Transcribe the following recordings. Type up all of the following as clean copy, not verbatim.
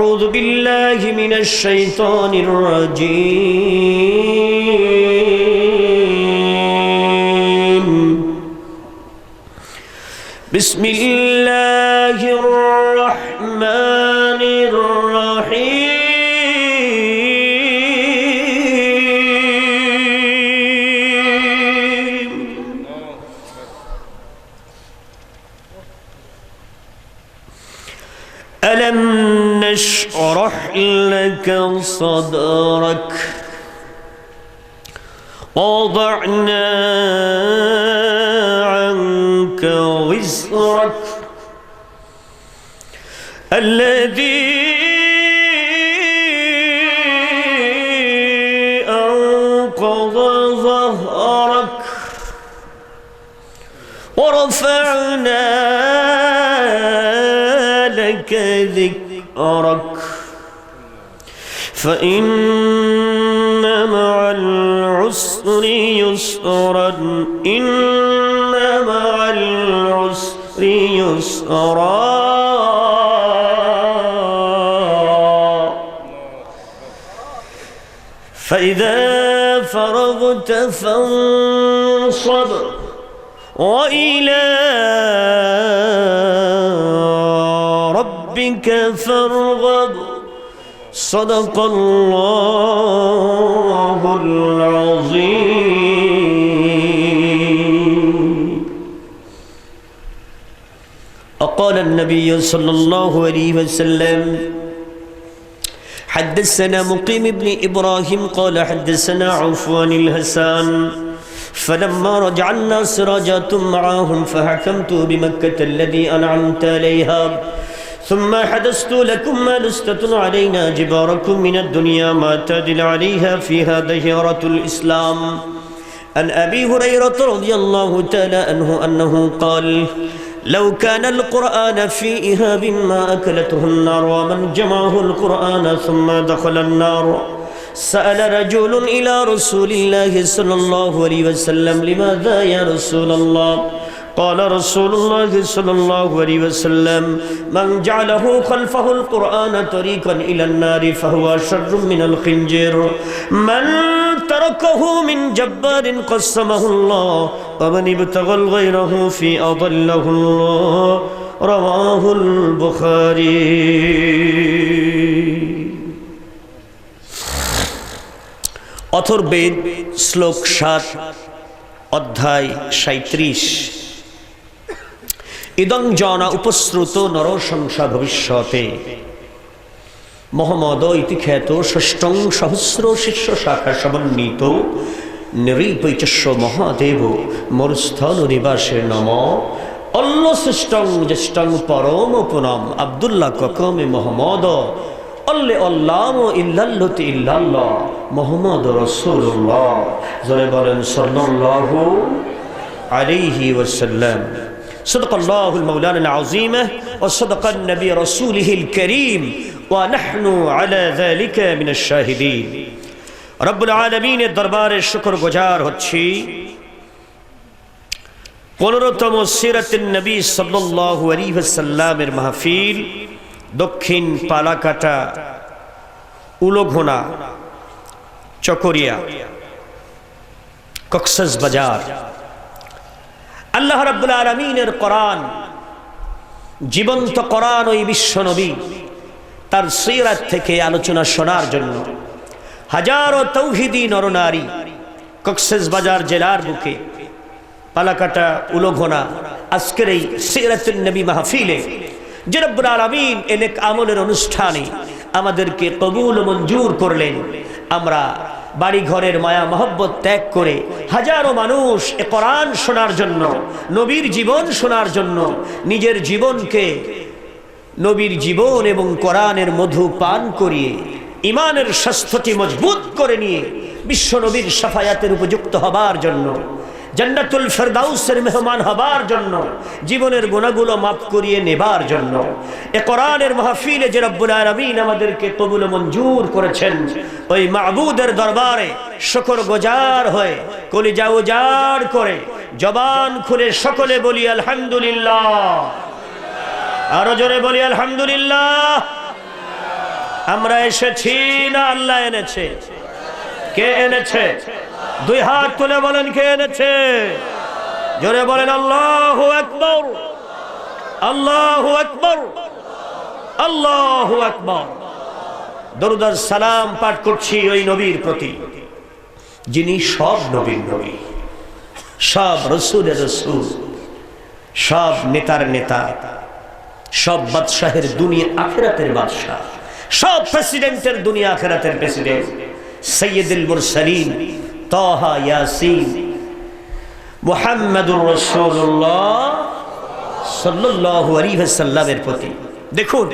أعوذ بالله من الشيطان الرجيم بسم الله الرحمن الرحيم ألم نشرح لك صدرك ووضعنا عنك وزرك الذي أنقض ظهرك ورفعنا لك ذكرك فإن مع العسر يسرا إن مع العسر يسرا فإذا فرغت فانصب وإلى ربك فارغب صدق الله العظيم. وقال النبي صلى الله عليه وسلم حدثنا مقيم بن إبراهيم قال حدثنا عفوان الهسان فلما رجع الناس رجعت معهم فحكمت بمكة الذي أنعمت عليها ثم حدثت لكم ما لستة علينا جباركم من الدنيا ما تعدل عليها فيها دهيرة الإسلام. عن أبي هريرة رضي الله تعالى عنه أنه قال لو كان القرآن في إهاب ما أكلته النار ومن جمعه القرآن ثم دخل النار. سأل رجل إلى رسول الله صلى الله عليه وسلم لماذا يا رسول الله؟ قال رسول الله صلى الله عليه وسلم من جعله خلفه القرآن طريقا إلى النار فهو شر من الخنجر من تركه من جبار قسمه الله ومن ابتغى غيره في أضله الله. رواه البخاري. অথর্বেদ শ্লোক ৭ অধ্যায় ৩৭ ইদং জনা উপশ্রুত নরশংসা ভবিষ্যতে মোহাম্মদ ইতি খ্যাত ষষ্ঠং সহস্র শিষ্য শাখা সমন্বিত নিরীপৈচস্য মহাদেব মরুস্থল নিবাসে নম অল্লশ্রেষ্ঠং জ্যেষ্ঠং পরম পুনম আব্দুল্লাহ ককমে মোহাম্মদ অল্লে অল্লাম ইল্লাল্লতি ইল্লাল্লাহ মোহাম্মদ রাসূলুল্লাহ। জোরে বলেন সাল্লাল্লাহু আলাইহি ওয়াসাল্লাম। صدق الله المولانا العظيم وصدق النبي رسوله الكريم ونحن على ذلك من الشاهدين. رب العالمين দরবারে শুকর গুজার হচ্ছি 15তম সিরাতুন নবী সাল্লাল্লাহু আলাইহি ওয়াসাল্লামের মাহফিল দক্ষিণ পালাকাটা উলঘোনা চকরিয়া কক্সবাজার। আল্লাহ রাব্বুল আলামিনের কোরআন জীবন্ত কোরআন ওই বিশ্ব নবী তার সিরাত থেকে আলোচনা শোনার জন্য হাজারো তৌহিদি নরনারী কক্সবাজার জেলার বুকে পালাকাটা উলঘোনা আজকের এই সিরাতুন নবী মাহফিলে যে রব্বুল আলামিন এক আমলের অনুষ্ঠানে আমাদেরকে কবুল ও মঞ্জুর করলেন। আমরা বাড়ি ঘরের মায়া মহব্বত ত্যাগ করে হাজারো মানুষ এ কোরআন শোনার জন্য নবীর জীবন শোনার জন্য নিজের জীবনকে নবীর জীবন এবং কোরআনের মধু পান করিয়ে ইমানের স্বাস্থ্যটি মজবুত করে নিয়ে বিশ্ব নবীর শাফায়াতের উপযুক্ত হবার জন্য জান্নাতুল ফেরদাউসের মেহমান হবার জন্য জীবনের গুনাহগুলো মাফ করিয়ে নেবার জন্য এ কোরআনের মাহফিলে যে রব্বুল আলামিন আমাদেরকে কবুল ও মঞ্জুর করেছেন ওই মাবুদের দরবারে শুকর গুজার হয়ে কলিজা উজাড় করে জবান খুলে সকলে বলি আলহামদুলিল্লাহ। আরো জোরে বলি আলহামদুলিল্লাহ। আমরা এসেছি না আল্লাহ এনেছে? কে এনেছে? দুই হাত তুলে বলেন কে এনেছে? জোরে বলেন আল্লাহু আকবার, আল্লাহু আকবার, আল্লাহু আকবার। দরুদ আর সালাম পাঠ করছি ওই নবীর প্রতি যিনি সব নবীর নবী, সব রসুলের রসুল, সব নেতার নেতা, সব বাদশাহের দুনিয়া আখিরাতের বাদশাহ, সব প্রেসিডেন্টের দুনিয়া আখিরাতের প্রেসিডেন্ট, সৈয়দুল মুরসালিন তাহা ইয়াসিন মুহাম্মাদুর রাসূলুল্লাহ সাল্লাল্লাহু আলাইহি ওয়াসাল্লামের প্রতি। দেখুন,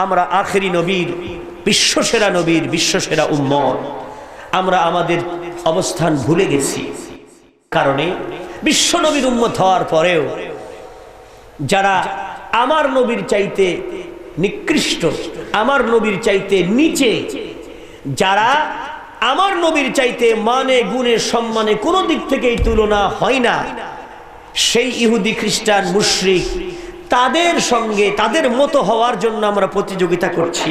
আমরা আখেরি নবীর, বিশ্বসেরা নবীর বিশ্বসেরা উম্মত, আমরা আমাদের অবস্থান ভুলে গেছি। কারণে বিশ্ব নবীর উম্মত হওয়ার পরেও যারা আমার নবীর চাইতে নিকৃষ্ট, আমার নবীর চাইতে নিচে, যারা আমার নবীর চাইতে মানে গুণে সম্মানে কোনো দিক থেকেই তুলনা হয় না, সেই ইহুদি খ্রিস্টান মুশরিক তাদের সঙ্গে তাদের মতো হওয়ার জন্য আমরা প্রতিযোগিতা করছি।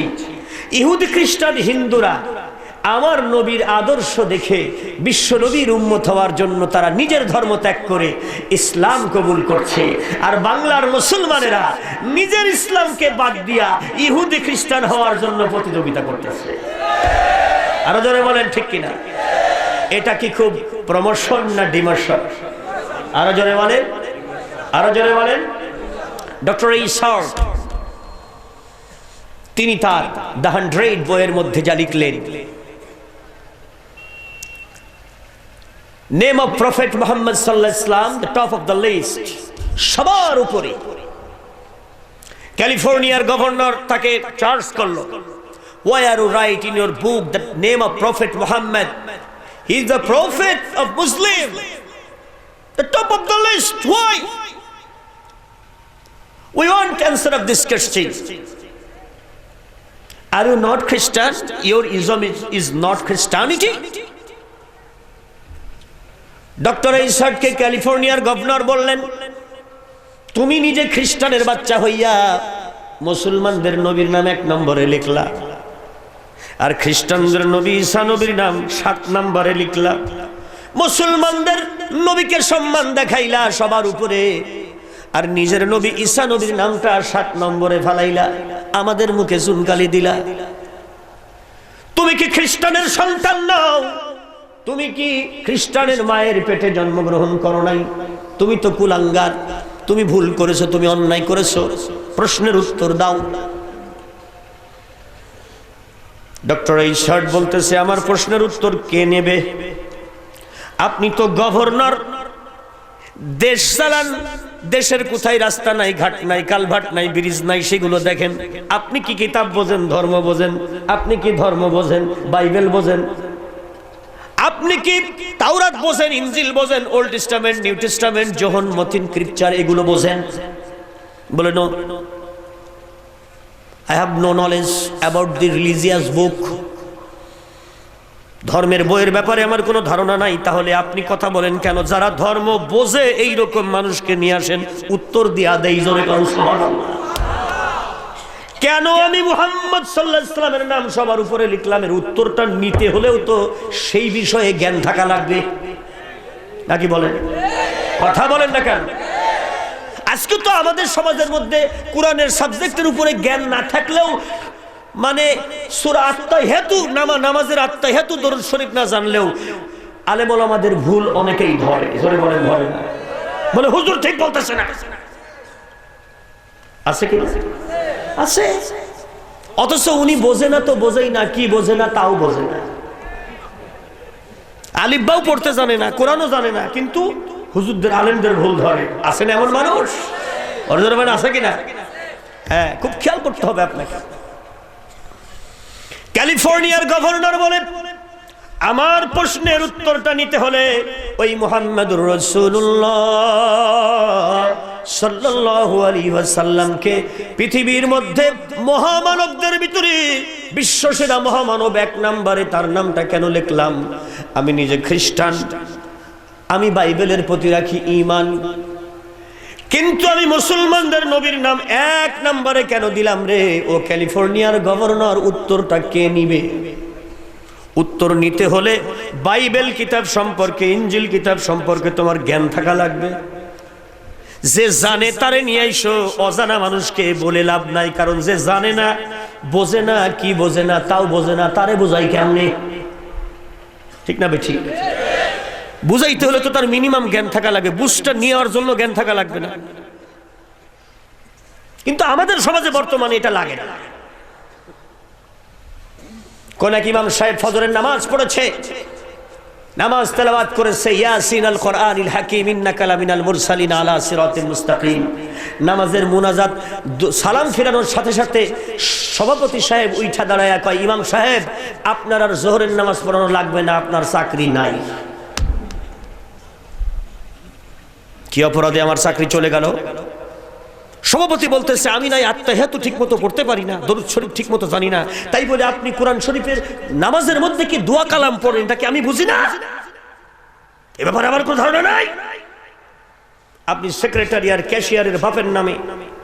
ইহুদি খ্রিস্টান হিন্দুরা আমার নবীর আদর্শ দেখে বিশ্ব নবীর উম্মত হওয়ার জন্য তারা নিজের ধর্ম ত্যাগ করে ইসলাম কবুল করছে, আর বাংলার মুসলমানেরা নিজের ইসলামকে বাদ দিয়া ইহুদি খ্রিস্টান হওয়ার জন্য প্রতিযোগিতা করতেছে। আরো জোরে বলেন ঠিক কিনা? এটা কি খুব প্রমোশন না ডিমোশন? আরো জোরে বলেন, আরো জোরে বলেন। ডক্টর ইসার্ট তিনি তার দ্য 100 বইয়ের মধ্যে যা লিখলেন, নেম অফ প্রফেট মুহাম্মদ সাল্লাল্লাহু আলাইহি ওয়াসাল্লাম the top of the list, সবার উপরে। ক্যালিফোর্নিয়ার গভর্নর তাকে চার্জ করলো, why are you write in your book the name of prophet Muhammad? He is the prophet of Muslim, the top of the list. Why? We want answer of this question. Are you not Christian? Your Islam is not Christianity. Doctor ইসার্টকে ক্যালিফোর্নিয়ার governor বললেন, তুমি নিজে খ্রিস্টানের বাচ্চা হইয়া মুসলমানদের নবীর নাম 1 নম্বরে লিখলা, আর খ্রিস্টানদের নবী ঈসা নবীর নাম 7 নম্বরে লিখলা। মুসলমানদের নবীকে সম্মান দেখাইলা সবার উপরে, আর নিজের নবী ঈসা নবীর নামটা 7 নম্বরে ফালাইলা, আমাদের মুখে চুনকালি দিলা। তুমি কি খ্রিস্টানের সন্তান নাও? তুমি কি খ্রিস্টানের মায়ের পেটে জন্মগ্রহণ করো নাই? তুমি তো কুলাঙ্গার, তুমি ভুল করেছো, তুমি অন্যায় করেছো, প্রশ্নের উত্তর দাও। ডক্টর ইসার্ট বলতেছে, আমার প্রশ্নের উত্তর কে নেবে? আপনি তো গভর্নর, দেশ চালান, দেশের কোথায় রাস্তা নাই, ঘাট নাই, কালভার্ট নাই, ব্রিজ নাই, সেগুলো দেখেন। আপনি কি কিতাব বোঝেন, ধর্ম বোঝেন? আপনি কি ধর্ম বোঝেন, বাইবেল বোঝেন? আপনি কি তাওরাত বোঝেন, ইনজিল বোঝেন, ওল্ড টেস্টামেন্ট, নিউ টেস্টামেন্ট, যোহন, মতিন, স্ক্রিপচার, এগুলো বোঝেন? বলে no, I have no knowledge about the religious book. ধর্মের বইয়ের ব্যাপারে আমার কোনো ধারণা নাই। তাহলে আপনি কথা বলেন কেন? যারা ধর্ম বোঝে এই রকম মানুষকে নিয়ে আসেন, উত্তর দিয়া দেই জোরে কোন সুবহানাল্লাহ। কেন আমি মুহাম্মদ সাল্লাল্লাহু আলাইহি ওয়াসাল্লামের নাম সবার উপরে লিখলাম? এর উত্তরটা নিতে হলেও তো সেই বিষয়ে জ্ঞান থাকা লাগবে, নাকি বলেন? কথা বলেন না কেন? আজকে তো আমাদের সমাজের মধ্যে কোরআনের সাবজেক্টের উপরে জ্ঞান না থাকলেও, মানে সূরা আত-তাহিয়াতু, নামাজের আত-তাহিয়াতু দরুদ শরীফ না জানলেও আলেম ওলামাদের ভুল অনেকেই ধরে। জোরে বলেন ধরে না? বলে হুজুর ঠিক বলতেছে না। আছে কি? আছে। অথচ উনি বোঝে না তো বোঝেই না, কি বোঝে না তাও বোঝে না, আলিফ বাও পড়তে জানে না, কোরআনও জানে না, কিন্তু হুজুরদের আলেমদের ভুল ধরে। আছে না এমন মানুষ? অর্জন আছে কিনা? হ্যাঁ, খুব খেয়াল করতে হবে আপনাকে। ক্যালিফোর্নিয়ার গভর্নর বলে, আমার প্রশ্নের উত্তরটা নিতে হলে ওই মুহাম্মদুর রাসূলুল্লাহ সাল্লাল্লাহু আলাইহি ওয়াসাল্লামকে পৃথিবীর মধ্যে মহামানবদের ভিতরে বিশ্বসেরা মহামানব 1 নম্বরে, তার নামটা কেন লিখলাম? আমি নিজে খ্রিস্টান, আমি বাইবেলের প্রতি রাখি ঈমান, কিন্তু আমি মুসলমানদের নবীর নাম 1 নম্বরে কেন দিলাম রে? ও ক্যালিফোর্নিয়ার গভর্নর, উত্তরটা কে নিবে? উত্তর নিতে হলে বাইবেল কিতাব সম্পর্কে, ইনজিল কিতাব সম্পর্কে তোমার জ্ঞান থাকা লাগবে। যে জানে তারে নিয়ে আইসো, অজানা মানুষকে বলে লাভ নাই। কারণ যে জানে না, বোঝে না, কি বোঝে না তাও বোঝে না, তারে বোঝাই কেমনে? ঠিক না বে ঠিক? বুঝাইতে হলে তো তার মিনিমাম জ্ঞান থাকা লাগে, বুঝটা নেওয়ার জন্য জ্ঞান থাকা লাগবে না? কিন্তু আমাদের সমাজে বর্তমানে এটা লাগে না। কোন এক ইমাম সাহেব ফজরের নামাজ পড়েছে, নামাজ তেলাওয়াত করেছে, ইয়াসিন আল কোরআনিল হাকিম ইন্নাকা লামিনাল মুরসালিন আলা সিরাতিল মুস্তাকিম। নামাজের মুনাজাত সালাম ফেরানোর সাথে সাথে সভাপতি সাহেব উঠা দাঁড়ায় কয়, ইমাম সাহেব আপনার আর জোহরের নামাজ পড়ানো লাগবে না, আপনার চাকরি নাই। কি অপরাধে আমার চাকরি চলে গেল? সভাপতি বলতেছে, আমি নাই আত্তাহিয়াতু ঠিক মতো পড়তে পারি না, দরুদ শরীফ ঠিক মতো জানি না, তাই বলে আপনি কোরআন শরীফের নামাজের মধ্যে কি দোয়া কালাম পড়েন, এটা কি আমি বুঝি না? এ ব্যাপারে আমার কোনো ধারণা নাই। আপনি সেক্রেটারি আর ক্যাশিয়ারের বাপের নামে,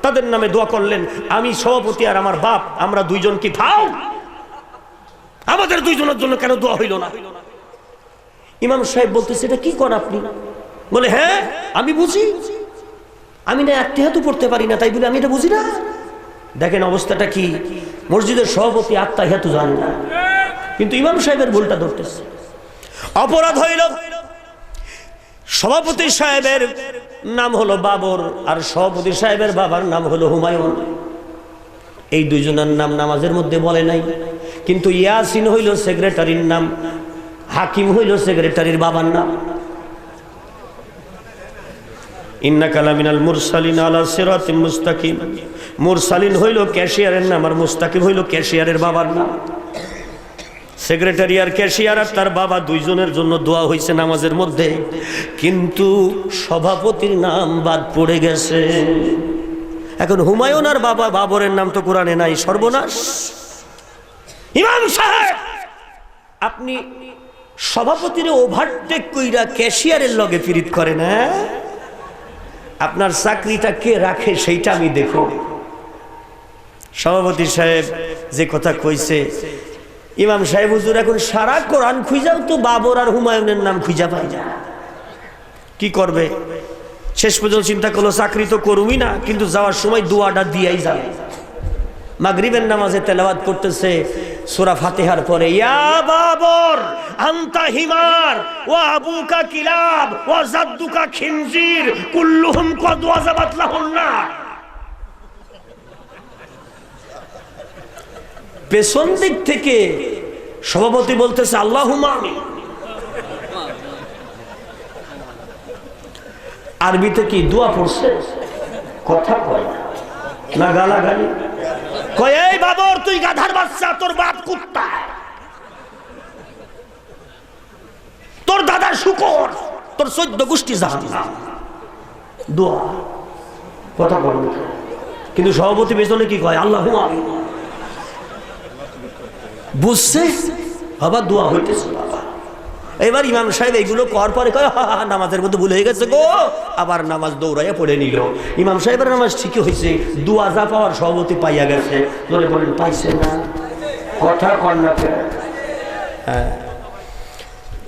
তাদের নামে দোয়া করলেন, আমি সভাপতি আর আমার বাপ, আমরা দুইজন কি ফাও? আমাদের দুইজনের জন্য কেন দোয়া হইল না? ইমাম সাহেব বলতেছে, এটা কি করেন আপনি? বলে, হ্যাঁ আমি বুঝি, আমি না আত্মাহিয়াতু পড়তে পারি না, তাই বলে আমি এটা বুঝি না? দেখেন অবস্থাটা কি। মসজিদের সভাপতি আত্মাহিয়াতু জানে না, কিন্তু ইমাম সাহেবের ভুলটা ধরতেছে। অপরাধ হইল, সভাপতি সাহেবের নাম হলো বাবর আর সভাপতি সাহেবের বাবার নাম হলো হুমায়ুন। এই দুইজনের নাম নামাজের মধ্যে বলে নাই, কিন্তু ইয়াসিন হইল সেক্রেটারির নাম, হাকিম হইল সেক্রেটারির বাবার নাম। ইন্নাকা লামিনাল মুরসালিন আলা সিরাতিল মুস্তাকিম, মুরসালিন হইল ক্যাশিয়ারের নাম আর মুস্তাকিম হইল ক্যাশিয়ারের বাবার নাম। সেক্রেটারি আর ক্যাশিয়ার আর তার বাবা দুইজনের জন্য দোয়া হয়েছে নামাজের মধ্যে, কিন্তু সভাপতির নাম বাদ পড়ে গেছে। এখন হুমায়ুন আর বাবা বাবরের নাম তো কোরআনে নাই, সর্বনাশ। ইমাম সাহেব আপনি সভাপতির ওভারটেক কইরা ক্যাশিয়ারের লগে ফিরিত করেন, হ্যাঁ? আপনার চাকরিটা কে রাখে সেইটা আমি দেখো। সভাপতি সাহেব যে কথা কইছে, ইমাম সাহেব হুজুর এখন সারা কোরআন খুঁজাও তো বাবর আর হুমায়ুনের নাম খুঁজা পাই না, কি করবে? শেষ পর্যন্ত চিন্তা করলো চাকরি তো করুই না, কিন্তু যাওয়ার সময় দোয়াটা দিয়াই যাবে। মাগরিবের নামাজে তেলাওয়াত করতেছে সূরা ফাতিহার পরে, ইয়া বাবর আনতা হিমার ওয়া আবুকা কিলাব ওয়া জাদ্দুকা খিনজির কুল্লুহুম কদ ওয়াজাবাত লাহুন নার। পেছন দিক থেকে সভাপতি বলতেছে আল্লাহুম্মা আমিন। আরবিতে কি দোয়া পড়ছে? কথা কয় না, গালাগালি কয়, এই বাবর তুই গাধার বাচ্চা, তোর বাপ কুত্তা, তোর দাদা শুকর, তোর 14 গোষ্ঠী জাহান্নাম। দোয়া কথা বল, কিন্তু সভাপতি পেছনে কি কয়? আল্লাহুম্মা আমিন। বুঝছে বাবা, দোয়া হইতেছে বাবা। এবার ইমাম সাহেব এইগুলো করার পরে কয়, নামাজের মধ্যে ভুল হয়ে গেছে গো, আবার নামাজ দৌড়াইয়া পড়ে নিল। ইমাম সাহেবের নামাজ ঠিকই হয়েছে, দোয়া যা পাওয়ার সভাপতি পাইয়া গেছে। ধরে বলেন পাইছে না? কথা কর না। হ্যাঁ,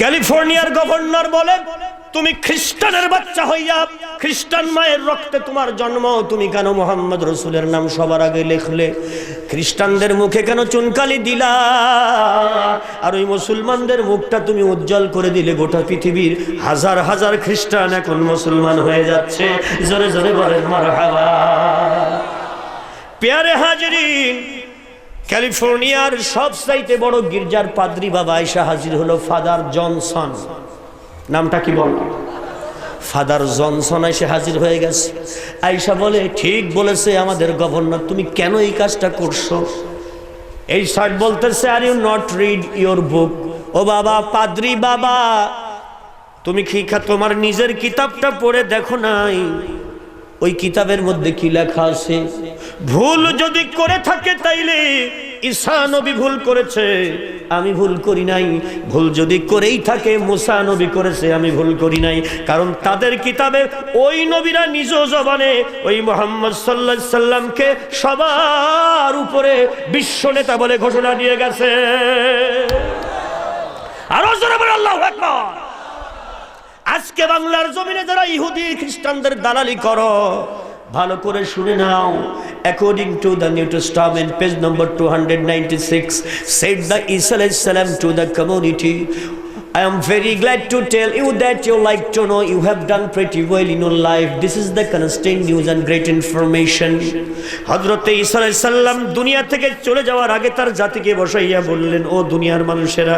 ক্যালিফোর্নিয়ার গভর্নর বলে, তুমি খ্রিস্টানের বাচ্চা হইয়া খ্রিস্টান মায়ের রক্তে তোমার জন্ম, তুমি কেন মোহাম্মদ রসুলের নাম সবার আগে লিখলে? খ্রিস্টানদের মুখে কেন চুনকালি দিলা? আর ওই মুসলমানদের মুখটা তুমি উজ্জ্বল করে দিলে। গোটা পৃথিবীর হাজার হাজার খ্রিস্টান এখন মুসলমান হয়ে যাচ্ছে। জোরে জোরে বলেন মারহাবা। প্যারে হাজরিন, ক্যালিফোর্নিয়ার সবচাইতে বড় গির্জার পাদ্রী বাবা আয়েশা হাজির হলো। ফাদার জনসন, নামটা কি বল? ফাদার জনসন এসে হাজির হয়ে গেছে। আয়েশা বলে, ঠিক বলেছে আমাদের গভর্নর, তুমি কেন এই কাজটা করছো? এই সাহেব বলতেছে, are you not read your book? ও বাবা, পাদ্রী বাবা, তুমি কি তোমার নিজের কিতাবটা পড়ে দেখো নাই? ওই কিতাবের মধ্যে কি লেখা আছে? ভুল যদি করে থাকে তাইলে ঈসা নবী ভুল করেছে, আমি ভুল করি নাই। ভুল যদি করেই থাকে মুসা নবী করেছে, আমি ভুল করি নাই। কারণ তাদের কিতাবে ওই নবীরা নিজ জবানে ওই মুহাম্মদ সাল্লাল্লাহু আলাইহি সাল্লামকে সবার উপরে বিশ্ব নেতা বলে ঘোষণা দিয়ে গেছে। আরো জোরে বলেন আল্লাহু আকবার। আজকে বাংলার জমিনে যারা ইহুদি খ্রিস্টানদের দালালি করো, ভালো করে শুনে নাও। According to the New Testament, page number 296, said the Isa alayhi salam to the community, I am very glad to tell you that you like to know you have done pretty well in your life. This is the constant news and great information. হযরতে ঈসা আলাইহিস সালাম দুনিয়া থেকে চলে যাওয়ার আগে তার জাতিকে বসাইয়া বললেন, ও দুনিয়ার মানুষেরা,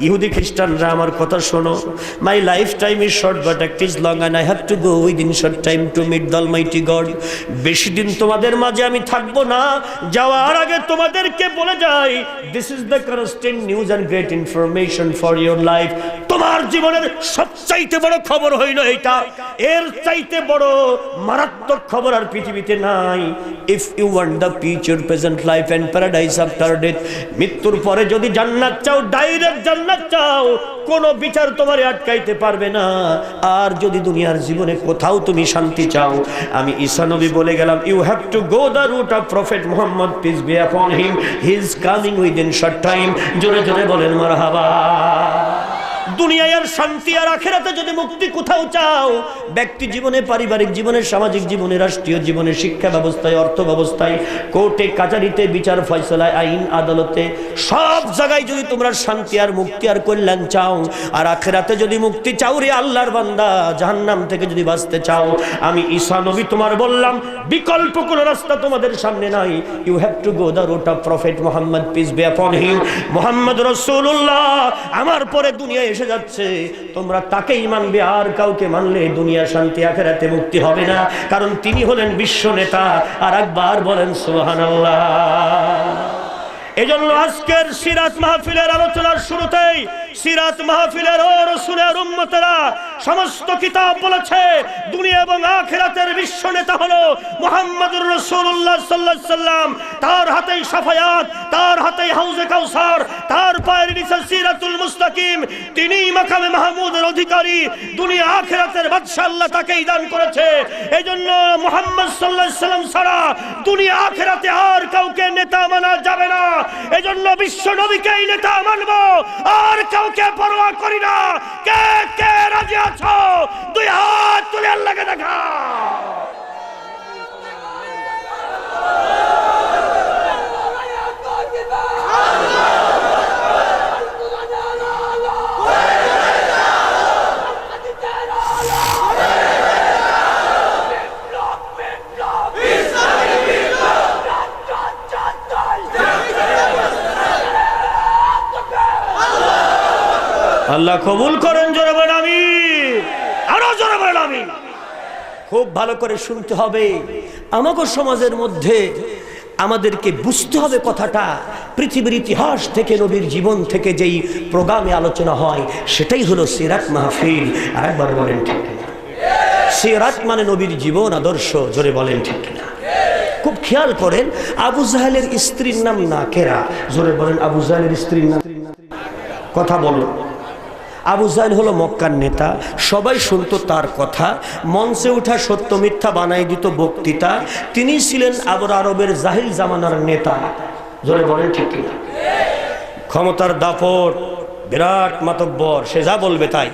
ইহুদি খ্রিস্টানরা আমার কথা শোনো। My lifetime is short but act is long and I have to go within short time to meet the Almighty God. বেশি দিন তোমাদের মাঝে আমি থাকবো না। যাওয়ার আগে তোমাদেরকে বলে যাই, this is the constant news and great information for your life. তোমার জীবনের সবচাইতে বড় খবর হইল এটা, এর চাইতে বড় মারাত্মক খবর আর পৃথিবীতে নাই। If you want the future present life and paradise after death, মৃত্যুর পরে যদি জান্নাত চাও, ডাইরেক্ট জান্নাত চাও, কোনো বিচার তোমারে আটকাইতে পারবে না। আর যদি দুনিয়ার জীবনে কোথাও তুমি শান্তি চাও, আমি ঈসা নবী বলে গেলাম, you have to go the route of prophet Muhammad, peace be upon him, he is coming within short time. জোরে জোরে বলেন মারহাবা। দুনিয়ায় আর শান্তি আর আখিরাতে যদি মুক্তি কোথাও চাও, ব্যক্তি জীবনে, পারিবারিক জীবনে, সামাজিক জীবনে, রাষ্ট্রীয় জীবনে, শিক্ষা ব্যবস্থায়, অর্থ ব্যবস্থায়, কোর্টে কাচারিতে, বিচার ফয়সালায়, আইন আদালতে, সব জায়গায় যদি তোমরা শান্তি আর মুক্তি আর কল্যাণ চাও, আর আখিরাতে যদি মুক্তি চাও রে আল্লাহর বান্দা, জাহান্নাম থেকে যদি বাঁচতে চাও, আমি ঈসা নবী তোমার বললাম, বিকল্প কোনো রাস্তা তোমাদের সামনে নাই। You have to go the route of prophet Muhammad, peace be upon him. Muhammad রাসূলুল্লাহ আমার পরে দুনিয়ায় এসে যাচ্ছে, তোমরা তাকেই মানবে। আর কাউকে মানলে দুনিয়া শান্তি, আখিরাতে মুক্তি হবে না, কারণ তিনি হলেন বিশ্ব নেতা। আর একবার বলেন সুবহানাল্লাহ। এজন্য আজকের সিরাত মাহফিলের আলোচনার শুরুতেই সিরাত মাহফিলের ও রাসূলের উম্মতেরা, সমস্ত কিতাব বলেছে দুনিয়া এবং আখিরাতের বিশ্ব নেতা হলো মুহাম্মদুর রাসূলুল্লাহ সাল্লাল্লাহু আলাইহি সাল্লাম। তার হাতেই শাফায়াত, তার হাতেই হাউজে কাউসার, তার পায়ের নিচে সিরাতুল মুস্তাকিম। তিনিই মাকামে মাহমুদের অধিকারী, দুনিয়া আখিরাতের বাদশা আল্লাহ তাকেই দান করেছে। এইজন্য মুহাম্মদ সাল্লাল্লাহু আলাইহি সাল্লাম ছাড়া দুনিয়া আখিরাতে আর কাউকে নেতা মানা যাবে না। এজন্য বিশ্ব নবীকেই নেতা মানবো, আর কাউকে পরোয়া করি না। কে কে রাজি আছো? দুই হাত তুলে আল্লাহকে দেখা। আল্লাহ কবুল করেন। জোরে বলেন আমিন। আরো জোরে বলেন আমিন। খুব ভালো করে শুনতে হবে। আমাদের সমাজের মধ্যে আমাদেরকে বুঝতে হবে কথাটা, পৃথিবীর ইতিহাস থেকে, নবীর জীবন থেকে যেই প্রোগ্রামে আলোচনা হয় সেটাই হলো সিরাত মাহফিল। আর একবার বলেন ঠিক কিনা? সিরাত মানে নবীর জীবন আদর্শ। জোরে বলেন ঠিক কিনা? খুব খেয়াল করেন, আবু জাহেলের স্ত্রীর নাম নাকেরা। জোরে বলেন, আবু জাহেলের স্ত্রীর নাম? কথা বলো। আবু জাহেল হলো মক্কার নেতা, সবাই শুনতো তার কথা, মঞ্চে উঠা সত্য মিথ্যা বানাই দিত বক্তৃতা। তিনি ছিলেন আরবের জাহিল জামানার নেতা। জোরে বলেন ঠিক কিনা? ক্ষমতার দাপট, বিরাট মাতব্বর, সে যা বলবে তাই।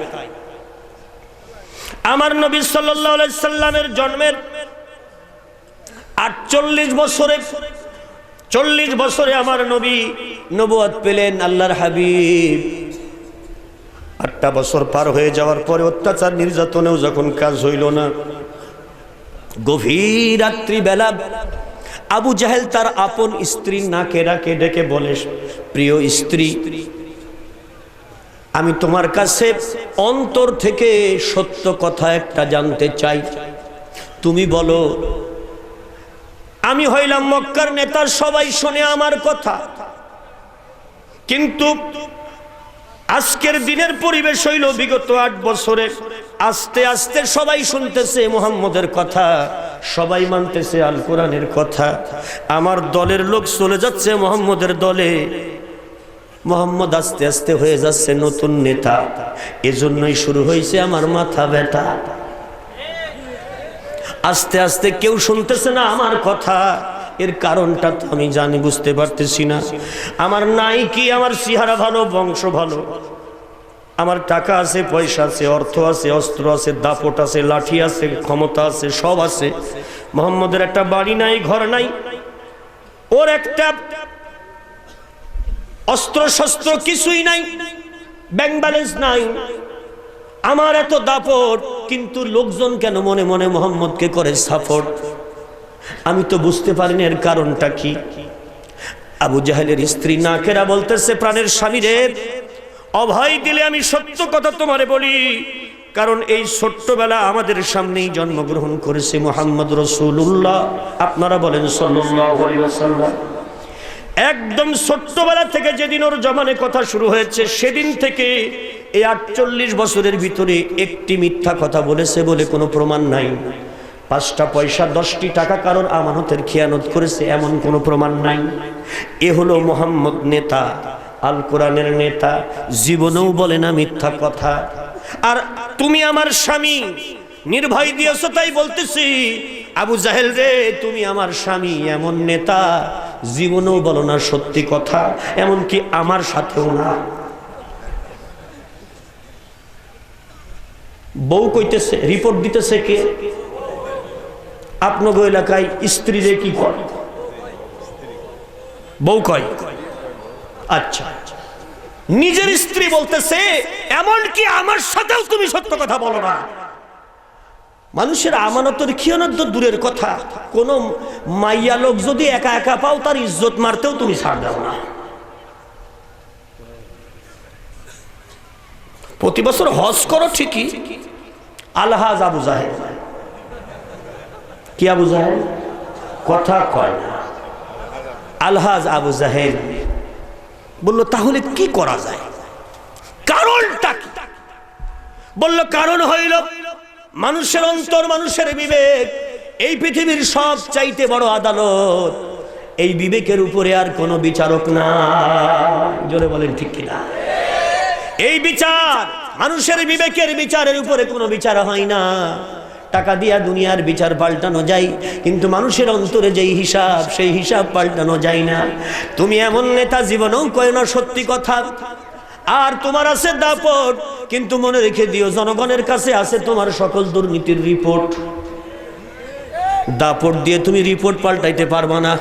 আমার নবী সাল্লাল্লাহু আলাইহি সাল্লামের জন্মের 48 বছরে, 40 বছরে আমার নবী নবুয়ত পেলেন, আল্লাহর হাবিব। 8টা বছর পার হয়ে যাওয়ার পরে অত্যাচার নির্যাতনেও যখন কাজ হইল না, গভীর রাত্রিবেলা আবু জাহেল তার আপন স্ত্রী নাকেরাকে ডেকে বলে, প্রিয় স্ত্রী, আমি তোমার কাছে অন্তর থেকে সত্য কথা একটা জানতে চাই। তুমি বলো। আমি হইলাম মক্কার নেতা, সবাই শোনে আমার কথা, কিন্তু আজকের দিনের পরিবেশ হইল বিগত 8 বছরে আস্তে আস্তে সবাই শুনতেছে মুহাম্মদের কথা, সবাই মানতেছে আল কোরআনের কথা। আমার দলের লোক চলে যাচ্ছে মুহাম্মদের দলে, মুহাম্মদ আস্তে আস্তে হয়ে যাচ্ছে নতুন নেতা। এজন্যই শুরু হয়েছে আমার মাথা ব্যথা। আস্তে আস্তে কেউ শুনতেছে না আমার কথা। এর কারণটা তো আমি জানি, বুঝতে পারতেছি না। আমার নাই কি, আমার চেহারা ভালো, বংশ ভালো, আমার টাকা আছে, পয়সা আছে, অর্থ আছে, অস্ত্র আছে, দাপট আছে, লাঠি আছে, ক্ষমতা আছে, সব আছে। মুহাম্মদের একটা বাড়ি নাই, ঘর নাই, ওর একটা অস্ত্র শস্ত্র কিছুই নাই, ব্যাংক ব্যালেন্স নাই। আমার এত দাপট, কিন্তু লোকজন কেন মনে মনে মুহাম্মদকে করে সাপোর্ট? আমি তো বুঝতে পারিনি এর কারণটা কি। আবু জাহেলের স্ত্রী নাকেরা বলতেছে, প্রাণের স্বামী রে, অভয় দিলে আমি সত্য কথা তোমারে বলি, কারণ এই ছোট্টবেলা আমাদের সামনেই জন্মগ্রহণ করেছে মুহাম্মদ রাসূলুল্লাহ। আপনারা বলেন সাল্লাল্লাহু আলাইহি ওয়াসাল্লাম। একদম ছোট্টবেলা থেকে যেদিন ওর জমানে কথা শুরু হয়েছে, সেদিন থেকে এই 48 বছরের ভিতরে একটি মিথ্যা কথা বলেছে বলে কোনো প্রমাণ নাই। 5টা পয়সা 10টি টাকা কারোর আমানতের খেয়ানত করেছে এমন কোনো প্রমাণ নাই। এ হলো মুহাম্মদ নেতা, আল কোরআনের নেতা, জীবনেও বলে না মিথ্যা কথা। আর তুমি আমার স্বামী, নির্ভয় দিয়েছো তাই বলতেছি। আবু জাহেল রে, তুমি আমার স্বামী, এমন নেতা জীবনেও বলো না সত্যি কথা, এমনকি আমার সাথেও না। বউ কইতেছে, রিপোর্ট দিতেছে কে? আপনাদের এলাকায় স্ত্রীরে কি করে? বউ কয়। আচ্ছা, নিজের স্ত্রী বলতেছে এমনকি আমার সাথেও তুমি সত্য কথা বলো না। মানুষের আমানতের খিয়ানত তো দূরের কথা, কোন মাইয়া লোক যদি একা একা পাও, তার ইজ্জত মারতেও তুমি ছাড় দাও না। প্রতি বছর হজ করো ঠিকই, আলহাজ আবু জাহেল। কি আবু জাহেল? কথা কয় না। আলহাজ আবু জাহেল বলল, তাহলে কি করা যায়, কারণটা কি? বলল, কারণ হইল মানুষের অন্তর, মানুষের বিবেক এই পৃথিবীর সব চাইতে বড় আদালত। এই বিবেকের উপরে আর কোনো বিচারক না। জোরে বলেন ঠিক কিনা? এই বিচার, মানুষের বিবেকের বিচারের উপরে কোনো বিচার হয় না। টাকা দিয়া দুনিয়ার বিচার পাল্টানো যায়, কিন্তু মানুষের অন্তরে যেই হিসাব, সেই হিসাব পাল্টানো যায় না। তুমি এমন নেতা জীবনেও কয় না সত্যি কথা। আর তোমার আছে দাপট, কিন্তু মনে রেখে দিও জনগণের কাছে আছে তোমার সকল দুর্নীতির রিপোর্ট। দাপট দিয়ে তুমি রিপোর্ট পাল্টাইতে পারবা না।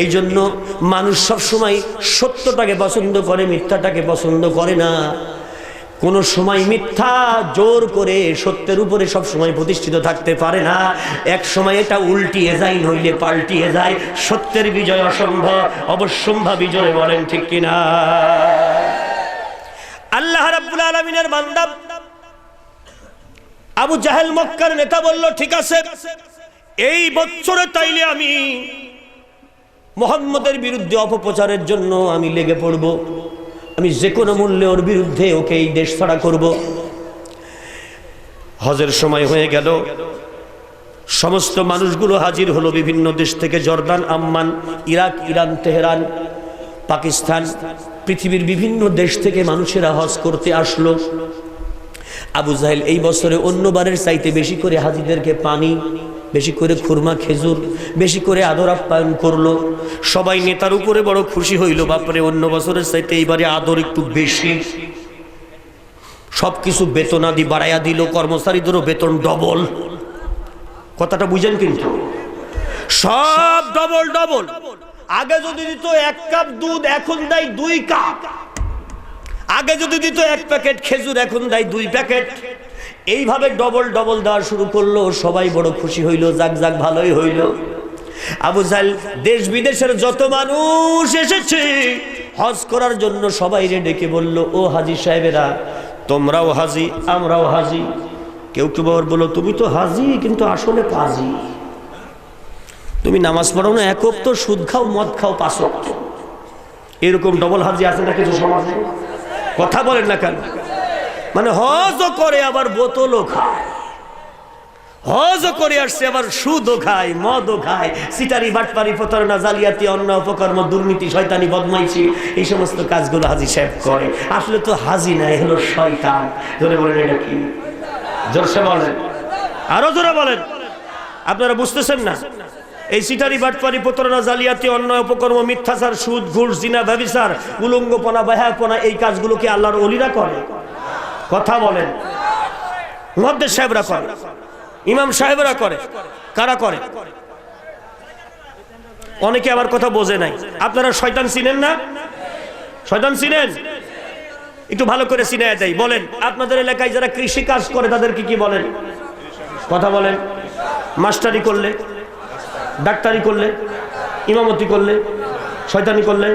এই জন্য মানুষ সবসময় সত্যটাকে পছন্দ করে, মিথ্যাটাকে পছন্দ করে না। কোন সময় মিথ্যা জোর করে সত্যের উপরে সব সময় প্রতিষ্ঠিত থাকতে পারে না। এক সময় এটা উল্টিয়ে যায়, নইলে পাল্টিয়ে যায়। সত্যের বিজয় অসম্ভব, অবশ্যম্ভাবী। জোরে বলেন ঠিক কিনা? আল্লাহ রাব্বুল আলামিনের বান্দা আবু জাহেল মক্কার নেতা বলল, ঠিক আছে, এই বছরে তাইলে আমি মুহাম্মদের বিরুদ্ধে অপপ্রচারের জন্য আমি লেগে পড়ব। আমি যে কোনো মূল্যে ওর বিরুদ্ধে ওকে এই দেশ ছাড়া করব। হজের সময় হয়ে গেল, সমস্ত মানুষগুলো হাজির হলো বিভিন্ন দেশ থেকে। Jordan, Amman, Iraq, Iran, Tehran, Pakistan, পৃথিবীর বিভিন্ন দেশ থেকে মানুষেরা হজ করতে আসলো। আবু জাহেল এই বছরে অন্যবারের চাইতে বেশি করে হাজিদেরকে পানি, বেশি করে খুরমা, খেজুর, বেশি করে আদর আপ্যায়ন করলো। সবাই নেতার উপরে বড় খুশি হইল। বাপরে, অন্য বছরের চাইতে এইবারে আদর একটু বেশি। সবকিছু বেতন আদি বাড়াইয়া দিল, কর্মচারীদেরও বেতন ডবল। কথাটা বুঝেন? কিন্তু সব ডবল ডবল। আগে যদি দিত 1 কাপ দুধ, এখন দেয় 2 কাপ। আগে যদি দিত 1 প্যাকেট খেজুর, এখন দেয় 2 প্যাকেট। এইভাবে ডবল ডবল দেওয়া শুরু করলো। সবাই বড় খুশি হইল, যাক যাক ভালোই হইল। আবু জাহেল দেশ বিদেশের যত মানুষ এসেছে হজ করার জন্য সবাই ডেকে বলল, ও হাজী সাহেবেরা, তোমরাও হাজী, আমরাও হাজী। কেউ কেউ বলল, তুমি তো হাজী কিন্তু আসলে পাজি। তুমি নামাজ পড়ো না, এক ওয়াক্ত, সুদ খাও, মদ খাও 5 ওয়াক্ত। এরকম ডবল হাজী আছে না কিছু সমাজে? কথা বলেন না কেন? মানে হজও করে আবার বোতলও খায়। হজ করে আসছে, আবার সুদও খায়, মদও খায়, সিটারি বাটপারি প্রতারণা জালিয়াতি অন্যায় অপকর্ম দুর্নীতি শয়তানি বদমাইশি এই সমস্ত কাজগুলো হাজী সাহেব করে। আসলে তো হাজী নাই, হলো শয়তান। জোরে বলেন এটা কি? জোরসে বলেন, আরো জোরে বলেন। আপনারা বুঝতেছেন না? এই সিটারি বাটপারি প্রতারণা জালিয়াতি অন্যায় অপকর্ম মিথ্যাচার সুদ ঘুষ জিনা ব্যভিচার উলঙ্গপনা বাহ্যাপনা এই কাজগুলোকে আল্লাহর ওলিরা করে? কথা বলেন। মুহাদ্দিস সাহেবরা করে, ইমাম সাহেবরা করে। কারা করে? অনেকে আবার কথা বোঝে নাই। আপনারা শয়তান চিনেন না? শয়তান চিনেন? একটু ভালো করে চিনায়া দেয়। বলেন, আপনাদের এলাকায় যারা কৃষি কাজ করে তাদেরকে কি বলেন? কথা বলেন। মাস্টারি করলে, ডাক্তারি করলে, ইমামতি করলে, শয়তানি করলে,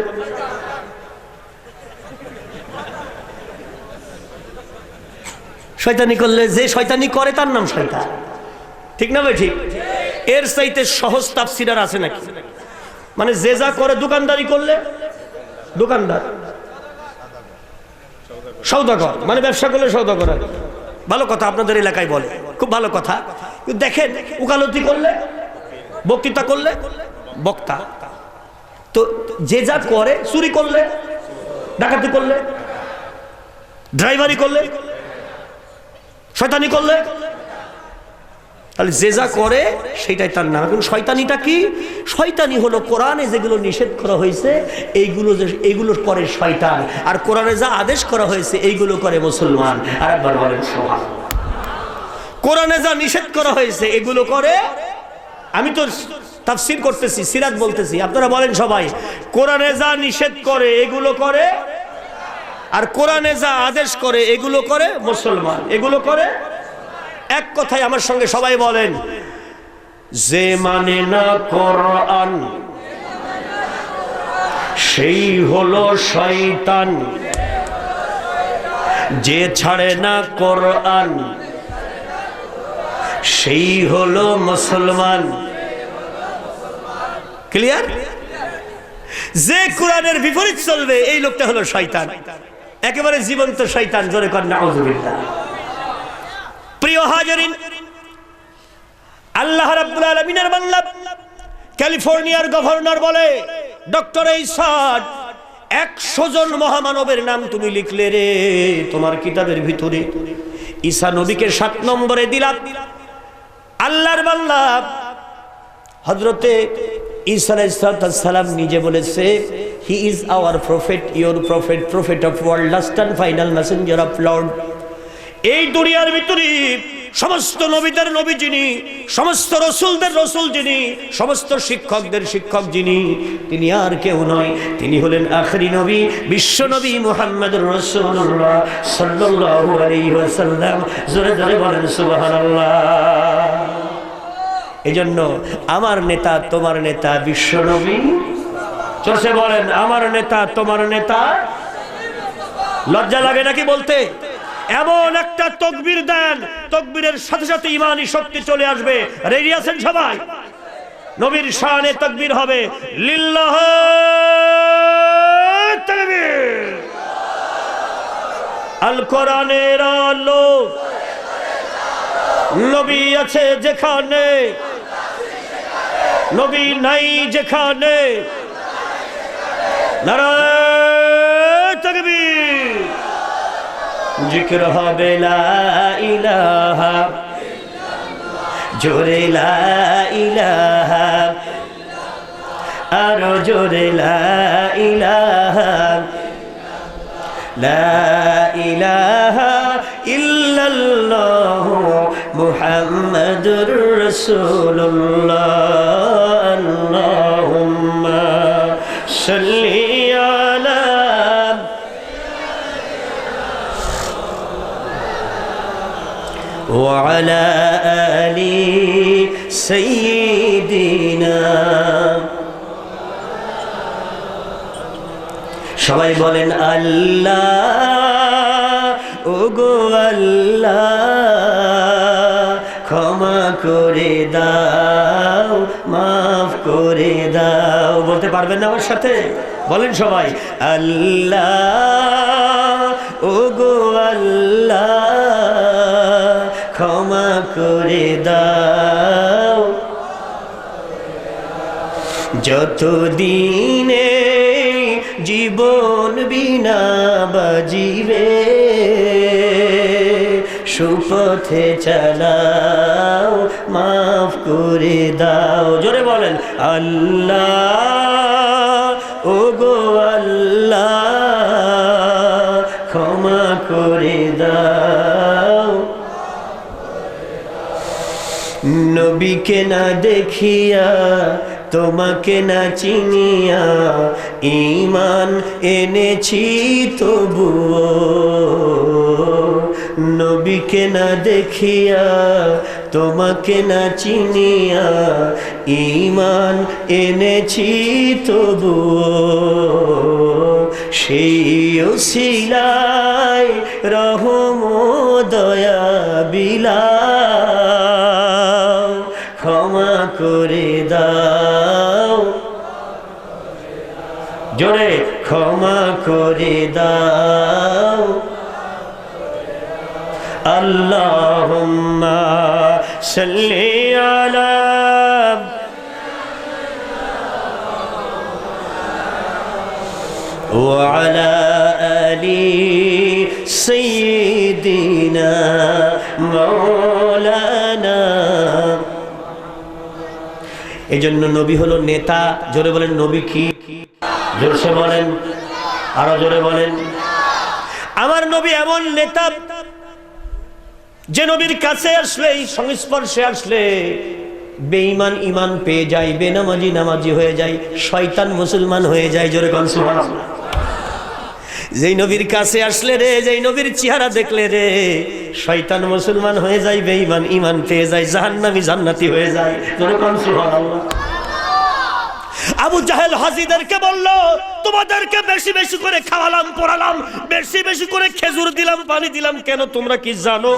শয়তানি করলে, যে শয়তানি করে তার নাম শয়তান। ঠিক না ভাই? ঠিক। এর চাইতে সহজ তাফসীর আর আছে নাকি? মানে যে যা করে, দোকানদারি করলে দোকানদার, সওদাগর মানে ব্যবসা করলে সওদাগর। ভালো কথা, আপনাদের এলাকায় বলে, খুব ভালো কথা। কিন্তু দেখেন, উকালতি করলে, বক্তৃতা করলে বক্তা। তো যে যা করে, চুরি করলে, ডাকাতি করলে, ড্রাইভারি করলে, শয়তানি করলে, তাহলে যে যা করে সেটাই তার নাম। এখন শয়তানিটা কি? শয়তানি হলো কোরআনে যেগুলো নিষেধ করা হয়েছে এইগুলো করে শয়তান, আর কোরআনে যা আদেশ করা হয়েছে এইগুলো করে মুসলমান। আর একবার বলেন সুবহানাল্লাহ। কোরআনে যা নিষেধ করা হয়েছে এগুলো করে, আমি তো তাফসীর করতেছি, সিরাত বলতেছি, আপনারা বলেন সবাই, কোরআনে যা নিষেধ করে এগুলো করে, আর কোরআনে যা আদেশ করে এগুলো করে মুসলমান। এগুলো করে, এক কথায় আমার সঙ্গে সবাই বলেন, যে মানে না কোরআন সেই হলো শয়তান, যে ছাড়ে না কোরআন সেই হলো মুসলমান। ক্লিয়ার? যে কোরআনের বিপরীত চলবে এই লোকটা হলো শয়তান, একেবারে জীবন্ত শয়তান। জোরে কর নাউযুবিল্লাহ। প্রিয় হাজিরিন, আল্লাহ রাব্বুল আলামিনের বান্দা ক্যালিফোর্নিয়ার গভর্নর বলে, ডক্টর ইসাদ, 100 জন মহামানবের নাম তুমি লিখলে রে তোমার কিতাবের ভিতরে, ঈসা নবীকে 7 নম্বরে দিলাম। আল্লাহর বান্দা হযরতে ঈসা আলাইহিস সালাম নিজে বলেছে, he is our prophet, your prophet, prophet of world, last and final messenger of Lord. এই দুনিয়ার ভিতরে সমস্ত নবীদের নবী যিনি, সমস্ত রসুলদের রসুল যিনি, সমস্ত শিক্ষকদের শিক্ষক যিনি, তিনি আর কেউ নয়, তিনি হলেন আখেরি নবী, বিশ্ব নবী মুহাম্মদুর রাসূলুল্লাহ সাল্লাল্লাহু আলাইহি ওয়াসাল্লাম। জোরে জোরে বলেন সুবহানাল্লাহ। এজন্য আমার নেতা তোমার নেতা বিশ্ব নবী। চলছে বলেন, আমার নেতা তোমার নেতা। লজ্জা লাগে নাকি বলতে? এমন একটা তাকবীর দেন, তাকবীরের সাথে সাথে ঈমানি শক্তি চলে আসবে। রেডি আছেন সবাই? নবীর শানে তাকবীর হবে, লিল্লাহ তাকবীর। আল কোরআনের আলো, নবী আছে যেখানে, নবী নাই যেখানে, নারায়ে তাকবীর। জিকির হবে লা ইলাহা, জোরে লা ইলাহা, আরো জোরে লা ইলাহা, লা ইলাহা ইল্লাল্লাহু মুহাম্মাদুর রাসূলুল্লাহ। আল্লাহুম্মা সাল্লি আলা وعلى آل سيدنا। সবাই বলেন আল্লাহ, ওগো আল্লাহ, ক্ষমা করে দাও, মাফ করে দাও। বলতে পারবেন না আমার সাথে? বলেন সবাই, আল্লাহ, ওগো আল্লাহ, ক্ষমা করে দাও, যতদিনে জীবন বিনা বাজিবে, সুপথে চালাও, মাফ করে দাও। জোরে বলেন আল্লাহ, ও গো আল্লাহ, ক্ষমা করে দাও। নবীকে না দেখিয়া, তোমাকে না চিনিয়া, ঈমান এনেছি তবুও। নবীকে না দেখিয়া, তোমাকে না চিনিয়া, ঈমান এনেছি তবুও। সেই ওসিলায় রহম দয়া বিলাও, ক্ষমা করে দাও। জোরে ক্ষমা করে দাও। আল্লাহুম্মা সাল্লি আলা ওয়া আলা আলি সাইয়্যিদিনা মাওলানা। এজন্য নবী হলো নেতা। জোরে বলেন নবী কি? জোরসে বলেন, আরো জোরে বলেন। আমার নবী এমন নেতা যে নবীর কাছে আসলে, এই সংস্পর্শে আসলে বেঈমান ঈমান পেয়ে যায়, বেনামাজি নামাজি হয়ে যায়, শয়তান মুসলমান হয়ে যায়। জোরে বলেন সুবহানাল্লাহ। যেই নবীর কাছে আসলে রে, যেই নবীর চেহারা দেখলে রে, শয়তান মুসলমান হয়ে যায়, বেঈমান ঈমান পেয়ে যায়, জাহান্নামী জান্নাতি হয়ে যায়। জোরে বলেন সুবহানাল্লাহ। আবু জাহেল হাজিদেরকে বলল, তোমাদেরকে বেশি বেশি করে খাওয়ালাম, পড়ালাম, বেশি বেশি করে খেজুর দিলাম, পানি দিলাম, কেন তোমরা কি জানো?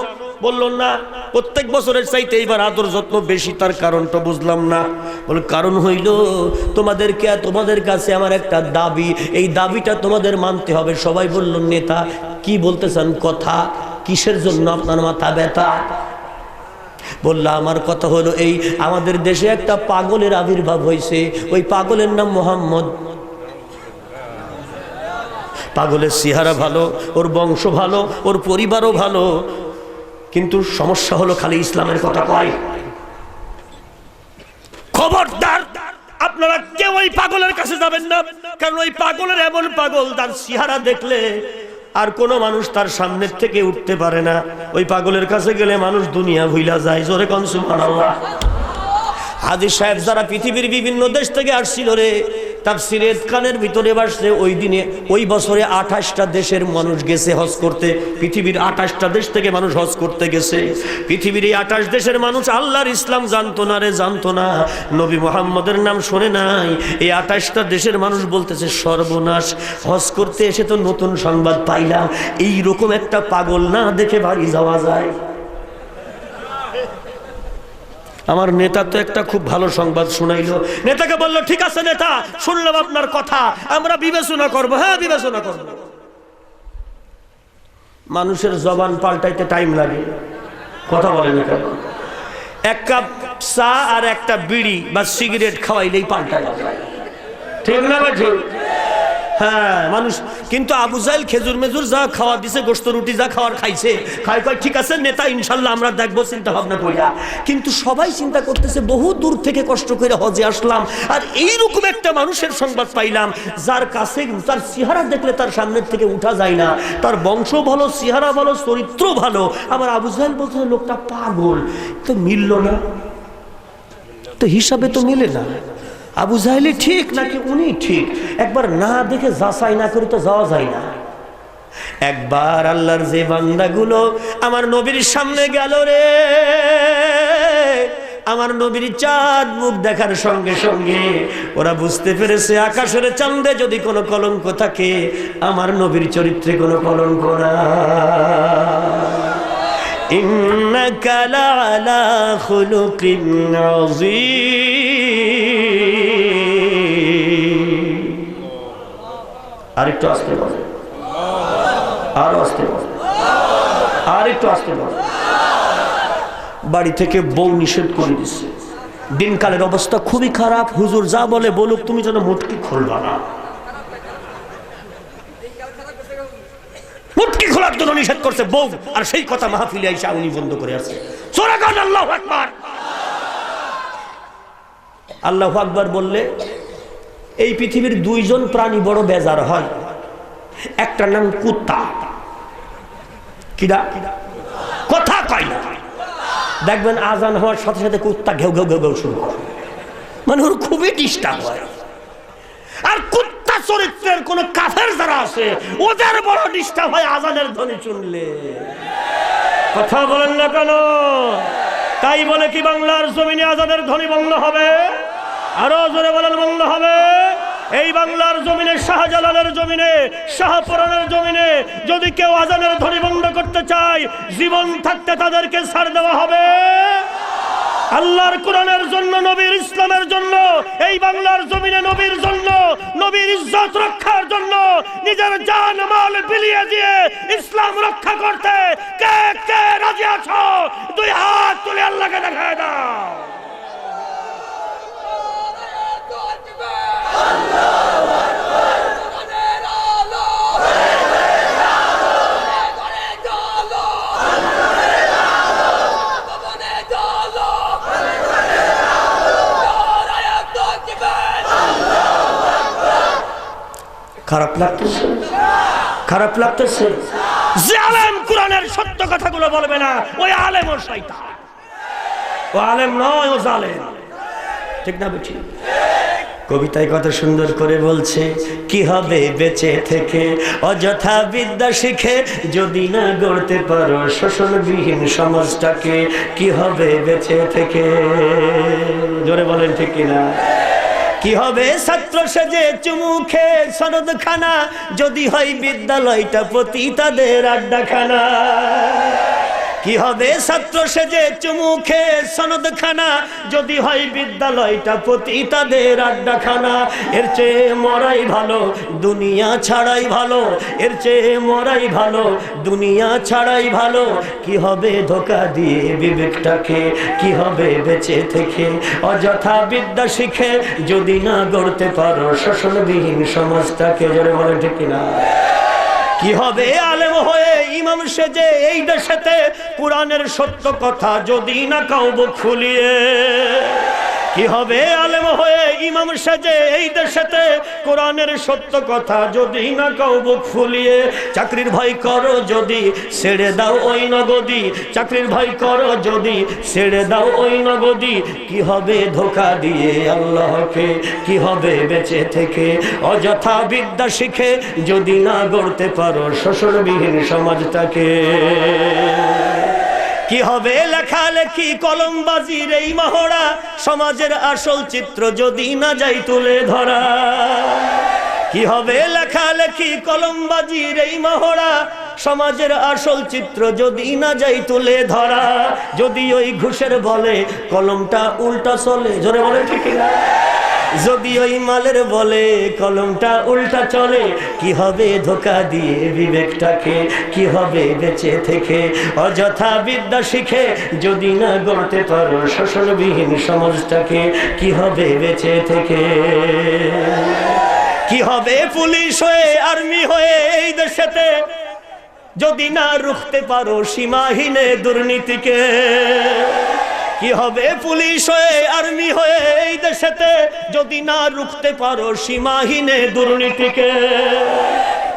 বলল না, প্রত্যেক বছরের চাইতে এইবার আদর যত্ন বেশি। তার কারণটা বুঝলাম না। বল কারণ হইল তোমাদেরকে, তোমাদের কাছে আমার একটা দাবি, এই দাবিটা তোমাদের মানতে হবে। সবাই বলল নেতা কি বলতে চান, কথা কিসের জন্য আপনার মাথা ব্যথা? বললা আমার কথা হলো এই, আমাদের দেশে একটা পাগলের আবির্ভাব হয়েছে, ওই পাগলের নাম মোহাম্মদ। পাগলের চেহারা ভালো, ওর বংশ ভালো, ওর পরিবারও ভালো, কিন্তু সমস্যা হলো খালি ইসলামের কথা কয়। খবরদার আপনারা কেউ ওই পাগলের কাছে যাবেন না, কারণ ওই পাগলের এমন পাগল, তার চেহারা দেখলে আর কোন মানুষ তার সামনের থেকে উঠতে পারে না। ওই পাগলের কাছে গেলে মানুষ দুনিয়া ভুইলা যায়। জোরে কোন সুবহানাল্লাহ। হাজী সাহেব যারা পৃথিবীর বিভিন্ন দেশ থেকে আসছিল রে, তাফসীরে খানের ভিতরে বসে, ওই দিনে ওই বছরে 28টা দেশের মানুষ গেছে হজ করতে। পৃথিবীর 28টা দেশ থেকে মানুষ হজ করতে গেছে। পৃথিবীর 28 দেশের মানুষ আল্লাহর ইসলাম জানতো না রে, জানতো না, নবী মুহাম্মদের নাম শোনে নাই। এই 28টা দেশের মানুষ বলতেছে সর্বনাশ, হজ করতে এসে তো নতুন সংবাদ পাইলাম, এই রকম একটা পাগল না দেখে বাড়ি যাওয়া যায়। আমার নেতা তো একটা খুব ভালো সংবাদ শুনাইলো। নেতাকে বললো ঠিক আছে নেতা, শুনলাম আপনার কথা, আমরা বিবেচনা করব। হ্যাঁ বিবেচনা করব। মানুষের জবান পাল্টাইতে টাইম লাগে, কথা বলে না কেন? এক কাপ চা আর একটা বিড়ি বা সিগারেট খাওয়াইলেই পাল্টায়, ঠিক না ভাই? হ্যাঁ মানুষ। কিন্তু আবু জাহেল খেজুর মেজুর যা খাওয়া দিছে, গোশত রুটি যা খাওয়ার খাইছে, খাই কয় ঠিক আছে নেতা, ইনশাল্লাহ আমরা দেখবো, চিন্তা ভাবনা কইরা। কিন্তু সবাই চিন্তা করতেছে বহু দূর থেকে কষ্ট করে হজে আসলাম, আর এইরকম একটা মানুষের সংবাদ পাইলাম যার কাছে, তার চেহারা দেখলে তার সামনের থেকে উঠা যায় না, তার বংশ ভালো, চেহারা ভালো, চরিত্র ভালো। আমার আবু জাহেল বলছে লোকটা পাগল, তো মিলল না, তো হিসাবে তো মিলে না। আবু জাহেলি ঠিক নাকি উনি ঠিক, একবার না দেখে যাচাই না করে তো যাওয়া যায় না। একবার আল্লাহর যে বান্দাগুলো আমার নবীর সামনে গেল রে, আমার নবীর চাঁদ মুখ দেখার সঙ্গে সঙ্গে ওরা বুঝতে পেরেছে আকাশের চাঁদে যদি কোনো কলঙ্ক থাকে, আমার নবীর চরিত্রে কোনো কলঙ্ক না। ইন্নাকা লাআলা খুলুকিন আযীম। আরেকটু আস্তে বল, আরো আস্তে বল, আরেকটু আস্তে বল। বাড়ি থেকে বউ নিষেধ করে দিচ্ছে। দিনকালের অবস্থা খুবই খারাপ, হুজুর যা বলে বলুক, তুমি যেন মুটকি খুলবা না। মুটকি খোলার জন্য নিষেধ করছে বউ, আর সেই কথা মাহফিলে আইসা উনি বন্ধ করে আসছে। আল্লাহু আকবার। আল্লাহু আকবার বললে এই পৃথিবীর দুইজন প্রাণী বড় বেজার হয়, একটা নাম কুত্তা, কিডা কথা কয় না, দেখবেন আজান হওয়ার সাথে সাথে কুত্তা ঘেউ ঘেউ ঘেউ ঘেউ শুরু করে, মানে ওর খুবই ডিস্টার্ব হয়। আর কুত্তা চরিত্রের কোন কাফের যারা আছে ওদের বড় ডিস্টার্ব হয় আজানের ধ্বনি শুনলে। কথা বলেন না কেন? তাই বলে কি বাংলার জমিনে আজানের ধ্বনি বন্ধ হবে? আরো জোরে বলেন বন্ধ হবে? এই বাংলার জমিনে, শাহজালালের জমিনে, শাহপুরানের জমিনে যদি কেউ আজানের ধ্বনি বন্ধ করতে চায়, জীবন থাকতে তাদেরকে ছাড় দেওয়া হবে। আল্লাহর কোরআনের জন্য, নবীর ইসলামের জন্য, এই বাংলার জমিনে নবীর জন্য, নবীর ইজ্জত রক্ষার জন্য নিজের জান মাল বিলিয়ে দিয়ে ইসলাম রক্ষা করতে কে কে রাজি আছো? দুই হাত তুলে আল্লাহকে দেখায় দাও। খারাপ লাগতেছে? খারাপ লাগতেছে? যে আলেম কোরআনের সত্য কথাগুলো বলবে না, ওই আলেম ও শয়তান। ও আলেম নয়, ও জালেম। ঠিক না বেঠিক? কবিতায় কত সুন্দর করে বলছে, কি হবে বেঁচে থেকে অযথা বিদ্যা শিখে যদি না গড়তে পারো শোষণবিহীন সমাজটাকে, কি হবে বেঁচে থেকে? জোরে বলেন ঠিক কিনা? কি হবে ছাত্র সেজে চুমুখে সনদখানা যদি হয় বিদ্যালয়টা পতিতাদের আড্ডাখানা? কি হবে ছাত্র সেজে চুমুখে সনদখানা যদি হয় বিদ্যালয়টা পতিতাদের আড্ডাখানা? এর চেয়ে মরাই ভালো, দুনিয়া ছাড়াই ভালো। এর চেয়ে মরাই ভালো, দুনিয়া ছাড়াই ভালো। কি হবে ধোঁকা দিয়ে বিবেকটাকে, কি হবে বেঁচে থেকে অযথা বিদ্যা শিখে যদি না গড়তে পারো শোষণবিহীন সমাজটাকে? জোরে বলেন ঠিক কিনা? কি হবে আলেম হয়ে ইমাম সেজে এই দেশেতে কোরআনের সত্য কথা যদি না কাউ বুক ফুলিয়ে? কি হবে আলেম হয়ে ইমাম সেজে এই দেশেতে কোরআনের সত্য কথা যদি না কাউ বুক ফুলিয়ে? চাকরির ভয় করো যদি ছেড়ে দাও ওই নগদি, চাকরির ভয় করো যদি ছেড়ে দাও ওই নগদি। কি হবে ধোঁকা দিয়ে আল্লাহকে, কি হবে বেঁচে থেকে অযথা বিদ্যা শিখে যদি না গড়তে পারো শোষণবিহীন সমাজটাকে? কি হবে লেখালেখি কলমবাজির এই মহড়া, সমাজের আসল চিত্র যদি না যাই তুলে ধরা? কি হবে লেখালেখি কলমবাজির এই মহড়া, সমাজের আসল চিত্র যদি না যাই তুলে ধরা? যদি ওই ঘুষের বলে কলমটা উল্টা চলে, জোরে বলে ঠিক না? যদি ওই মালের বলে কলমটা উল্টা চলে, কি হবে ধোঁকা দিয়ে বিবেকটাকে, কি হবে বেঁচে থেকে অযথা বিদ্যা শিখে যদি না গড়তে পারো শোষণবিহীন সমাজটাকে? কি হবে বেঁচে থেকে? কি হবে পুলিশ হয়ে আর্মি হয়ে এই দেশেতে যদি না রুখতে পারো সীমাহীন দুর্নীতিকে? কি হবে পুলিশ হয়ে আর্মি হয়ে এই দেশেতে যদি না রুখতে পারো সীমাহীন দুর্নীতিকে?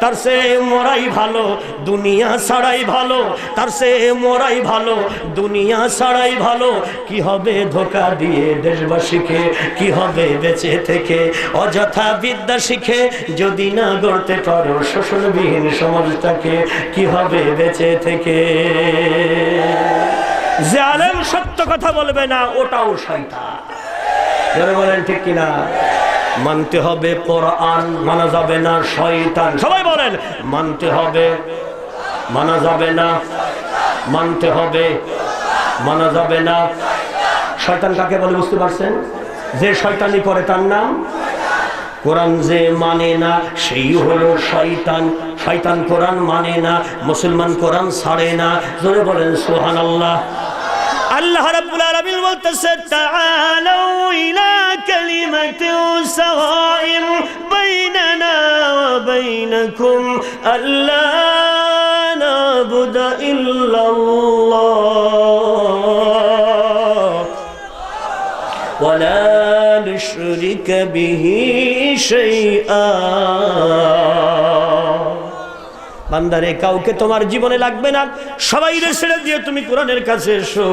তার সে মরাই ভালো, দুনিয়া ছাড়াই ভালো। তার সে মরাই ভালো, দুনিয়া ছাড়াই ভালো। কি হবে ধোঁকা দিয়ে দেশবাসীকে, কি হবে বেঁচে থেকে অযথা বিদ্যা শিখে যদি না গড়তে পারো শোষণবিহীন সমাজটাকে? কি হবে বেঁচে থেকে? যে আলেম সত্য কথা বলবে না, ওটাও শয়তান। যারা বলেন ঠিক কিনা? মানতে হবে কোরআন, মানা যাবে না শয়তান। সবাই বলেন মানতে হবে, মানা যাবে না, মানতে হবে, মানা যাবে না। শয়তান কাকে বলে বুঝতে পারছেন? যে শয়তানি করে তার নাম কোরআন। যে মানে না সেই হলো শয়তান। শয়তান কোরআন মানে না, মুসলমান কোরআন ছাড়ে না। জোরে বলেন সুবহানাল্লাহ। আল্লাহ রাব্বুল আলামিন বলতেছে তাআলাউ ইলা কালিমাতিন সাওয়াইন বাইনানা ওয়া বাইনাকুম আল্লা নাবুদা ইল্লাল্লাহ ওয়া লা নুশরিকা বিহি শাইআ। বান্দারে কাউকে তোমার জীবনে লাগবে না, সবাই ছেড়ে দিয়ে তুমি কোরআনের কাছে এসো।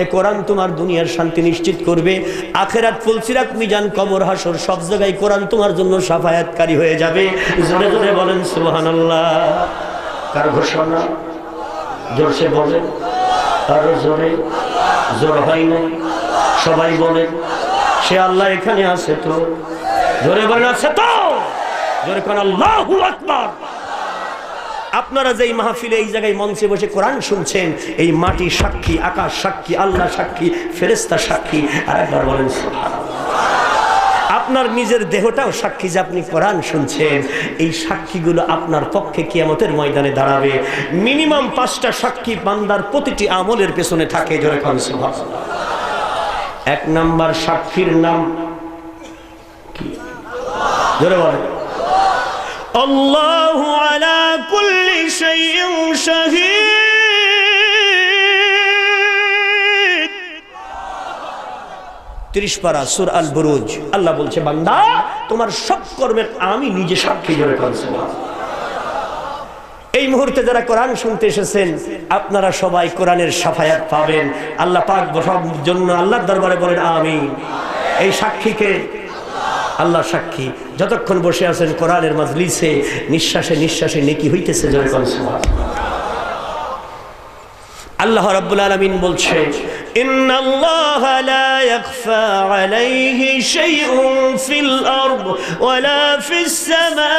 এ কোরআন তোমার দুনিয়ার শান্তি নিশ্চিত করবে, আখিরাত ফুলসিরাত মিজান কবর হাসর সব জায়গায় কোরআন তোমার জন্য শাফায়াতকারী হয়ে যাবে। জোরে জোরে বলেন সুবহানাল্লাহ। কার ঘোষণা? জোরসে বলেন, আরো জোরে। জোর হয় না? সবাই বলেন সে আল্লাহ এখানে আছে তো? জোরে বলেন আছে তো? জোরে কোন আল্লাহু আকবার। আপনারা যে এই মাহফিলে এই জায়গায় মঞ্চে বসে কোরআন শুনছেন, এই মাটি সাক্ষী, আকাশ সাক্ষী, আল্লাহ সাক্ষী, ফেরেশতা সাক্ষী। আরেকবার বলেন সুবহানাল্লাহ। আপনার নিজের দেহটাও সাক্ষী যে আপনি কোরআন শুনছেন। এই সাক্ষীগুলো আপনার পক্ষে কিয়ামতের ময়দানে দাঁড়াবে। মিনিমাম 5টা সাক্ষী বান্দার প্রতিটি আমলের পেছনে থাকে। জোরে কোন সুবহানাল্লাহ। 1 নাম্বার সাক্ষীর নাম কি? জোরে বলেন আল্লাহু আলা কুল্লি শাইইন শাহীদ। 30 পারা সূরা আল বুরুজ। আল্লাহ বলছে বান্দা তোমার সব কর্মের আমি নিজে সাক্ষী। জোরে বলেন সুবহানাল্লাহ। এই মুহূর্তে যারা কোরআন শুনতে এসেছেন আপনারা সবাই কোরআনের শাফায়াত পাবেন। আল্লাহ পাক সব জন্য আল্লাহর দরবারে বলেন আমিন। এই সাক্ষীকে আল্লাহ সাক্ষী। যতক্ষণ বসে আছেন কোরআনের মাজলিসে নিঃশ্বাসে নিঃশ্বাসে নেকি হইতেছে। জোরে বলেন সুবহানাল্লাহ। আল্লাহ রাব্বুল আলামিন বলছে ইন্নাল্লাহা লা ইয়াখফা আলাইহি শাইউন ফিল আরদ ওয়ালা ফিস সামা।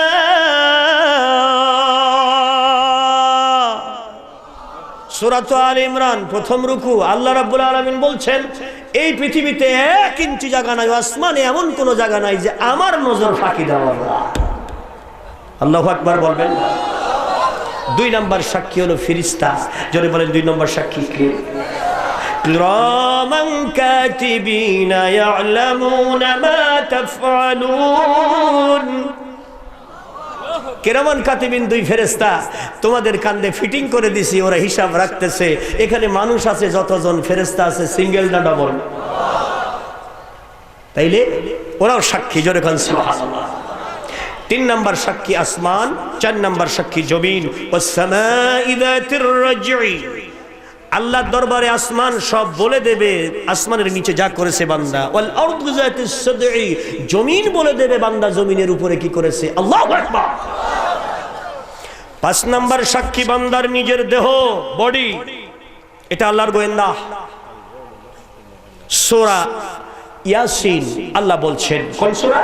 সূরা আলে ইমরান প্রথম রুকু। আল্লাহ রাব্বুল আলামিন বলছেন এই পৃথিবীতে 1 ইঞ্চি জায়গা নাই, আসমানে এমন কোন জায়গা নাই যে আমার নজর ফাঁকি দেওয়ার। আল্লাহু আকবার বলবেন। 2 নাম্বার সাক্ষী হলো ফেরেশতা। জোরে বলেন 2 নাম্বার সাক্ষী কে? কিরামান কাতিবিনা ইয়ালামুনা মা তাফআলুন। কিরামান কাতিবিন 2 ফেরেশতা তোমাদের কান্দে ফিটিং করে দিছি, ওরা হিসাব রাখতেছে। এখানে মানুষ আছে যতজন, ফেরেশতা আছে সিঙ্গেল না ডাবল? তাইলে ওরাও সাক্ষী। জোরে কোন সুবহানাল্লাহ। 3 নাম্বার সাক্ষী আসমান, 4 নাম্বার সাক্ষী জমিন। ওয়াস সামাই যাতির রাজঈ। আল্লাহর দরবারে আসমান সব বলে দেবে আসমানের নিচে যা করেছে বান্দা। ওয়াল আরদু যাতিস সাদঈ। জমিন বলে দেবে বান্দা জমিনের উপরে কি করেছে। আল্লাহু আকবার। 5 নাম্বার সাক্ষী বান্দার নিজের দেহ, বডি। এটা আল্লাহর গোয়েন্দা। সূরা ইয়াসিন আল্লাহ বলছেন, কোন সূরা?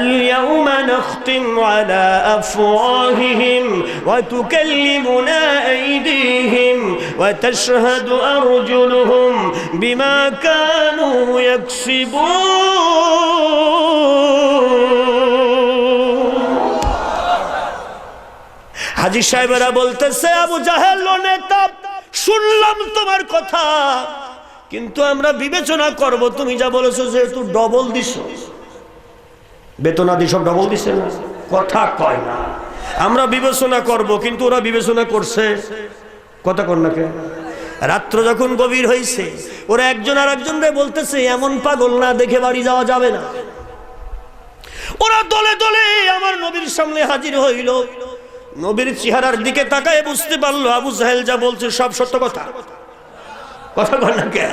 اليوم نختم على أفواههم وتكلمنا أيديهم وتشهد أرجلهم بما كانوا يكسبون। হাজী সাহেবরা বলতেছে আবু জাহেল নেতা, শুনলাম তোমার কথা, কিন্তু আমরা বিবেচনা করব তুমি যা বলেছো যেহেতু ডবল দিছো, বেতন আদি সব ডবল দিছে না, কথা কয় না। আমরা বিবেচনা করব, কিন্তু ওরা বিবেচনা করছে কথা কর না কে। রাত্র যখন গভীর হয়েছে ওরা একজন আর একজনরে বলতেছে এমন পাগল না দেখে বাড়ি যাওয়া যাবে না। ওরা দলে দলে আমার নবীর সামনে হাজির হইল। নবীর চেহারার দিকে তাকায় বুঝতে পারলো আবু জাহেল যা বলছে সব সত্য কথা। কথা কর না কে।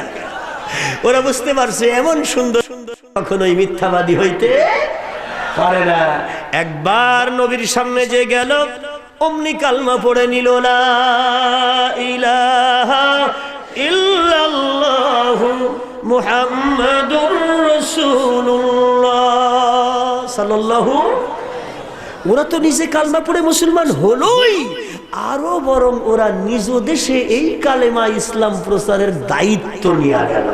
ওরা বুঝতে পারছে এমন সুন্দর সুন্দর কখনোই মিথ্যাবাদী হইতে পারে না। একবার নবীর সামনে যে গেল অমনি কালমা পড়ে নিল, লা ইলাহা ইল্লাল্লাহু মুহাম্মাদুর রাসূলুল্লাহ সাল্লাল্লাহু। ওরা তো নিজে কালমা পড়ে মুসলমান হলোই, আরো বরং ওরা নিজ দেশে এই কালেমা ইসলাম প্রচারের দায়িত্ব নিয়ে গেল।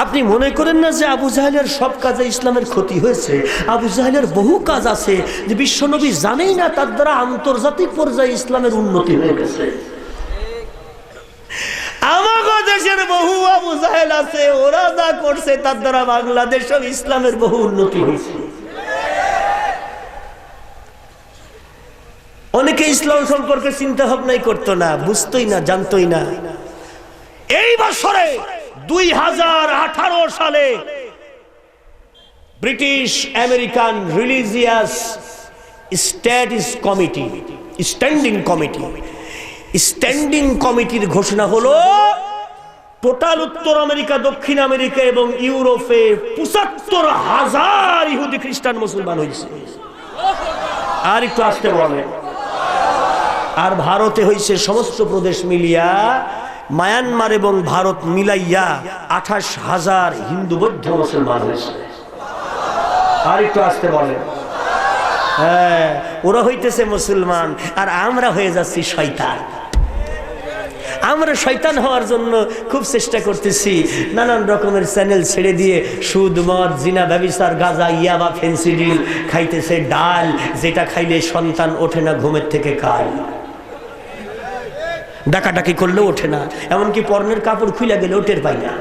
আপনি মনে করেন না যে আবু জাহেলের সব কাজে ইসলামের ক্ষতি হয়েছে। আবু জাহেলের বহু কাজ আছে যে বিশ্বনবী জানেই না, তার দ্বারা আন্তর্জাতিক পর্যায়ে ইসলামের উন্নতি হয়ে গেছে। বাংলাদেশের বহু আবু জাহেল আছে, ওরা যা করছে তার দ্বারা বাংলাদেশ ও ইসলামের বহু উন্নতি হয়েছে। অনেকে ইসলাম সম্পর্কে চিন্তা ভাবনাই করতো না, বুঝতোই না, জানতোই না। এই বছরে 2018 সালে ব্রিটিশ আমেরিকান রিলিজিয়াস স্ট্যান্ডিং কমিটির ঘোষণা হলো টোটাল উত্তর আমেরিকা, দক্ষিণ আমেরিকা এবং ইউরোপে 75,000 ইহুদি খ্রিস্টান মুসলমান হয়েছে। আর একটু আসতে বলে। আর ভারতে হয়েছে সমস্ত প্রদেশ মিলিয়া, মায়ানমার এবং ভারত মিলাইয়া 28,000 হিন্দু বৌদ্ধ মুসলমান হয়েছে। আর একটু আসতে বলে। হ্যাঁ, ওরা হইতেছে মুসলমান আর আমরা হয়ে যাচ্ছি শয়তান। আমরা শয়তান হওয়ার জন্য খুব চেষ্টা করতেছি, নানান রকমের চ্যানেল ছেড়ে দিয়ে সুদ, মদ, জিনা, ব্যভিচার, গাঁজা, ইয়াবা, ফেন্সিডিল খাইতেছে। ডাল যেটা খাইলে সন্তান ওঠে না ঘুমের থেকে খায়, ডাকাডাকি করলেও ওঠে না, এমনকি পর্নের কাপড় খুলে গেলেও টের পাই না।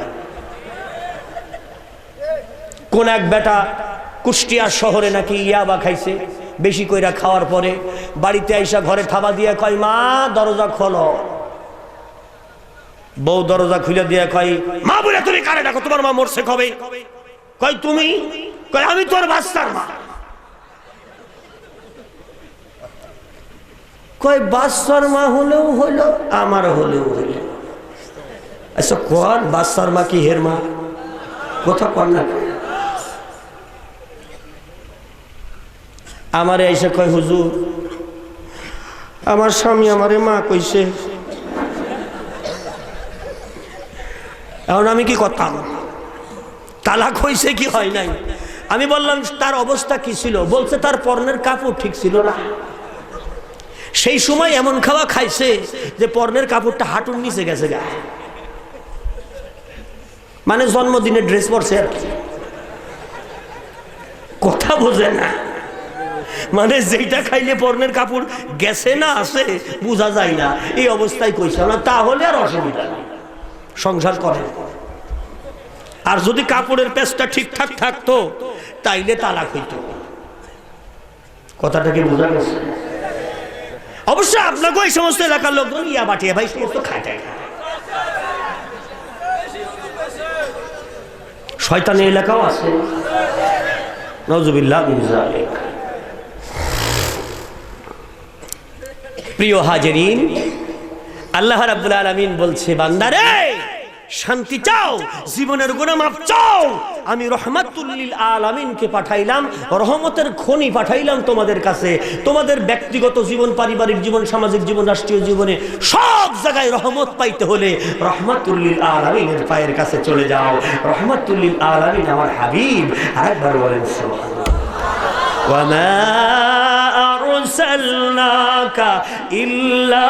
কোন এক বেটা কুষ্টিয়া শহরে নাকি ইয়াবা খাইছে, বেশি কইরা খাওয়ার পরে বাড়িতে আইসা ঘরে থাবা দিয়ে কয়, মা দরজা খোলো। বউ দরজা খুলে দিয়ে কয়, মা বলে তুমি কারে ডাকো, তোমার মা মরছে কবে? কয় তুমি? কয় আমি তোর বাচ্চার মা। কয় বাচ্চার মা হলেও হলো, আমার হলেও হলো। আচ্ছা কর, বাচ্চার মা কি হের মা? কথা কর না। আমারে এসে কয়, হুজুর আমার স্বামী আমারে মা কইছে। এখন আমি কি করতাম? তালাক হইছে কি হয় নাই? আমি বললাম তার অবস্থা কি ছিল? বলছে তার পর্নের কাপড় ঠিক ছিল না। সেই সময় এমন খাওয়া খাইছে যে পর্নের কাপড়টা হাঁটুর নিচে গেছে গা, মানে জন্মদিনের ড্রেস পরছে আর কি। কথা বোঝে না, মানে যেটা খাইলে পর্নের কাপড় গেছে না আছে বোঝা যায় না, এই অবস্থায় কইছে না। তাহলে আর অসুবিধা নেই, সংসার করে। আর যদি কাপড়ের পেঁচটা ঠিকঠাক থাকতো তাইলে তালাক হইতো। কথাটা কি বোঝা গেছে? অবশ্যই আপনাকে এই সমস্ত এলাকার লোকজন ইয়া বাটিয়া ভাই সমস্ত খাটায়। শয়তানের এলাকাও আছে, নাউযুবিল্লাহ মিন যালিক। প্রিয় হাজিরিন, আল্লাহ রাব্বুল আলামিন বলছে, বান্দারে শান্তি চাও, জীবনের গুনাহ মাফ চাও, আমি রহমাতুল লিল আলামিনকে পাঠাইলাম, রহমতের খনি পাঠাইলাম তোমাদের কাছে। তোমাদের ব্যক্তিগত জীবন, পারিবারিক জীবন, সামাজিক জীবন, রাষ্ট্রীয় জীবনে সব জায়গায় রহমত পাইতে হলে রহমাতুল লিল আলামিনের পায়ের কাছে চলে যাও। রহমাতুল লিল আলামিন আমার হাবিব। আরেকবার বলেন সুবহানাল্লাহ। ওয়ামা আরসালনাকা ইল্লা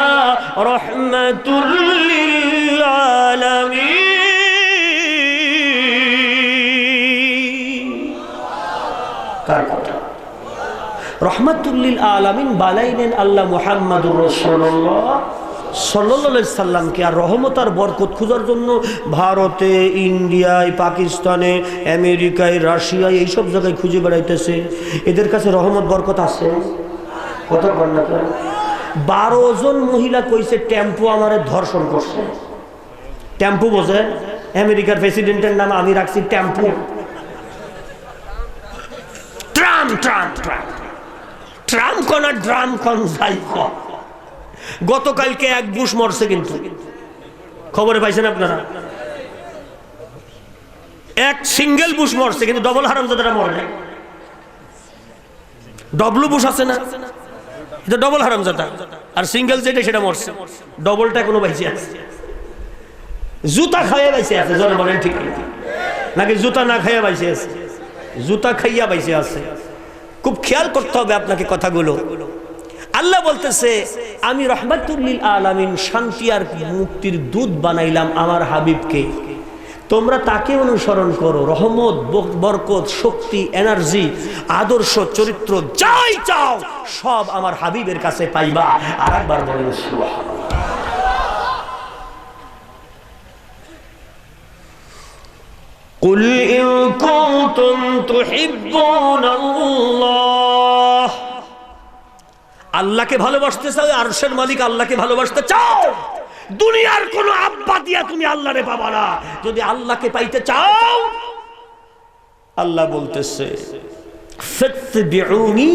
রাহমাতুল লিল আলামিন। কার কথা? রহমাতুল লিল আলামিন বানাইলেন আল্লাহ মুহাম্মাদুর রাসূলুল্লাহ সাল্লাল্লাহু আলাইহি সাল্লামকে। আর রহমত আর বরকত খোঁজার জন্য ভারতে, ইন্ডিয়ায়, পাকিস্তানে, আমেরিকায়, রাশিয়ায় এইসব জায়গায় খুঁজে বেড়াইতেছে। এদের কাছে রহমত বরকত আছে? কথা বল না। 12 জন মহিলা কইছে টেম্পো আমারে ধর্ষণ করছে। টেম্পো বোঝে? আমেরিকার প্রেসিডেন্টের নাম আমি রাখছি tempo. Tram tram tram tram কোন ড্রাম কোন যাই। গতকালকে এক বুশ মরছে, কিন্তু খবরে পাইছেন আপনারা? এক সিঙ্গেল বুশ মরছে, কিন্তু ডবল হারামজাদারা মরে নাই। ডবলু বুশ আছে না, এটা ডবল হারামজাদা। আর সিঙ্গেল যেটা সেটা মরছে, ডবলটা কোনো বাইছে আছে। জুতা খাইয়া বাইছে আছে, জনে বলেন ঠিক নাকি? জুতা না খাইয়া বাইছে আছে? জুতা খাইয়া বাইছে আছে। খুব খেয়াল করতে হবে আপনাকে কথাগুলো। আল্লাহ বলতেছে, আমি রহমাতুল লিল আলামিন, শান্তি আর মুক্তির দূত বানাইলাম আমার হাবিবকে। তোমরা তাকে অনুসরণ করো। রহমত, বরকত, শক্তি, এনার্জি, আদর্শ, চরিত্র যাই চাও সব আমার হাবিবের কাছে পাইবা। আর একবার বলেন সুবহানাল্লাহ। কুল ইন কুনতুম তুহিব্বুনাল্লাহ, আল্লাহকে ভালোবাসতে চাও, আরশের মালিক আল্লাহকে ভালোবাসতে চাও, দুনিয়ার কোন আব্বা দিয়া তুমি আল্লাহরে পাবা না। যদি আল্লাহকে পাইতে চাও, আল্লাহ বলতেছে ফাত্তাবিউনি,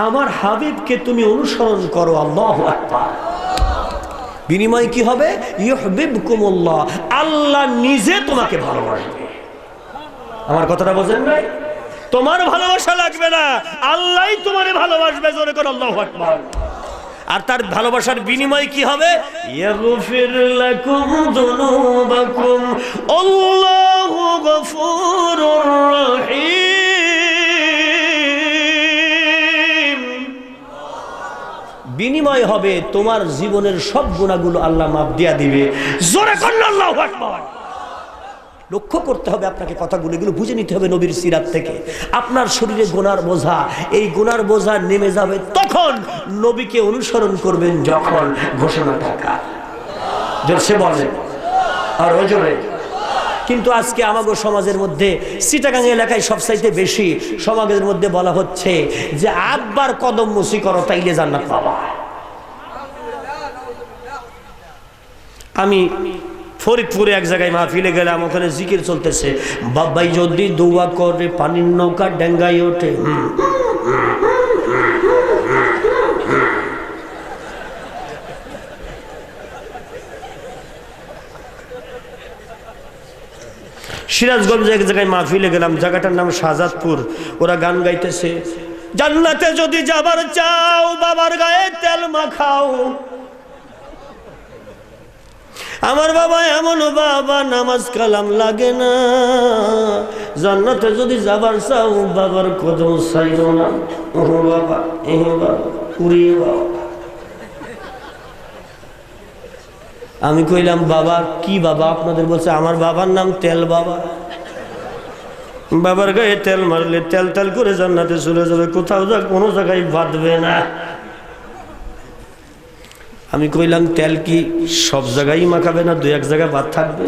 আমার হাবিবকে তুমি অনুসরণ করো। আল্লাহু আকবার। বিনিময় কি হবে? ইউহিব্বুকুমুল্লাহ, আল্লাহ নিজে তোমাকে ভালোবাসবে। আমার কথাটা বোঝেন নাই? তোমার ভালোবাসা লাগবে না, আল্লাহই তোমারে ভালোবাসবে। জোরে করে আল্লাহু আকবার। আর তার ভালোবাসার বিনিময় কি হবে? ইয়াগফির লাকুম যুনুবাকুম আল্লাহু গফুরুর রহিম। বিনিময় হবে তোমার জীবনের সব গুনাহগুলো আল্লাহ মাফ দিয়া দিবে। জোরে করে আল্লাহু আকবার। লক্ষ্য করতে হবে আপনাকে, কথাগুলো এগুলো বুঝে নিতে হবে নবীর সিরাত থেকে। আপনার শরীরে গুনার বোঝা, এই গুনার বোঝা নেমে যাবে তখন নবীকে অনুসরণ করবেন যখন। ঘোষণা টাকা জোরসে বলেন আর ওজোরে। কিন্তু আজকে আমাগো সমাজের মধ্যে, চিটাগাং এলাকায় সবচাইতে বেশি সমাজের মধ্যে বলা হচ্ছে যে আব্বার কদম মুসি করো তাইলে জান্নাত পাবা। আমি ফরিদপুরে এক জায়গায় মাহফিলে গেলাম, ওখানে জিকির চলতেছে, বাবাই যদি দোয়া করে পানির নৌকা ডেঙ্গাই ওঠে। সিরাজগঞ্জে এক জায়গায় মাহফিলে গেলাম, জায়গাটার নাম শাহজাদপুর। ওরা গান গাইতেছে, জান্নাতে যদি যাবার চাও বাবার গায়ে তেল মাখাও। আমার বাবা এমন বাবা, নামাজ কালাম লাগে না। জান্নাতে যদি যাবার চাও বাবার কদম চাইও না। ও বাবা, এ বাবা, উড়ি বাবা। আমি কইলাম বাবা কি বাবা আপনাদের? বলছে আমার বাবার নাম তেল বাবা। বাবার গায়ে তেল মারলে তেল তেল করে জান্নাতে চলে যাবে, কোথাও যা কোনো জায়গায় বাঁধবে না। আমি কইলাম তেল কি সব জায়গায় মাখাবে না, দুই এক জায়গায় বাদ থাকবে?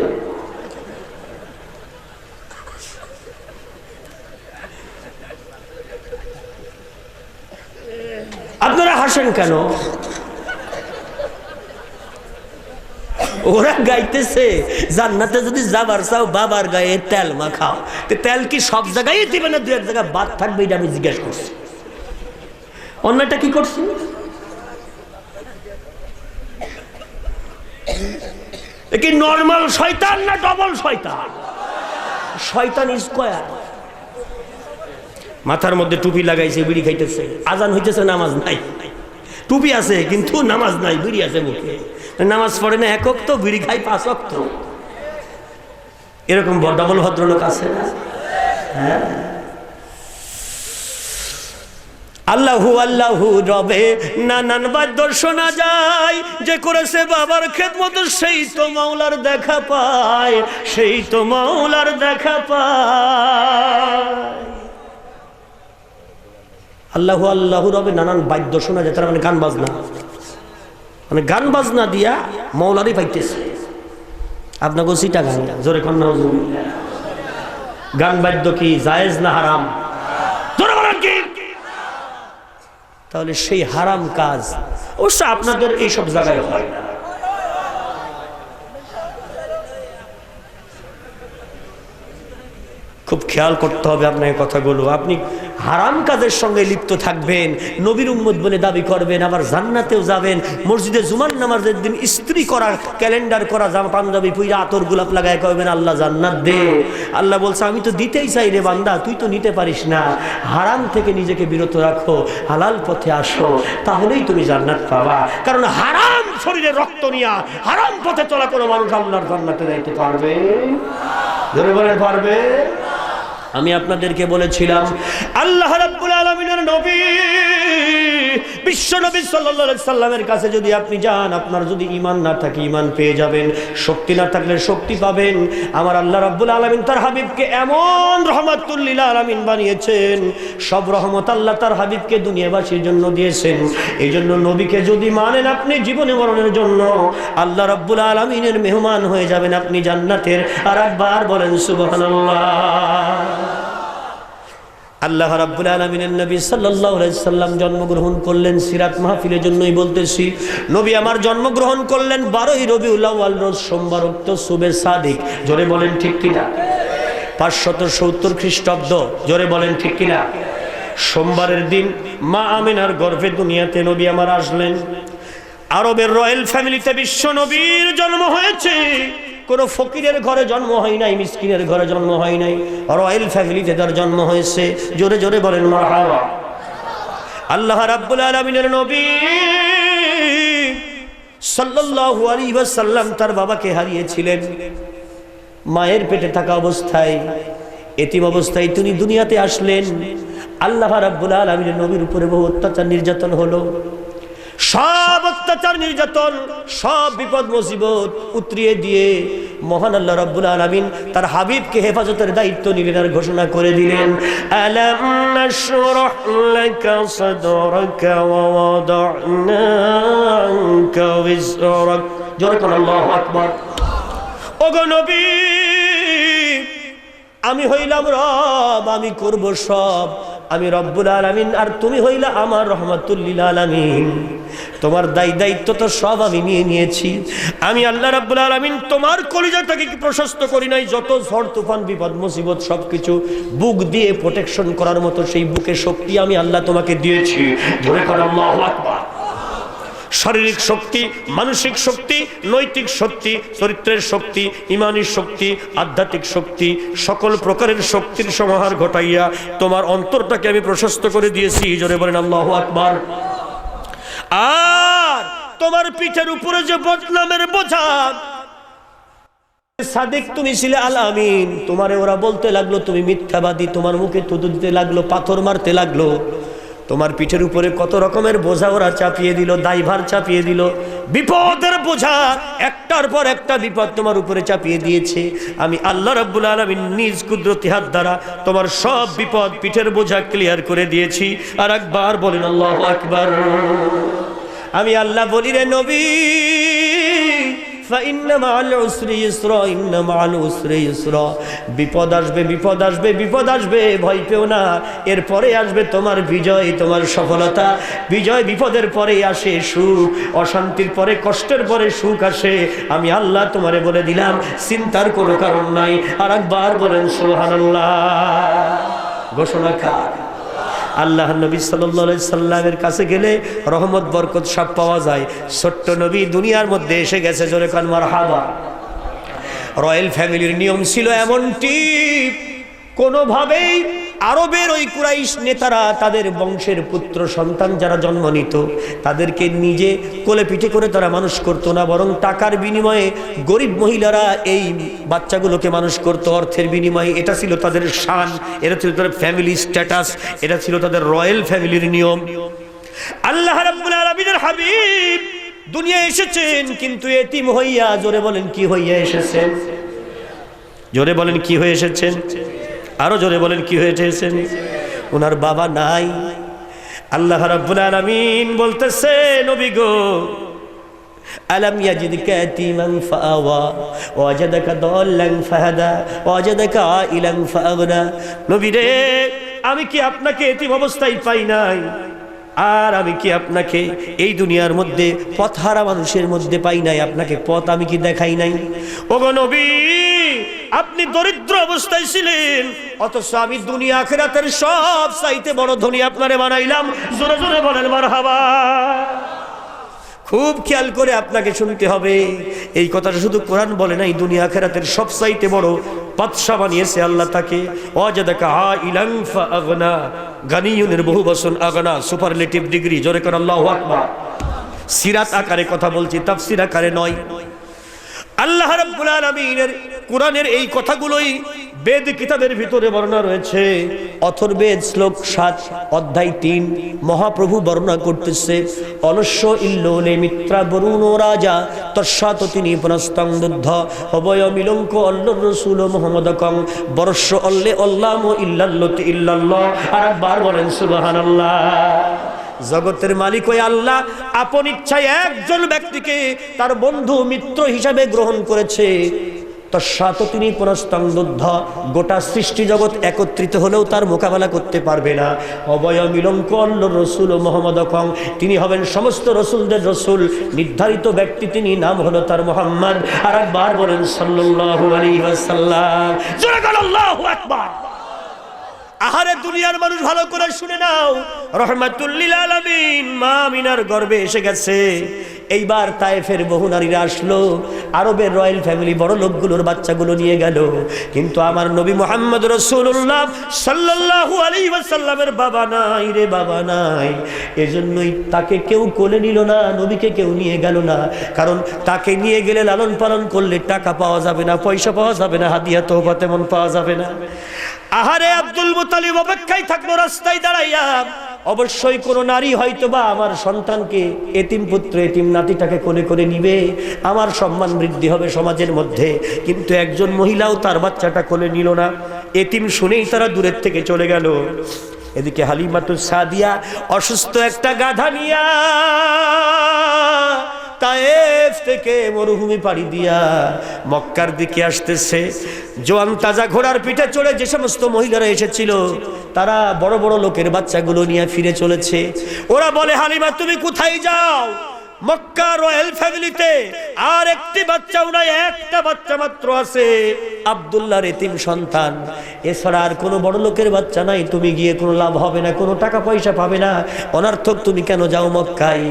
আপনারা হাসেন কেন? ওরা গাইতেছে জান্নাতে যদি যাবার চাও বাবার গায়ে তেল মাখাও। তেল কি সব জায়গায় দিবে না, দুই এক জায়গায় বাদ থাকবে? এটা আমি জিজ্ঞেস করছি। অন্যটা কি করছি? কি নরমাল শয়তান না ডবল শয়তান? শয়তান স্কয়ার। মাথার মধ্যে টুপি লাগাইছে, বিড়ি খাইতেছে, আজান হইতেছে, নামাজ নাই। টুপি আছে কিন্তু নামাজ নাই, বিড়ি আছে মুখে। নামাজ পড়ে না এক ওয়াক্ত, বিড়ি খাই 5 ওয়াক্ত। এরকম ডবল ভদ্রলোক আছে না? হ্যাঁ। আল্লাহু আল্লাহু রবে নানান বাদ্য শোনা যায়, যে করেছে বাবার খেদমত সেই তো মাওলার দেখা পায়, সেই তো মাওলার দেখা পায়। আল্লাহু আল্লাহু রবে নানান বাদ্য শোনা যায়, তার মানে গান বাজনা, মানে গান বাজনা দিয়া মাওলারই পাইতেছে। আপনাকে সিটা গান জোরে কন্যা, গান বাদ্য কি জায়েজ না হারাম? জোরে বলেন কি? তাহলে সেই হারাম কাজ অবশ্য আপনাদের এইসব জায়গায় হয় না। খুব খেয়াল করতে হবে আপনার কথাগুলো। আপনি হারাম কাজের সঙ্গে লিপ্ত থাকবেন, নবীর উম্মত বলে দাবি করবেন, আবার জান্নাতেও যাবেন। মসজিদে জুমার নামাজের দিন ইস্ত্রি করা, ক্যালেন্ডার করা জামা পাঞ্জাবি পুইরা আতর গোলাপ লাগায় কইবেন আল্লাহ জান্নাত দে। আল্লাহ বলছে আমি তো দিতেই চাই রে বান্দা, তুই তো নিতে পারিস না। হারাম থেকে নিজেকে বিরত রাখো, হালাল পথে আসো, তাহলেই তুমি জান্নাত পাবা। কারণ হারাম শরীরে রক্ত নিয়া হারাম পথে চলা কোনো মানুষ আল্লাহর জান্নাতে যাইতে পারবে? ধরে বলে পারবে? আমি আপনাদেরকে বলেছিলাম আল্লাহ রাব্বুল আলামিনের নবী বিশ্ব নবী সাল্লাল্লাহু আলাইহি সাল্লামের কাছে যদি আপনি যান, আপনার যদি ঈমান না থাকে ঈমান পেয়ে যাবেন, শক্তি না থাকলে শক্তি পাবেন। আমার আল্লাহ রাব্বুল আলামিন তার হাবিবকে এমন রহমাতুল লিল আলামিন বানিয়েছেন, সব রহমত আল্লাহ তার হাবিবকে দুনিয়াবাসীর জন্য দিয়েছেন। এই জন্য নবীকে যদি মানেন আপনি জীবনে মরণের জন্য আল্লাহ রাব্বুল আলামিনের মেহমান হয়ে যাবেন আপনি জান্নাতের। আর একবার বলেন সুবহানাল্লাহ। আল্লাহ রাব্বুল আলামিনের নবী সাল্লাল্লাহু আলাইহি সাল্লাম জন্মগ্রহণ করলেন, সিরাত মাহফিলের জন্যই বলতেছি। নবী আমার জন্মগ্রহণ করলেন 12ই রবিউল আউয়াল রোজ সোমবার উক্ত সুবে সাদিক। জোরে বলেন ঠিক কিনা? 570 খ্রিস্টাব্দ। জোরে বলেন ঠিক কিনা? সোমবারের দিন মা আমিনার গর্ভে দুনিয়াতে নবী আমার আসলেন। আরবের রয়্যাল ফ্যামিলিতে বিশ্ব নবীর জন্ম হয়েছে। কোন ফকিরের ঘরে জন্ম হয় নাই, মিসকিনের ঘরে জন্ম হয় নাই, রয়্যাল ফ্যামিলিতে তার জন্ম হয়েছে। জোরে জোরে বলেন মারহাবা। আল্লাহ রাব্বুল আলামিনের নবী সাল্লাল্লাহু আলাইহি ওয়াসাল্লাম তার বাবাকে হারিয়েছিলেন। মায়ের পেটে থাকা অবস্থায়, এতিম অবস্থায় তিনি দুনিয়াতে আসলেন। আল্লাহ রাব্বুল আলামিনের নবীর উপরে বহু অত্যাচার নির্যাতন হলো। সব অত্যাচার নির্যাতন, সব বিপদ মুসিবত উতরিয়ে দিয়ে মহান আল্লাহ রাব্বুল আলামিন তার হাবিবকে হেফাজতের দায়িত্ব নিলেন আর ঘোষণা করে দিলেন, আলাম নাশরাহ লাকা সাদরাকা ওয়া ওয়াদা'না আনকা বিজরাক। জোরে বলেন আল্লাহু আকবার। ওগো নবী, আমি হইলাম রব, আমি করব সব, আমি রব্বুল আলামিন, আর তুমি হইলা আমার রহমাতুল লিল আলামিন। তোমার দায়িত্ব তো সব আমি নিয়ে নিয়েছি। আমি আল্লাহ রাব্বুল আলামিন তোমার কলিজাটাকে কি প্রশস্ত করি নাই? যত ঝড় তুফান বিপদ মুসিবত সবকিছু বুক দিয়ে প্রোটেকশন করার মতো সেই বুকে শক্তি আমি আল্লাহ তোমাকে দিয়েছি। জোরে করে আল্লাহু আকবার। শারীরিক শক্তি, মানসিক শক্তি, নৈতিক শক্তি, চরিত্রের শক্তি, ঈমানী শক্তি, আধ্যাত্মিক শক্তি, সকল প্রকারের শক্তির সমাহার ঘটাইয়া তোমার অন্তরটাকে আমি প্রশস্ত করে দিয়েছি। জোরে বলেন আল্লাহু আকবার। আর তোমার পিঠের উপরে যে বদনামের বোঝা, সাদিক তুমি ছিলে আল আমিন, তোমারে ওরা বলতে লাগলো তুমি মিথ্যাবাদী, তোমার মুখে থুতু দিতে লাগলো, পাথর মারতে লাগলো। তোমার পিঠের উপরে কত রকমের বোঝা ওরা চাপিয়ে দিল, দায়ভার চাপিয়ে দিল, বিপদের বোঝা একটার পর একটা বিপদ তোমার উপরে চাপিয়ে দিয়েছে। আমি আল্লাহ রাব্বুল আলামিন নিজ কুদরতি হাত দ্বারা তোমার সব বিপদ পিঠের বোঝা ক্লিয়ার করে দিয়েছি। আর একবার বলেন আল্লাহু আকবার। আমি আল্লাহ বলি রে নবী, ফাইন্না মাআল উসরি ইসরা, ইন্না মাআল উসরি ইসরা। বিপদ আসবে, বিপদ আসবে, বিপদ আসবে, ভয় পেও না। এরপরে আসবে তোমার বিজয়, তোমার সফলতা। বিজয় বিপদের পরে আসে সুখ, অশান্তির পরে কষ্টের পরে সুখ আসে। আমি আল্লাহ তোমারে বলে দিলাম, চিন্তার কোনো কারণ নাই। আর একবার বলেন সুবহানাল্লাহ। ঘোষণা কার? আল্লাহ নবী সাল্লাল্লাহু আলাইহি সাল্লামের কাছে গেলে রহমত বরকত সব পাওয়া যায়। ছোট্ট নবী দুনিয়ার মধ্যে এসে গেছে। জোরে কান মারহাবা। রয়্যাল ফ্যামিলির নিয়ম ছিল এমনটি, কোনোভাবেই আরবের ওই কুরাইশ নেতারা তাদের বংশের পুত্র সন্তান যারা জন্ম নিত তাদেরকে নিজে কোলে পিঠে করে তারা মানুষ করতো না, বরং টাকার বিনিময়ে গরিব মহিলারা এই বাচ্চাগুলোকে মানুষ করতো, অর্থের বিনিময়ে। এটা ছিল তাদের শান, এটা ছিল তাদের ফ্যামিলি স্ট্যাটাস, এটা ছিল তাদের রয়্যাল ফ্যামিলির নিয়ম। আল্লাহ রাব্বুল আলামিনের হাবিব দুনিয়া এসেছেন কিন্তু এতিম হইয়া। জোরে বলেন কি হইয়া এসেছেন? জোরে বলেন কি হয়ে এসেছেন? আরো জোরে বলেন কি হয়ে এসেছেন? ওনার বাবা নাই। আল্লাহ রাব্বুল আলামিন বলতেছে, নবী গো, আলাম ইয়াজিদকা ইয়াতীমান ফাআওয়া ওয়াজাদাকা দাল্লান ফাহাদা ওয়াজাদাকা আইলান ফাআগনা। নবী রে, আমি কি আপনাকে এতিম অবস্থায় পাই নাই? আর আমি কি আপনাকে এই দুনিয়ার মধ্যে পথহারা মানুষের মধ্যে পাই নাই? আপনাকে পথ আমি কি দেখাই নাই? ওগো নবী, আপনি দরিদ্র অবস্থায় ছিলেন, অথচ আমি দুনিয়া আখিরাতের সব চাইতে বড় ধনী আপনারে বানাইলাম। জোরে জোরে বলেন মারহাবা। খুব খেয়াল করে আপনাকে শুনতে হবে, এই কথাটা শুধু কোরআন বলে নাই, দুনিয়া আখিরাতের সব চাইতে বড় বাদশা বানিয়েছে আল্লাহ তাকে। ওয়াজাদাকা আইলান ফাআগনা, গানিয়ুনের বহু বচন, আগনা সুপারলেটিভ ডিগ্রি। জোরে করে আল্লাহু আকবার। সিরাত আকারে কথা বলছি, তাফসীর আকারে নয়। আল্লাহ রাব্বুল আলামিনের কোরআনের এই কথাগুলোই বেদ কিতাবের ভিতরে বর্ণনা রয়েছে, অথর্বেদ শ্লোক 7 অধ্যায় 3 মহাপ্রভু বর্ণনা করতেছে, অলস্য ইল্লোলে মিত্রা বরুণ রাজা তৎসাত তিনি পুনস্তং দুদ্ধ অবয় মিলঙ্ক অল্লর রসুল মোহাম্মদকং বর্ষ অল্লে অল্লাম ইল্লাল্লতি ইল্লাল্লাহ। আর বার বলেন সুবহানাল্লাহ। জগতের মালিক ওই আল্লাহ আপন ইচ্ছায় একজন ব্যক্তিকে তার বন্ধু মিত্র হিসাবে গ্রহণ করেছে। তৎসাত তিনি পুনস্তং দুদ্ধ, গোটা সৃষ্টি জগৎ একত্রিত হলেও তার মোকাবেলা করতে পারবে না। অবয় মিলঙ্ক অল্লর রসুল মোহাম্মদকং, তিনি হবেন সমস্ত রসুলদের রসুল, নির্ধারিত ব্যক্তি তিনি, নাম হলো তার মোহাম্মদ। আর একবার বলেন সাল্লাল্লাহু আলাইহি ওয়াসাল্লাম। জোরে বলো আল্লাহু আকবার। আহারে দুনিয়ার মানুষ ভালো করে শুনে নাও, রহমাতুল লিল আলামিন মা আমিনার গর্ভে এসে গেছে। এইবার তায়েফের বহু নারীরা আসলো, আরবের রয়্যাল ফ্যামিলি বড় লোকগুলোর বাচ্চাগুলো নিয়ে গেল, কিন্তু আমার নবী মুহাম্মদ রাসূলুল্লাহ সাল্লাল্লাহু আলাইহি ওয়াসাল্লামের বাবা নাই রে, বাবা নাই। এজন্যই তাকে কেউ কোলে নিল না, নবীকে কেউ নিয়ে গেল না, কারণ তাকে নিয়ে গেলে লালন পালন করলে টাকা পাওয়া যাবে না, পয়সা পাওয়া যাবে না, হাদিয়া তোহফা তেমন পাওয়া যাবে না। আহারে আব্দুল মুত্তালিব অপেক্ষায় থাকলো রাস্তায় দাঁড়াইয়া, অবশ্যই কোনো নারী হয়তোবা আমার সন্তানকে, এতিম পুত্র এতিম নাতিটাকে কোলে করে নিবে, আমার সম্মান বৃদ্ধি হবে সমাজের মধ্যে। কিন্তু একজন মহিলাও তার বাচ্চাটা কোলে নিল না, এতিম শুনেই তারা দূরের থেকে চলে গেল। এদিকে হালিমাতুস সাদিয়া অসুস্থ একটা গাধা নিয়া তায়েফ থেকে মরুভূমি পাড়ি দিয়া মক্কার দিকে আসতেছে। জোয়ান তাজা ঘোড়ার পিঠে চড়ে যে সমস্ত মহিলারা এসেছিল, তারা বড় বড় লোকের বাচ্চাগুলো নিয়ে ফিরে চলেছে। ওরা বলে, হালিমা তুমি কোথায় যাও? মক্কা রয়্যাল ফ্যামিলিতে আর একটি বাচ্চাও নাই, একটা বাচ্চা মাত্র আছে, আব্দুল্লাহর এতিম সন্তান, এছাড়া আর কোনো বড় লোকের বাচ্চা নাই। তুমি গিয়ে কোনো লাভ হবে না, কোনো টাকা পয়সা পাবে না, অনর্থক তুমি কেন যাও মক্কায়?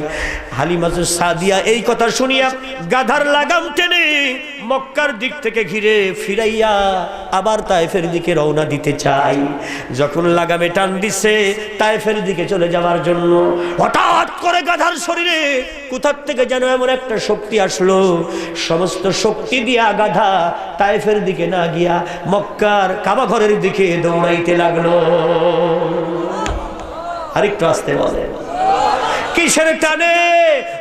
হালিমাতুস সাদিয়া এই কথা শুনিয়া গাধার লাগাম টেনে মক্কার দিক থেকে ঘিরে ফিরাইয়া আবার তায়েফের দিকে রওনা দিতে চাই। যখন লাগামে টান দিছে তায়েফের দিকে চলে যাওয়ার জন্য, হঠাৎ করে গাধার শরীরে কোথার থেকে যেন এমন একটা শক্তি আসলো, সমস্ত শক্তি দিয়া গাধা তায়েফের দিকে না গিয়া মক্কার কাবা ঘরের দিকে দৌড়াইতে লাগলো। আরেকটু আসতে বলে, কিসের টানে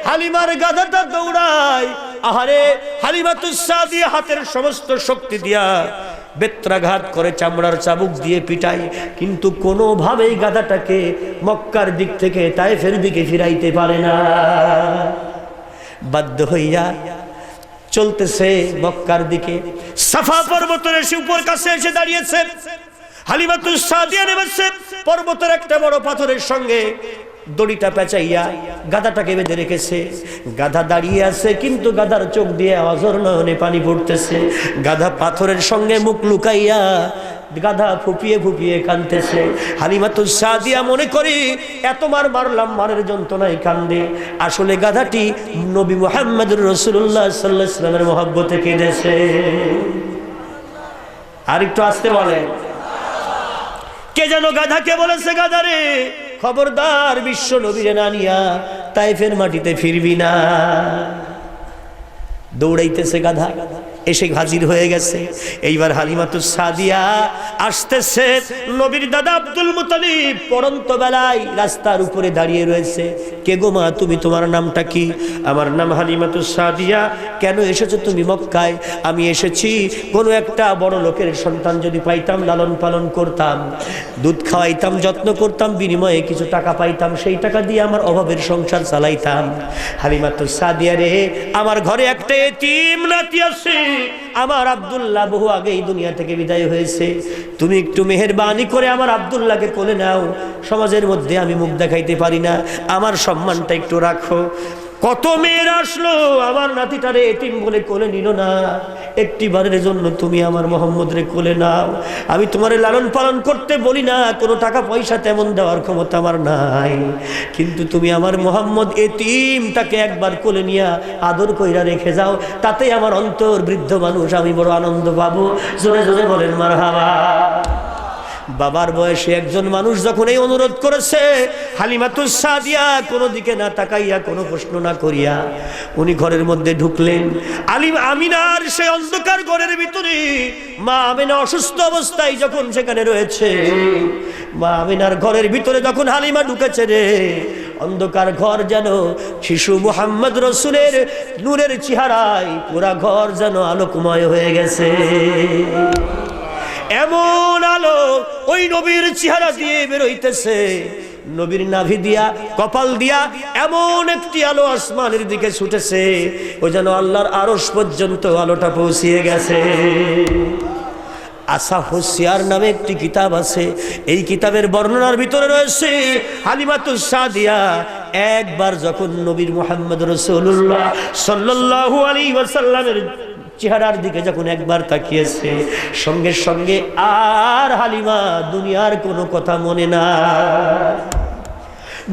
হালিমার গাধাটা দৌড়ায়? আহারে হালিমাতুস সাদিয়া হাতের সমস্ত শক্তি দিয়া বেত্রাঘাত করে, চামড়ার চাবুক দিয়ে পিটায়, কিন্তু কোনোভাবেই গাধাটাকে মক্কার দিক থেকে তায়েফের দিকে ফিরাইতে পারে না। বাধ্য হইয়া চলতেছে মক্কার দিকে। সাফা পর্বতের এসে উপর কাছে এসে দাঁড়িয়েছে। হালিমাতুস সাদিয়া নেমেছে পর্বতের একটা বড় পাথরের সঙ্গে, দড়িটা পেঁচাইয়া গাধাটাকে বেঁধে রেখেছে। গাধা দাঁড়িয়ে আছে, কিন্তু গাধার চোখ দিয়ে অঝর নয়নে পানি পড়তেছে। গাধা পাথরের সঙ্গে মুখ লুকাইয়া গাধা ফুপিয়ে ফুপিয়ে কাঁদতেছে। হালিমাতুস সাদিয়া মনে করি এত মার মারলাম, মারের যন্ত্রণায় কান্দে। আসলে গাধাটি নবী মুহাম্মদুর রাসূলুল্লাহ সাল্লাল্লাহু আলাইহি ওয়াসাল্লামের মহব্বতে কেঁদেছে। আর একটু আসতে বলে, কে যেন গাধাকে বলেছে, গাধারে খবরদার বিশ্ব নবীরে না নিয়া তায়েফের মাটিতে ফিরবি না। দৌড়াইতেছে গাধা, এসে হাজির হয়ে গেছে। এইবার হালিমাতুস সাদিয়া আসতেছে, নবীর দাদা আব্দুল মুত্তালিব পড়ন্ত বেলায় রাস্তার উপরে দাঁড়িয়ে রয়েছে। কে গো মা তুমি, তোমার নামটা কি? আমার নাম হালিমাতুস সাদিয়া। কেন এসেছো তুমি মক্কায়? আমি এসেছি কোনো একটা বড় লোকের সন্তান যদি পাইতাম, লালন পালন করতাম, দুধ খাওয়াইতাম, যত্ন করতাম, বিনিময়ে কিছু টাকা পাইতাম, সেই টাকা দিয়ে আমার অভাবের সংসার চালাইতাম। হালিমাতুস সাদিয়া রে, আমার ঘরে একটা এতিম নাতি আছে, আমার আব্দুল্লাহ বহু আগেই দুনিয়া থেকে বিদায় হয়েছে। তুমি একটু মেহেরবানি করে আমার আব্দুল্লাহকে কোলে নাও, সমাজের মধ্যে আমি মুখ দেখাইতে পারি না, আমার সম্মানটা একটু রাখো। কত মেয়েরা আসলো, আমার নাতিটারে এতিম বলে কোলে নিল না। একটি বারের জন্য তুমি আমার মোহাম্মদ রে কোলে নাও। আমি তোমারে লালন পালন করতে বলি না, কোনো টাকা পয়সা তেমন দেওয়ার ক্ষমতা আমার নাই, কিন্তু তুমি আমার মোহাম্মদ এতিম, তাকে একবার কোলে নিয়ে আদর কইরা রেখে যাও, তাতে আমার অন্তর বৃদ্ধ মানুষ, আমি বড় আনন্দ পাবো। জোরে জোরে বলেন মারহাবা। বাবার বয়সে একজন মানুষ যখন এই অনুরোধ করেছে, হালিমাতুস সাদিয়া কোনো দিকে না তাকাইয়া, কোনো প্রশ্ন না করিয়া উনি ঘরের মধ্যে ঢুকলেন। আমিনার সেই অন্ধকার ঘরের ভিতরে মা আমিনা অসুস্থ অবস্থায় যখন সেখানে রয়েছে, মা আমিনার ঘরের ভিতরে যখন হালিমা ঢুকেছে রে, অন্ধকার ঘর যেন শিশু মুহাম্মদ রসুলের নূরের চেহারায় পুরা ঘর যেন আলোকময় হয়ে গেছে। এমন আলো ওই নবীর চেহারা দিয়ে বেরোইতেছে, নবীর নাভি দিয়া, কপাল দিয়া এমন একটি আলো আসমানের দিকে ছুটেছে, ও যেন আল্লাহর আরশ পর্যন্ত আলোটা পৌঁছিয়ে গেছে। আসা হুসিয়ার নামে একটি কিতাব আছে, এই কিতাবের বর্ণনার ভিতরে রয়েছে হালিমাতুস সাদিয়া একবার যখন নবীর মুহাম্মদ রাসূলুল্লাহ সাল্লাল্লাহু আলাইহি ওয়াসাল্লামের চেহারার দিকে যখন একবার তাকিয়েছে, সঙ্গে সঙ্গে আর হালিমা দুনিয়ার কোনো কথা মনে না।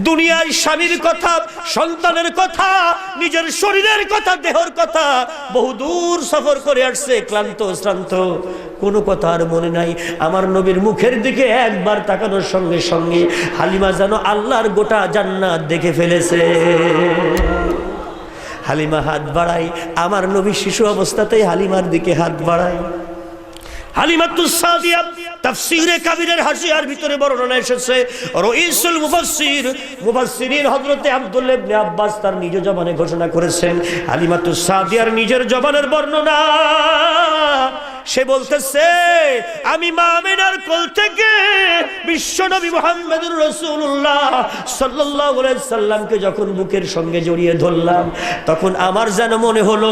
দুনিয়ার স্বামীর কথা, সন্তানের কথা, নিজের শরীরের কথা, দেহর কথা, বহুদূর সফর করে আসছে, ক্লান্ত শ্রান্ত, কোনো কথা আর মনে নাই। আমার নবীর মুখের দিকে একবার তাকানোর সঙ্গে সঙ্গে হালিমা যেন আল্লাহর গোটা জান্নাত দেখে ফেলেছে। হালিমা হাত বাড়াই, আমার নবী শিশু অবস্থাতেই হালিমার দিকে হাত বাড়াই। হালিমাতুস সাদিয়া তাফসীরে কাবীরের হাসিয়ার ভিতরে বর্ণনা এসেছে, রাইসুল মুফাসসিরিন হযরতে আব্দুল্লাহ ইবনে আব্বাস তার নিজ জবানে ঘোষণা করেছেন, হালিমাতুস সাদিয়ার নিজের জবানের বর্ণনা। সে বলতেছে, আমি মা আমিনার কোল থেকে বিশ্বনবী মুহাম্মদুর রাসূলুল্লাহ সাল্লাল্লাহু আলাইহি সাল্লামকে যখন বুকের সঙ্গে জড়িয়ে ধরলাম, তখন আমার যেন মনে হলো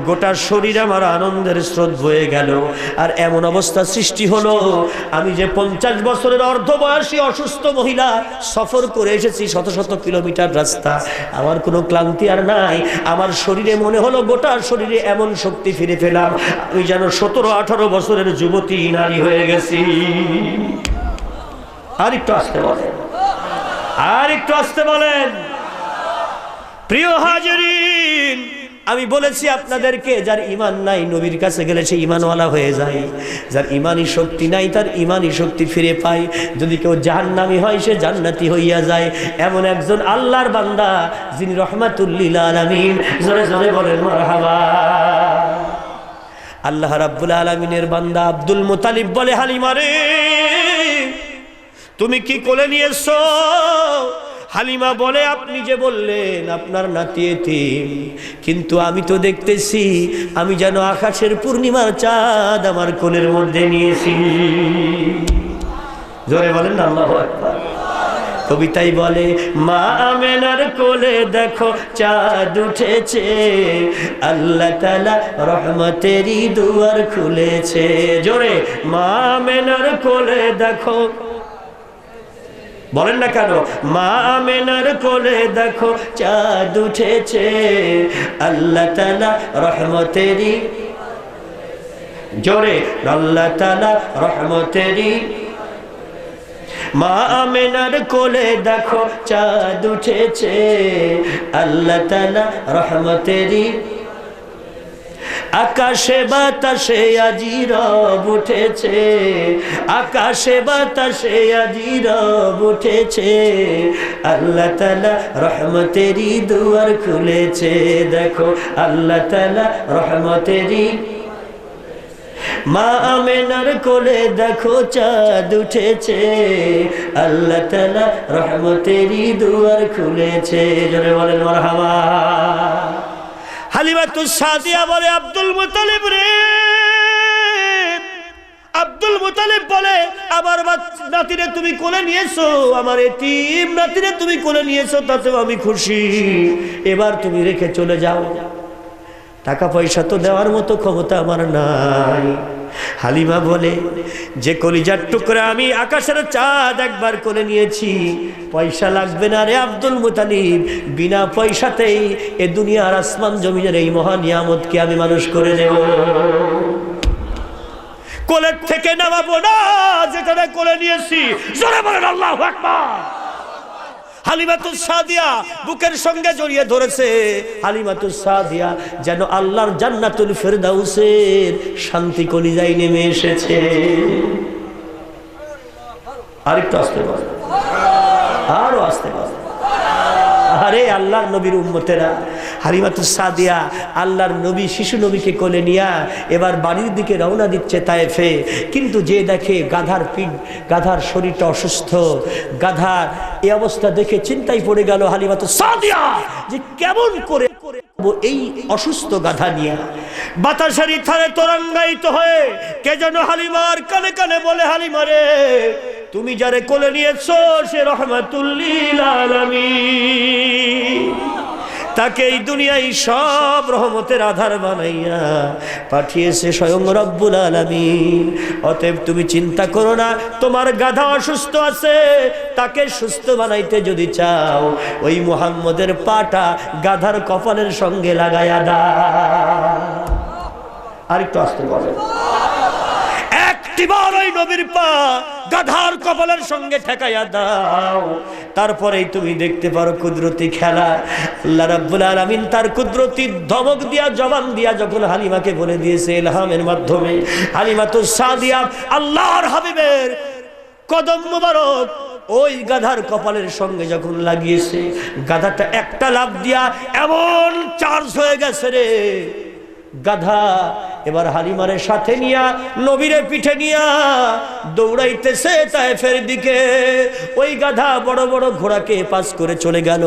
গোটা শরীর আমার আনন্দের স্রোত বয়ে গেল। আর এমন অবস্থা সৃষ্টি হলো, আমি যে 50 বছরের অর্ধবয়সী অসুস্থ মহিলা, সফর করে এসেছি শত শত কিলোমিটার রাস্তা, আমার কোনো ক্লান্তি আর নাই। আমার শরীরে মনে হলো গোটা শরীরে এমন শক্তি ফিরে পেলাম, আমি যেন 17-18 বছরের যুবতী নারী হয়ে গেছি। আর একটু আসতে বলেন, আর একটু আসতে বলেন। প্রিয় হাজিরিন, আমি বলেছি আপনাদেরকে, যার ঈমান নাই নবীর কাছে গেলে সে ঈমানওয়ালা হয়ে যায়, যার ঈমানি শক্তি নাই তার ঈমানি শক্তি ফিরে পায়। যদি কেউ জাহান্নামী হয় সে জান্নাতি হইয়া যায়। এমন একজন আল্লাহর বান্দা যিনি রহমাতুল লিল আলামিন, জোরে জোরে বলেন মারহাবা। আল্লাহ রাব্বুল আলামিনের বান্দা আব্দুল মুতালিব বলে, হালিমা রে তুমি কি কোলে নিয়েছো? হালিমা বলে, আপনি যে বললেন আপনার নাতি এতিম, কিন্তু আমি তো দেখতেছি আমি যেন আকাশের পূর্ণিমার চাঁদ আমার কোলের মধ্যে নিয়েছি। জোরে বলেন না আল্লাহু আকবার। কবিতাই বলে, মা আমিনার কোলে দেখো চাঁদ উঠেছে, আল্লাহ তাআলা রহমতেরই দুয়ার খুলেছে। জোরে, মা আমিনার কোলে দেখো, বলেন না কেন, মা আমিনার কোলে দেখো চাঁদ উঠেছে, আল্লাহ তাআলা রহমতেরই, জোরে, আল্লাহ তাআলা রহমতেরই, মা আমিনার কোলে দেখো চাঁদ উঠেছে, আল্লাহ তাআলা রহমতেরই, আকাশে বাতাসে আজি রব উঠেছে, আকাশে বাতাসে আজি রব উঠেছে, আল্লাহ তাআলা রহমতেরই দুয়ার খুলেছে। দেখো আল্লাহ তাআলা রহমতেরই, মা আমিনার কোলে দেখো চাঁদ উঠেছে, আল্লাহ তাআলা রহমতেরই দুয়ার খুলেছে। জোরে বলেন মারহাবা। হালিমাতুস সাদিয়া বলে, আব্দুল মুতালিব রে, আব্দুল মুতালিব বলে, আমার নাতিরে তুমি কোলে নিয়েছো, আমার এতিম নাতিরে তুমি কোলে নিয়েছো, তাতেও আমি খুশি। এবার তুমি রেখে চলে যাও, টাকা পয়সা তো দেওয়ার মতো ক্ষমতা আমার নাই। হালিমা বলে, যে কলিজার টুকরা আমি আকাশের চাঁদ একবার কোলে নিয়েছি, পয়সা লাগবে না রে আব্দুল মুতালিব, বিনা পয়সাতেই এ দুনিয়ার আসমান জমিনের এই মহা নিয়ামতকে আমি মানুষ করে নেব। কোলের থেকে নামাবো না, যেখানে কোলে নিয়েছি। জোরে বলেন আল্লাহু আকবার। হালিমাতুস সাদিয়া বুকের সঙ্গে জড়িয়ে ধরেছে। হালিমাতুস সাদিয়া যেন আল্লাহর জান্নাতুল ফেরদাউসের শান্তি কলিজায় নেমে এসেছে। আরেকটু আসতে পারে, আরো আসতে পারে। আরে আল্লাহর নবীর উম্মতেরা, হালিমাতুস সাদিয়া আল্লাহর নবী শিশু নবীকে কোলে নিয়া এবার বাড়ির দিকে রওনা দিচ্ছে তায়েফে। কিন্তু যে দেখে গাধার পিঠ, গাধার শরীরটা অসুস্থ, গাধার এই অবস্থা দেখে চিন্তায় পড়ে গেল হালিমাতুস সাদিয়া যে কেমন করে এই অসুস্থ গাধা নিয়ে বাতাসারি থারে তরঙ্গায়িত হয়ে কে যেন হালিমার কানে কানে বলে, হালিমারে তুমি যারে কোলে নিয়েছো সে রহমাতুল লিল আলামিন, তাকে এই দুনিয়ায় সব রহমতের আধার বানাইয়া পাঠিয়েছে স্বয়ং রব্বুল আলামিন। অতএব তুমি চিন্তা করো না, তোমার গাধা অসুস্থ আছে, তাকে সুস্থ বানাইতে যদি চাও ওই মুহাম্মদের পাটা গাধার কপালের সঙ্গে লাগায়া দাও। আরেকটু আসতে বলে, একটিবার ওই নবীর পা গাধার কপালের সঙ্গে ঠেকাইয়া দাও, তারপরেই তুমি দেখতে পারো কুদরতি খেলা। আল্লাহ রাব্বুল আলামিন তার কুদরতি ধমক দিয়া, জবান দিয়া যখন হালিমাকে বলে দিয়েছে ইলহামের মাধ্যমে, হালিমাতুস সাদিয়া আল্লাহর হাবিবের কদম মুবারক ওই গাধার কপালের সঙ্গে যখন লাগিয়েছে, গাধাটা একটা লাফ দিয়া এমন চার্জ হয়ে গেছে রে, গাধা এবার হালিমারের সাথে নিয়া নবীরে পিঠে নিয়া দৌড়াইতেছে তায়েফের দিকে। ওই গাধা বড় বড় ঘোড়াকে পাস করে চলে গেল।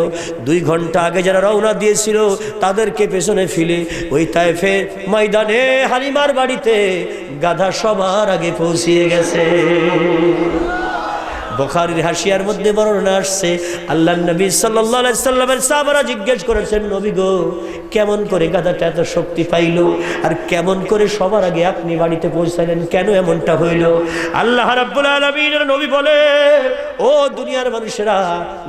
2 ঘন্টা আগে যারা রওনা দিয়েছিল তাদেরকে পেছনে ফেলে ওই তায়েফের ময়দানে হালিমার বাড়িতে গাধা সবার আগে পৌঁছিয়ে গেছে। বুখারীর হাসিয়ার মধ্যে বর্ণনা আসছে, আল্লাহর নবী সাল্লাল্লাহু আলাইহি সাল্লামের সাহাবারা জিজ্ঞেস করেছেন, নবী গো কেমন করে গাধাটা এত শক্তি পাইল, আর কেমন করে সবার আগে আপনি বাড়িতে পৌঁছালেন, কেন এমনটা হইল? আল্লাহ রাব্বুল আলামিনের নবী বলে, ও দুনিয়ার মানুষেরা,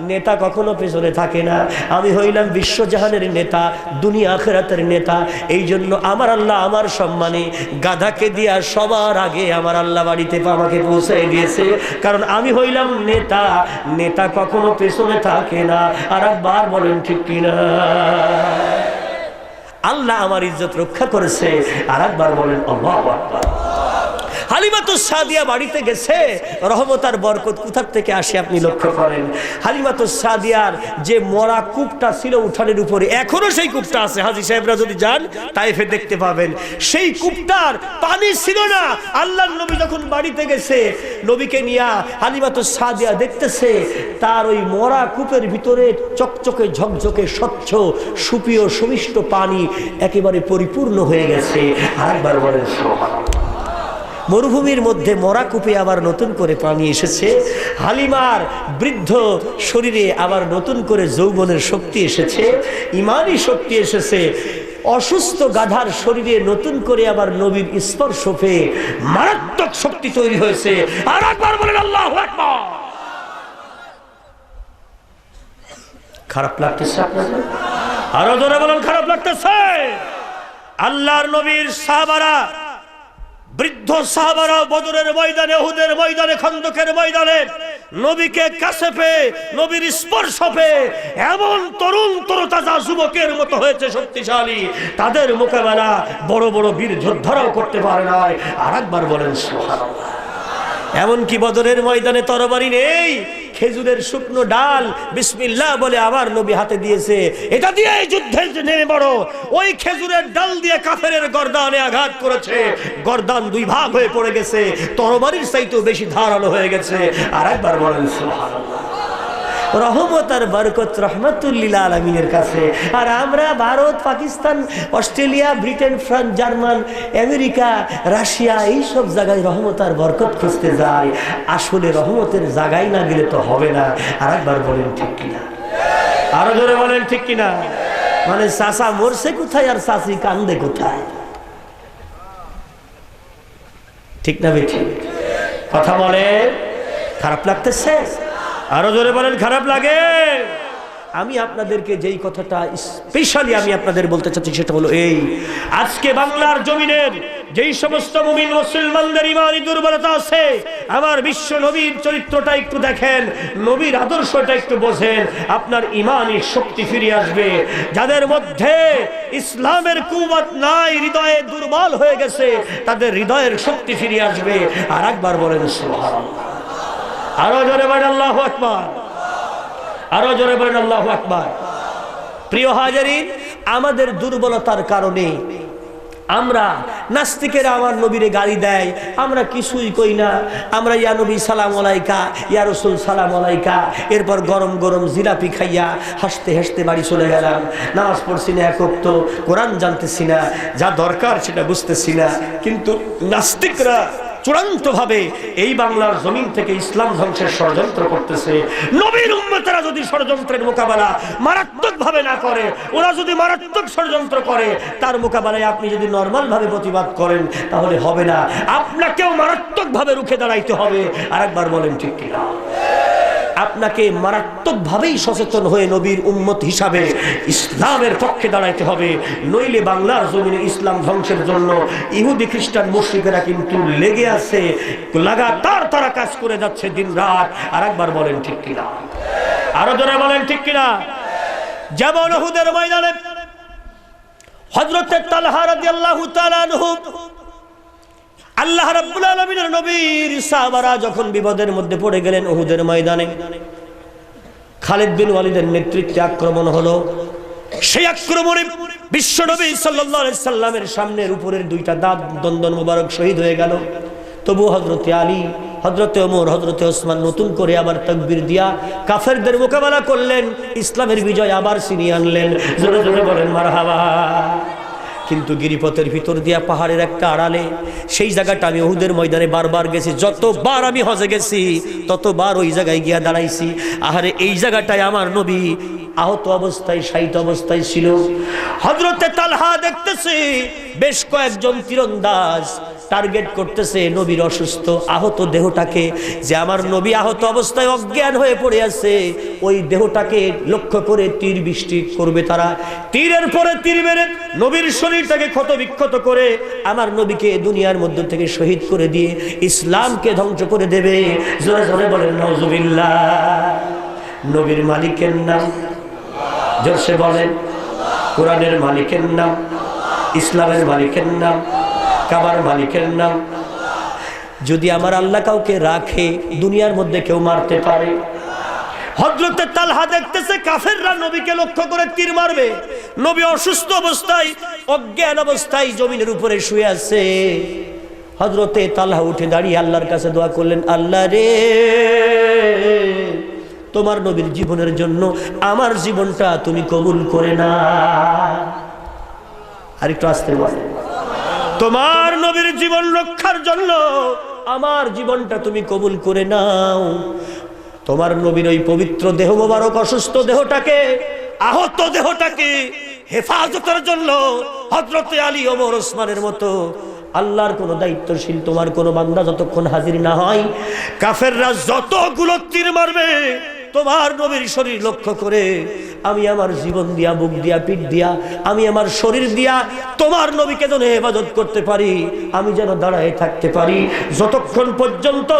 নেতা কখনো পেছনে থাকে না, আমি হইলাম বিশ্বজাহানের নেতা, দুনিয়া আখিরাতের নেতা। এই জন্য আমার আল্লাহ আমার সম্মানে গাধাকে দিয়া সবার আগে আমার আল্লাহ বাড়িতে আমাকে পৌঁছাই দিয়েছে, কারণ আমি হইলাম নেতা, নেতা কখনো পেছনে থাকে না। আর একবার বলেন ঠিক কিনা? আল্লাহ আমার ইজ্জত রক্ষা করেছে। আর একবার বলেন আল্লাহু আকবার। হালিমাতুস সাদিয়া বাড়িতে গেছে, রহমত আর বরকত কোথা থেকে আসে আপনি লক্ষ্য করেন। হালিমাতুস সাদিয়ার যে মরা কূপটা ছিল উঠানের উপরে, এখনো সেই কূপটা আছে, হাজী সাহেবরা যদি যান তাইফে দেখতে পাবেন। সেই কূপটার পানি ছিল না। আল্লাহর নবী যখন বাড়িতে গেছে, নবীকে নিয়ে হালিমাতুস সাদিয়া দেখতেছে তার ওই মরা কূপের ভিতরে চকচকে ঝকঝকে স্বচ্ছ সুপিয় সুমিষ্ট পানি একেবারে পরিপূর্ণ হয়ে গেছে। আরেকবার বলেন সুবহানাল্লাহ। মরুভূমির মধ্যে মরা কূপে আবার নতুন করে পানি এসেছে। হালিমার বৃদ্ধ শরীরে আবার নতুন করে যৌবনের শক্তি এসেছে, ইমানি শক্তি এসেছে। অসুস্থ গাধার শরীরে নতুন করে আবার নবীর স্পর্শ পেয়ে মারাত্মক শক্তি তৈরি হয়েছে। আর একবার বলেন আল্লাহু আকবার। খারাপ লাগতেছে আপনাদের? আরো জোরে বলেন খারাপ লাগতেছে? আল্লাহর নবীর সাহাবারা, বৃদ্ধ সাহাবারা বদরের ময়দানে, উহুদের ময়দানে, খন্দকের ময়দানে নবীকে কাছে পেয়ে, নবীর স্পর্শ পেয়ে এমন তরুণ তরতাজা যুবকের মতো হয়েছে, শক্তিশালী। তাদের মোকাবেলা বড় বড় বীর যোদ্ধারাও করতে পারে নাই। আর একবার বলেন সুবহানাল্লাহ। এমনকি বদরের ময়দানে তরবারি নেই, খেজুরের শুকনো ডাল বিসমিল্লাহ বলে আবার নবী হাতে দিয়েছে, এটা দিয়ে এই যুদ্ধে নেমে বড়। ওই খেজুরের ডাল দিয়ে কাফেরের গর্দানে আঘাত করেছে, গর্দান 2 ভাগ হয়ে পড়ে গেছে, তরবারির চাইতেও বেশি ধারালো হয়ে গেছে। আর একবার বলেন সুবহানাল্লাহ। রহমত আর বরকত রহমাতুল লিল আলামিনের কাছে। আর আমরা Bharat, Pakistan, Australia, Britain, France, German, America, Russia এইসব জায়গায় রহমত আর বরকত খুঁজতে যাই। আসলে রহমতের জায়গায় না গেলে তো হবে না। আর একবার বলেন ঠিক কিনা? আরো জোরে বলেন ঠিক কিনা? মানে চাচা মরছে কোথায় আর চাচি কান্দে কোথায়? ঠিক না বেঠিক? কথা বলে খারাপ লাগতেছে? আরো জোরে বলেন খারাপ লাগে? আমি আপনাদেরকে যেই কথাটা স্পেশালি আমি আপনাদের বলতে চাচ্ছি সেটা হলো এই, আজকে বাংলার জমিনের যেই সমস্ত মুমিন মুসলমানদের ইমানি দুর্বলতা আছে, আমার বিশ্ব নবীর চরিত্রটা একটু দেখেন, নবীর আদর্শটা একটু বোঝেন, আপনার ইমানি শক্তি ফিরে আসবে। যাদের মধ্যে ইসলামের কুওয়াত নাই, হৃদয়ে দুর্বল হয়ে গেছে, তাদের হৃদয়ের শক্তি ফিরে আসবে। আর একবার বলেন সুবহানাল্লাহ। আরো জোরে বলেন আল্লাহু আকবার, আরো জোরে বলেন আল্লাহু আকবার। প্রিয় হাজিরিন, আমাদের দুর্বলতার কারণে আমরা নাস্তিকেরা আমার নবীরে গালি দেয়, আমরা কিছুই কই না। আমরা ইয়া নবী সালাম আলাইকা, ইয়া রাসূল সালাম আলাইকা, এরপর গরম গরম জিলাপি খাইয়া হাসতে হাসতে বাড়ি চলে গেলাম। নামাজ পড়ছি না এক ওয়াক্ত, কোরআন জানতেছি না, যা দরকার সেটা বুঝতেছি না। কিন্তু নাস্তিকরা চূড়ান্তভাবে এই বাংলার জমিন থেকে ইসলাম ধ্বংসের ষড়যন্ত্র করতেছে। নবীর উম্মতেরা যদি ষড়যন্ত্রের মোকাবেলা মারাত্মকভাবে না করে, ওরা যদি মারাত্মক ষড়যন্ত্র করে, তার মোকাবেলায় আপনি যদি নরমাল ভাবে প্রতিবাদ করেন তাহলে হবে না, আপনাকেও মারাত্মকভাবে রুখে দাঁড়াইতে হবে। আরেকবার বলেন ঠিক কিনা? আপনাকে মারাত্মকভাবেই সচেতন হয়ে নবীর উম্মত হিসাবে ইসলামের পক্ষে দাঁড়াইতে হবে, নইলে বাংলার জমিনে ইসলাম ধ্বংসের জন্য ইহুদি খ্রিস্টান মুশরিকেরা কিন্তু লেগে আছে, লাগাতার তারা কাজ করে যাচ্ছে দিন রাত। আর একবার বলেন ঠিক কিনা? আরো জোরে বলেন ঠিক কিনা? যেমন উহুদের ময়দানে হযরত তালহা রাদিয়াল্লাহু তাআলা আনহু, আল্লাহ রাব্বুল আলামিনের নবীর সাহাবারা যখন বিপদের মধ্যে পড়ে গেলেন উহুদের ময়দানে, খালিদ বিন ওয়ালিদের নেতৃত্বে আক্রমণ হলো। সেই আক্রমণে বিশ্ব নবী সাল্লাল্লাহু আলাইহি সাল্লামের সামনের উপরের দুইটা দাঁত দন্দন মোবারক শহীদ হয়ে গেল। তবু হযরতে আলী, হযরতে ওমর, হযরতে ওসমান নতুন করে আবার তাকবীর দিয়া কাফেরদের মোকাবেলা করলেন, ইসলামের বিজয় আবার ছিনিয়ে আনলেন। জোরে জোরে বলেন মারহাবা। কিন্তু গিরিপথের ভিতর দিয়া পাহাড়ের একটা আড়ালে, সেই জায়গাটা আমি উহুদের ময়দানে বারবার গেছি, যতবার আমি হজে গেছি ততবার ওই জায়গায় গিয়া দাঁড়াইছি। আহারে এই জায়গাটায় আমার নবী আহত অবস্থায়, শায়িত অবস্থায় ছিল। হযরতে তালহা দেখতেছে বেশ কয়েকজন তীরন্দাজ টার্গেট করতেছে নবীর অসুস্থ আহত দেহটাকে, যে আমার নবী আহত অবস্থায় অজ্ঞান হয়ে পড়ে আছে, ওই দেহটাকে লক্ষ্য করে তীর বৃষ্টি করবে তারা। তীরের পরে তীর মেরে নবীর শরীরটাকে ক্ষত বিক্ষত করে আমার নবীকে দুনিয়ার মধ্যে থেকে শহীদ করে দিয়ে ইসলামকে ধ্বংস করে দেবে। জোরে জোরে বলেন নাউজুবিল্লাহ। নবীর মালিকের নাম জোরসে বলেন, কোরআনের মালিকের নাম, ইসলামের মালিকের নাম, কাবার মালিকের নাম। যদি আমার আল্লাহ কাউকে রাখে, দুনিয়ার মধ্যে কেউ মারতে পারে? হযরতে তালহা দেখতেছে কাফেররা নবীকে লক্ষ্য করে তীর মারবে, নবী অসুস্থ অবস্থায়, অজ্ঞান অবস্থায় জমিনের উপরে শুয়ে আছে। হযরতে তালহা উঠে দাঁড়িয়ে আল্লাহর কাছে দোয়া করলেন, আল্লাহ রে, তোমার নবীর জীবনের জন্য আমার জীবনটা তুমি কবুল করে না। আর একটু আসতে বলেন, তোমার নবীর জীবন রক্ষার জন্য আমার জীবনটা তুমি কবুল করে নাও। তোমার নবীর ওই পবিত্র দেহ মোবারক, অসুস্থ দেহটাকে, আহত দেহটাকে হেফাজতের জন্য হযরতে আলী, ওমর, ওসমানের মতো আল্লাহর কোন দায়িত্বশীল তোমার কোন বান্দা যতক্ষণ হাজির না হয়, কাফেররা যতগুলো তীর মারবে তোমার নবীর শরীর লক্ষ্য করে আমি আমার জীবন দিয়া, বুক দিয়া, পিঠ দিয়া, আমি আমার শরীর দিয়া তোমার নবীকে যেন হেফাজত করতে পারি, আমি যেন দাঁড়ায় থাকতে পারি, যতক্ষণ পর্যন্ত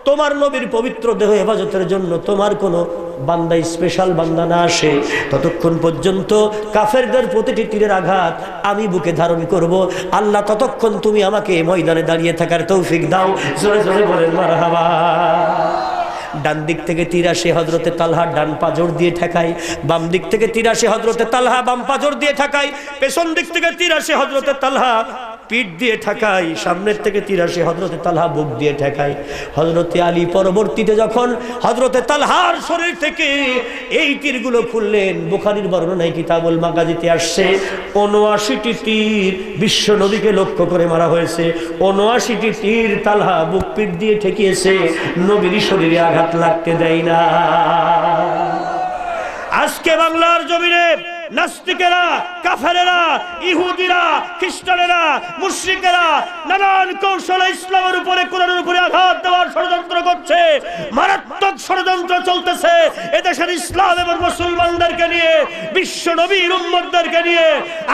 তোমার নবীর পবিত্র দেহ হেফাজতের জন্য তোমার কোনো বান্দা, স্পেশাল বান্দা না আসে, ততক্ষণ পর্যন্ত কাফেরদের প্রতিটি তীরের আঘাত আমি বুকে ধারণ করব। আল্লাহ, ততক্ষণ তুমি আমাকে ময়দানে দাঁড়িয়ে থাকার তৌফিক দাও। জোরে জোরে বলেন মারহাবা। ডান দিক থেকে তীর আসে, হযরতে তালহা ডান পাজর দিয়ে ঠেকায়। বাম দিক থেকে তীর আসে, হযরতে তালহা বাম পাজর দিয়ে ঠেকায়। পেছন দিক থেকে তীর আসে, হযরতে তালহা পিঠ দিয়ে ঠেকায়। সামনের থেকে তীর আসে, হযরতে তালহা বুক দিয়ে ঠেকায়। হযরতে আলী পরবর্তীতে যখন হযরতে তালহার শরীর থেকে এই তীরগুলো খুললেন, বুখারীর বর্ণনায় কিতাবুল মাগাজিতে আসছে ৭৯টি তীর বিশ্ব নবীকে লক্ষ্য করে মারা হয়েছে। ৭৯টি তীর তালহা বুক পিঠ দিয়ে ঠেকিয়েছে, নবীর শরীরে আঘাত লাগতে দেয় না। আজকে বাংলার জমিনে নাস্তিকেরা, কাফেরেরা, ইহুদিরা, খ্রিস্টানেরা, মুশরিকেরা নানান কৌশলে ইসলামের উপরে, কোরআনের উপরে আঘাত দেওয়ার ষড়যন্ত্র করছে, মারাত্মক ষড়যন্ত্র চলতেছে। এদেশের ইসলাম এবং মুসলমানদেরকে নিয়ে, বিশ্ব নবীর উম্মতদেরকে নিয়ে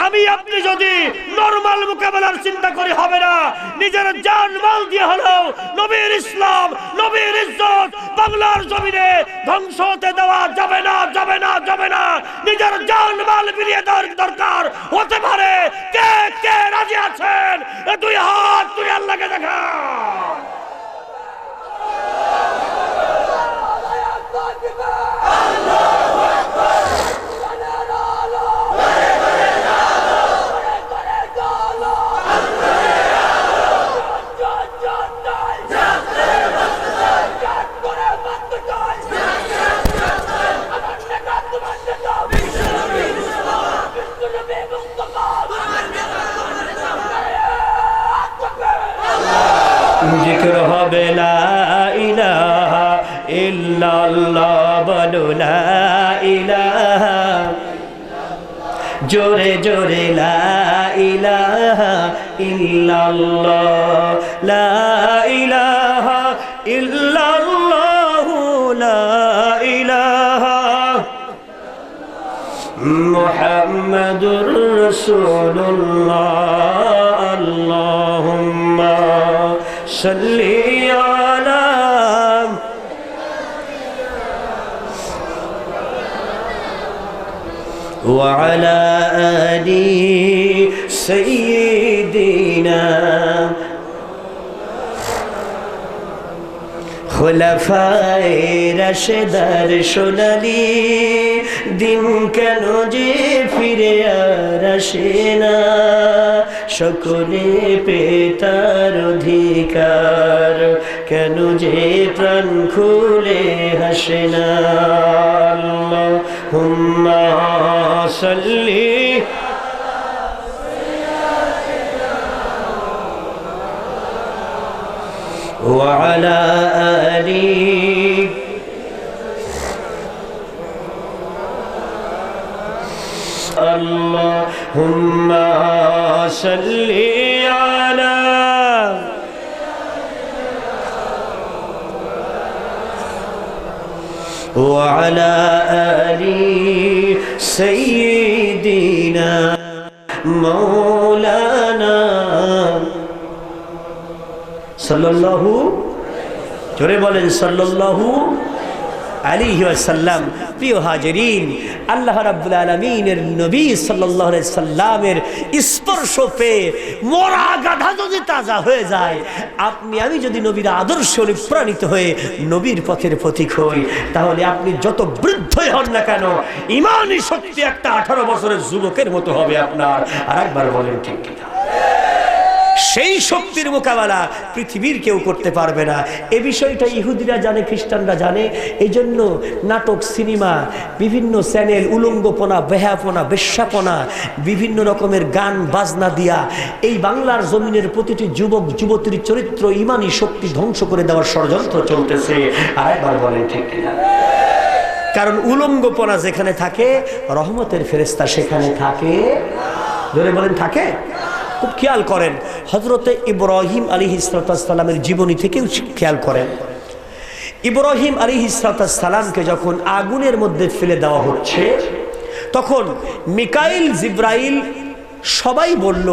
আমি আপনি যদি নরমাল মোকাবেলার চিন্তা করি হবে না। নিজের জান মাল দিয়ে হলেও নবীর ইসলাম, নবীর ইজ্জত বাংলার জমিনে ধ্বংস হতে দেওয়া যাবে না, যাবে না, যাবে না। নিজের জান মাল বিলিয়ে দেওয়ার দরকার হতে পারে। কে কে রাজি আছেন? দুই হাত তুলে আল্লাহকে দেখা। জিকির হবে লা ইলাহা ইল্লাল্লাহ, বলো লা ইলাহা, জোরে জোরে লা ইলাহা ইল্লাল্লাহ, লা ইলাহা ইল্লাল্লাহ, লা ইলাহা মুহাম্মাদুর রাসূলুল্লাহ। আল্লাহুম্মা সাল্লি আলা ওয়া আলা আলি সাইয়্যিদিনা খুলাফায়ে রাশেদার সোনালি দিন কেন যে ফিরে আর আসে না, সকলে পেতার অধিকার কেন যে প্রাণ খুলে হাসে না। আল্লাহুম্মা সাল্লি ওয়া আলা আলি আল্লাহুম্মা সাল্লি আলা ওয়া আলা আলি সাইয়্যিদিনা মাওলানা সাল্লাল্লাহু, জোরে বলেন সাল্লাল্লাহু আলাইহি ওয়াসাল্লাম। প্রিয় হাজিরিন, আল্লাহ রাব্বুল আলামিনের নবী সাল্লাল্লাহু আলাইহি সাল্লামের স্পর্শ পেয়ে মরা গাধা যদি তাজা হয়ে যায়, আপনি আমি যদি নবীর আদর্শে অনুপ্রাণিত হয়ে নবীর পথের পথিক হই, তাহলে আপনি যত বৃদ্ধই হন না কেন, ঈমানি শক্তি একটা 18 বছরের যুবকের মতো হবে আপনার। আর একবার বলেন ঠিক কিনা? সেই শক্তির মোকাবেলা পৃথিবীর কেউ করতে পারবে না। এ বিষয়টা ইহুদিরা জানে, খ্রিস্টানরা জানে। এই জন্য নাটক, সিনেমা, বিভিন্ন চ্যানেল, উলঙ্গপনা, বেহাপনা, বেশ্যাপনা, বিভিন্ন রকমের গান বাজনা দিয়া এই বাংলার জমিনের প্রতিটি যুবক যুবতীর চরিত্র, ইমানি শক্তি ধ্বংস করে দেওয়ার ষড়যন্ত্র চলতেছে। আর একবার বলেন ঠিক কিনা? কারণ উলঙ্গপনা যেখানে থাকে, রহমতের ফেরেশতা সেখানে থাকে। ধরে বলেন থাকে? খুব খেয়াল করেন, হযরতে ইব্রাহিম আলাইহিস সালামের জীবনী থেকেও খেয়াল করেন। ইব্রাহিম আলাইহিস সালামকে যখন আগুনের মধ্যে ফেলে দেওয়া হচ্ছে, তখন মিকাইল, জিব্রাইল সবাই বলল,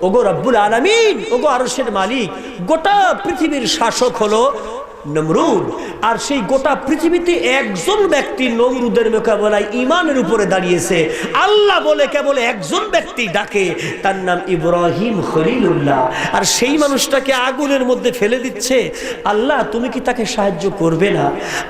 ওগো রব্বুল আলামিন, ওগো আরশের মালিক, গোটা পৃথিবীর শাসক হলো নমরুদ, আর সেই গোটা পৃথিবীতে একজন ব্যক্তি নমরুদের মোকাবেলায় ঈমানের উপরে দাঁড়িয়েছে। আল্লাহ বলে কেবল একজন ব্যক্তি ডাকে, তার নাম ইব্রাহিম খলিলুল্লাহ, আর সেই মানুষটাকে আগুনের মধ্যে ফেলে দিচ্ছে। আল্লাহ তুমি কি তাকে সাহায্য করবে না?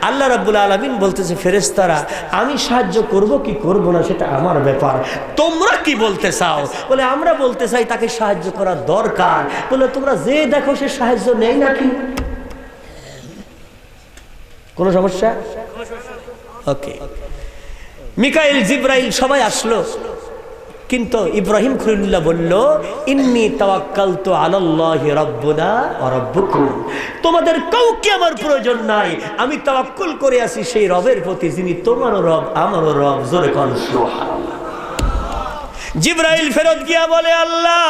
আল্লাহ রাব্বুল আলামিন বলতেছে, ফেরেশতারা আমি সাহায্য করব কি করব না সেটা আমার ব্যাপার, তোমরা কি বলতে চাও? বলে আমরা বলতে চাই তাকে সাহায্য করা দরকার। বলে তোমরা যে দেখো সে সাহায্য নেই নাকি? কোন সমস্যা? ওকে। মিকাইল, জিব্রাইল সবাই আসলো, কিন্তু ইব্রাহিম খলিলুল্লাহ বলল, ইন্নী তাওয়াক্কালতু আলাল্লাহি রাব্বুনা ওয়া রাব্বুকুম, তোমাদের কাউকে আমার প্রয়োজন নাই, আমি তাওয়াক্কুল করে আছি সেই রবের প্রতি যিনি তোমারও রব আমারও রব। জোরে কোন সুবহানাল্লাহ। জিব্রাইল ফেরত গিয়া বলে, আল্লাহ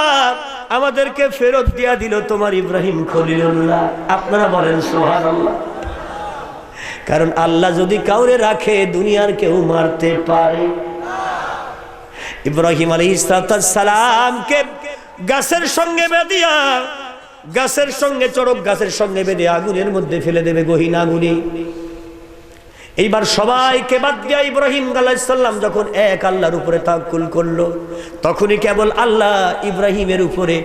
আমাদেরকে ফেরত দিয়া দিল তোমার ইব্রাহিম খলিলুল্লাহ। আপনারা বলেন সুবহানাল্লাহ। কারণ আল্লাহ যদি কাউরে রাখে, দুনিয়ার কেউ মারতে পারে। ইব্রাহিম আলাইহিস সালামকে গাছের সঙ্গে বেঁধিয়া, গাছের সঙ্গে, চড়ক গাছের সঙ্গে বেঁধে আগুনের মধ্যে ফেলে দেবে, গহীন আগুনে। এইবার সবাইকে বাদ দিয়া ইব্রাহিম আলাইহিস সালাম যখন এক আল্লাহর উপরে তাওয়াক্কুল করলো, তখনই কেবল আল্লাহ ইব্রাহিমের উপরে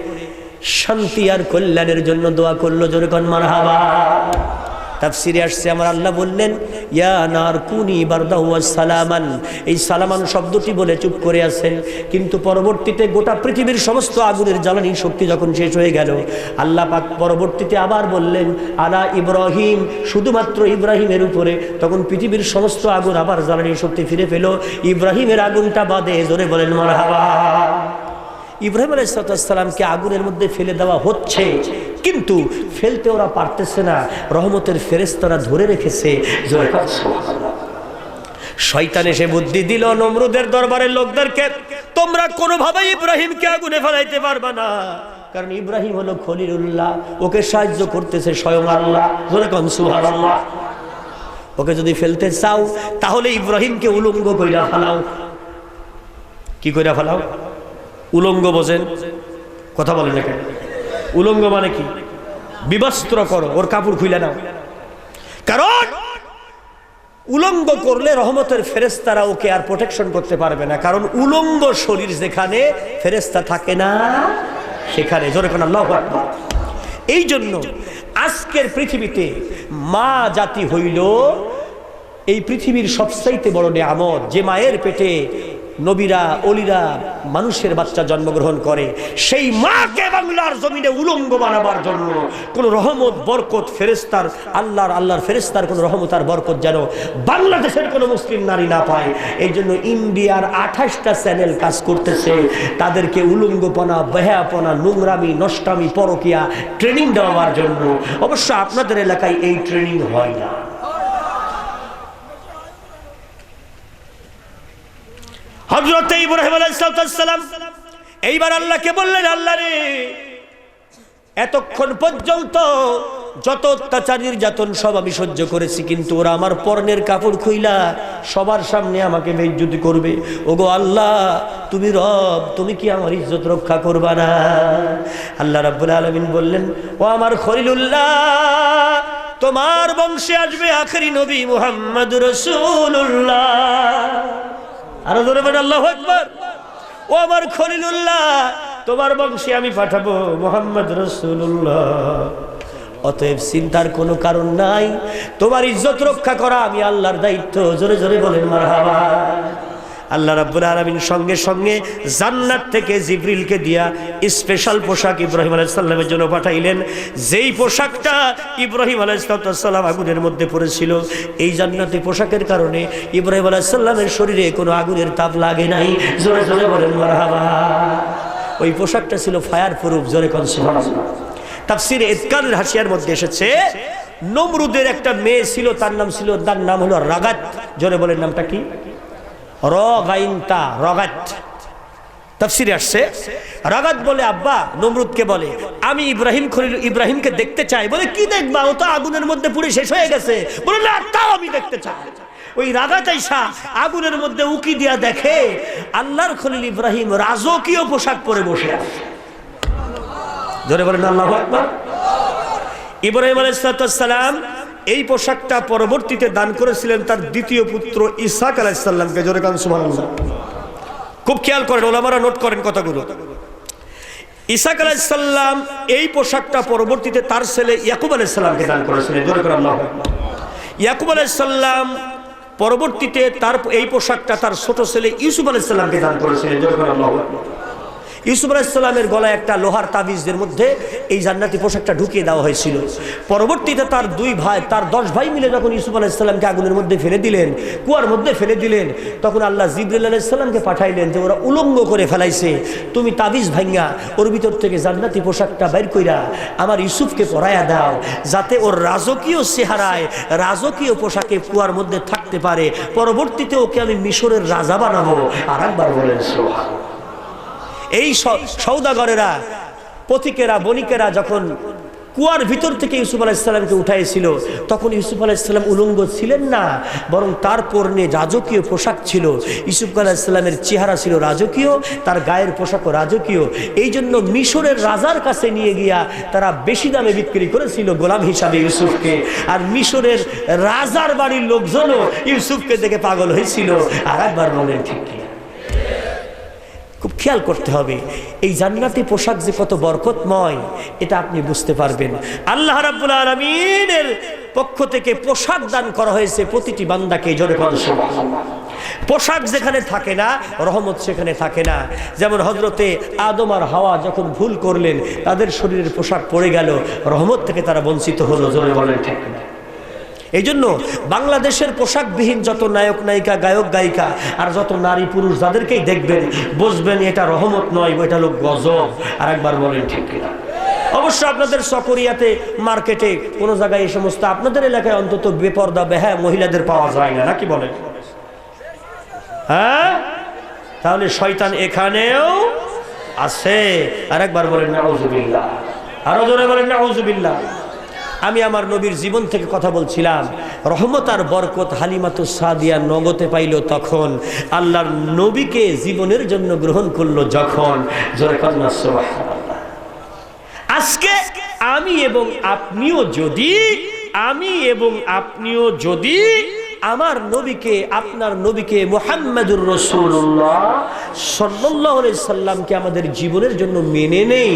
শান্তি আর কল্যাণের জন্য দোয়া করলো। জোরে কোন মারহাবা। তাফসিরে আসছে আমার আল্লাহ বললেন ইয়া নার কুনি বারদাও ওয়া সালামান, এই সালামান শব্দটি বলে চুপ করে আছেন, কিন্তু পরবর্তীতে গোটা পৃথিবীর সমস্ত আগুনের জ্বালানি শক্তি যখন শেষ হয়ে গেল, আল্লাহ পাক পরবর্তীতে আবার বললেন আলা ইব্রাহিম, শুধুমাত্র ইব্রাহিমের উপরে, তখন পৃথিবীর সমস্ত আগুন আবার জ্বালানি শক্তি ফিরে পেল, ইব্রাহিমের আগুনটা বাদে। জোরে বলেন মারহাবা। ইব্রাহিম আলাইহিস সালামকে আগুনের মধ্যে ফেলে দেওয়া হচ্ছে, কিন্তু ফেলতে ওরা পারতেছে না, রহমতের ফেরেশতারা ধরে রেখেছে। শয়তান এসে বুদ্ধি দিল নমরুদের দরবারের লোকদেরকে, তোমরা কোনোভাবেই ইব্রাহিমকে আগুনে ফেলাইতে পারবে না, কারণ ইব্রাহিম হলো খলিলুল্লাহ, ওকে সাহায্য করতেছে স্বয়ং আল্লাহ। জোরে কোন সুবহানাল্লাহ। ওকে যদি ফেলতে চাও তাহলে ইব্রাহিমকে উলঙ্গ কইরা ফেলাও। কি কইরা ফেলাও? উলঙ্গ বোঝেন? কথা বলেন না কেন? উলঙ্গ মানে কি? বিবস্ত্র করো, ওর কাপড় খুলে নাও। কারণ উলঙ্গ করলে রহমতের ফেরেশতারা ওকে আর প্রোটেকশন করতে পারবে না, কারণ উলঙ্গ শরীর যেখানে ফেরেশতা থাকে না সেখানে। জোরে কোন আল্লাহু আকবার। এই জন্য আজকের পৃথিবীতে মা জাতি হইল এই পৃথিবীর সবচাইতে বড় নিয়ামত। যে মায়ের পেটে নবীরা অলিরা মানুষের বাচ্চা জন্মগ্রহণ করে, সেই মাকে বাংলার জমিনে উলঙ্গ বানাবার জন্য কোন রহমত বরকত ফেরেশতার আল্লাহর ফেরেশতার কোন রহমত আর বরকত যেন বাংলাদেশের কোন মুসলিম নারী না পায়, এই জন্য ইন্ডিয়ার 28টা চ্যানেল কাজ করতেছে তাদেরকে উলঙ্গপনা, বেহায়াপনা, নোংরামি, নষ্টামি, পরকিয়া ট্রেনিং দেওয়ার জন্য। অবশ্য আপনাদের এলাকায় এই ট্রেনিং হয় না। হযরত ইব্রাহিম আলাইহিস সালাম এইবার আল্লাহকে বললেন, আল্লাহ রে, এতক্ষণ পর্যন্ত যত অত্যাচার নির্যাতন সব আমি সহ্য করেছি, কিন্তু ওরা আমার পরনের কাপড় খুইলা সবার সামনে আমাকে বেইজ্জতি করবে। ওগো আল্লাহ, তুমি রব, তুমি কি আমার ইজ্জত রক্ষা করবা না? আল্লাহ রাব্বুল আলামিন বললেন, ও আমার খলিলুল্লাহ, তোমার বংশে আসবে আখেরি নবী মুহাম্মদুর রাসূলুল্লাহ। আরো জোরে বলেন আল্লাহু আকবার। ও আমার খলিলুল্লাহ, তোমার বংশে আমি পাঠাবো মুহাম্মদ রাসূলুল্লাহ। অতএব চিন্তার কোনো কারণ নাই, তোমার ইজ্জত রক্ষা করা আমি আল্লাহর দায়িত্ব। জোরে জোরে বলেন মারহাবা। আল্লাহ রাব্বুল আলামিন সঙ্গে সঙ্গে জান্নাত থেকে জিবরিলকে দিয়া স্পেশাল পোশাক ইব্রাহিম আলাইহিস সালামের জন্য পাঠাইলেন। যেই পোশাকটা ইব্রাহিম আলাইহিস সালাম আগুনের মধ্যে পড়েছিল, এই জান্নাতি পোশাকের কারণে ইব্রাহিম আলাইহিস সালামের শরীরে কোনো আগুনের তাপ লাগে নাই। জোরে জোরে বলেন মারহাবা। ওই পোশাকটা ছিল ফায়ার প্রুফ। জোরে কোন সুবহানাল্লাহ। তাফসীরে ইতকানের হাসিয়ার মধ্যে এসেছে, নমরুদের একটা মেয়ে ছিল, তার নাম হলো রাগাত। জোরে বলেন নামটা কি? রগাইনতা, রগাত। তাফসীরে আসছে, রাগাত বলে আব্বা নমরুদকে বলে, আমি ইব্রাহিমকে দেখতে চাই। বলে কি দেখবা? ও তো আগুনের মধ্যে পুড়ে শেষ হয়ে গেছে। বলে না, তাও আমি দেখতে চাই। ওই রাগাত আইসা আগুনের মধ্যে উকি দিয়া দেখে আল্লাহর খলিল ইব্রাহিম রাজকীয় পোশাক পরে বসে আছে। জোরে বলেন আল্লাহু আকবার। ইব্রাহিম আলাইহিস সালাম এই পোশাকটা পরবর্তীতে দান করেছিলেন তার দ্বিতীয় পুত্র ইসহাক আলাইহিস সালামকে। জোরে কান সুবহানাল্লাহ। খুব খেয়াল করেন, ওলামারা নোট করেন কথাগুলো। ইসহাক আলাইহিস সালাম এই পোশাকটা পরবর্তীতে তার ছেলে ইয়াকুব আলাইহিস সালামকে দান করেছিলেন। জোরে করে আল্লাহু আকবার। ইয়াকুব আলাইহিস সালাম পরবর্তীতে তার এই পোশাকটা তার ছোট ছেলে ইউসুফ আলাইহিস সালামকে দান করেছিলেন। জোরে করে আল্লাহু আকবার। ইউসুফ আলাইহিস সালামের গলায় একটা লোহার তাবিজের মধ্যে এই জান্নাতি পোশাকটা ঢুকিয়ে দেওয়া হয়েছিল। পরবর্তীতে তার 10 ভাই মিলে যখন ইউসুফ আলাইহিস সালামকে আগুনের মধ্যে ফেলে দিলেন, কুয়ার মধ্যে ফেলে দিলেন, তখন আল্লাহ জিবরিল আলাইহিস সালামকে পাঠাইলেন যে ওরা উলঙ্গ করে ফেলাইছে, তুমি তাবিজ ভাঙ্গা ওর ভিতর থেকে জান্নাতি পোশাকটা বের কইরা আমার ইউসুফকে পরাইয়া দাও, যাতে ওর রাজকীয় চেহারায় রাজকীয় পোশাকে কুয়ার মধ্যে থাকতে পারে। পরবর্তীতে ওকে আমি মিশরের রাজা বানাবো। আর একবার বলেন সুবহানাল্লাহ। এই সওদাগরেরা, পথিকেরা, বণিকেরা যখন কুয়ার ভিতর থেকে ইউসুফ আলাইহিস সালামকে উঠাইছিল, তখন ইউসুফ আলাইহিস সালাম উলঙ্গ ছিলেন না, বরং তার পরনে রাজকীয় পোশাক ছিল। ইউসুফ আলাইহিস সালামের চেহারা ছিল রাজকীয়, তার গায়ের পোশাকও রাজকীয়। এই জন্য মিশরের রাজার কাছে নিয়ে গিয়া তারা বেশি দামে বিক্রি করেছিল গোলাম হিসাবে ইউসুফকে। আর মিশরের রাজার বাড়ির লোকজনও ইউসুফকে দেখে পাগল হয়েছিল। আর একবার বলেন ঠিক কি? খুব খেয়াল করতে হবে এই জান্নাতি পোশাক যে কত বরকতময় এটা আপনি বুঝতে পারবেন। আল্লাহ রাব্বুল আলামিনের পক্ষ থেকে পোশাক দান করা হয়েছে প্রতিটি বান্দাকে। জোরে বলুন সুবহানাল্লাহ। পোশাক যেখানে থাকে না রহমত সেখানে থাকে না। যেমন হযরতে আদম আর হাওয়া যখন ভুল করলেন তাদের শরীরের পোশাক পড়ে গেল, রহমত থেকে তারা বঞ্চিত হলো। জোরে বলেন ঠিক না? এই জন্য বাংলাদেশের পোশাকবিহীন যত নায়ক নায়িকা, গায়ক গায়িকা আর যত নারী পুরুষ যাদেরকেই দেখবেন বুঝবেন এটা রহমত নয়, এটা হলো গজব। আর একবার বলেন ঠিক কিনা? অবশ্য আপনাদের সকরিয়াতে, মার্কেটে, কোনো জায়গায় এই সমস্ত আপনাদের এলাকায় অন্তত বেপর্দা বেহায়া মহিলাদের পাওয়া যায় না, নাকি বলেন? হ্যাঁ, তাহলে শয়তান এখানেও আছে। আর একবার বলেন নাউজুবিল্লাহ, আরো জোরে বলেন নাউজুবিল্লাহ। আমি আমার নবীর জীবন থেকে কথা বলছিলাম। রহমত আর বরকত হালিমাতুস সাদিয়া নগদে পাইল তখন, আল্লাহর নবীকে জীবনের জন্য গ্রহণ করলো যখন। জোরে কন্যা সুবহানাল্লাহ। আজকে আমি এবং আপনিও যদি আমার নবীকে, আপনার নবীকে মুহাম্মাদুর রাসূলুল্লাহ সাল্লাল্লাহু আলাইহি সাল্লামকে আমাদের জীবনের জন্য মেনে নেই,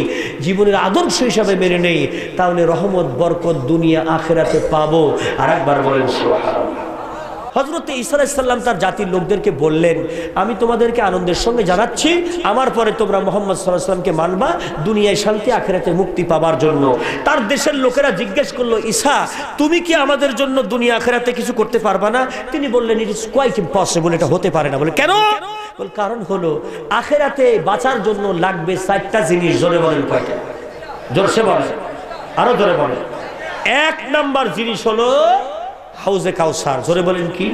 জীবনের আদর্শ হিসাবে মেনে নেই, তাহলে রহমত বরকত দুনিয়া আখিরাতে পাবো। আর একবার বলেন সুবহানাল্লাহ। হযরত ঈসা আলাইহিস সালাম তার জাতির লোকদেরকে বললেন, আমি তোমাদেরকে আনন্দের সঙ্গে জানাচ্ছি আমার পরে তোমরা মুহাম্মদ সাল্লাল্লাহু আলাইহি সাল্লামকে মানবা দুনিয়ায় শান্তি আখিরাতে মুক্তি পাবার জন্য। তার দেশের লোকেরা জিজ্ঞেস করলো, ঈসা তুমি কি আমাদের জন্য দুনিয়া আখিরাতে কিছু করতে পারবা না? তিনি বললেন, ইট ইজ কোয়াইট ইম্পসিবল, এটা হতে পারে না। বলে কেন? বল কারণ হলো আখিরাতে বাঁচার জন্য লাগবে 4টা জিনিস। জোরে বলেন কয়টা? জোরসে বলেন, আরো জোরে বলেন। 1 নাম্বার জিনিস হলো হাউজে কাউসার। জোরে বলেন কি?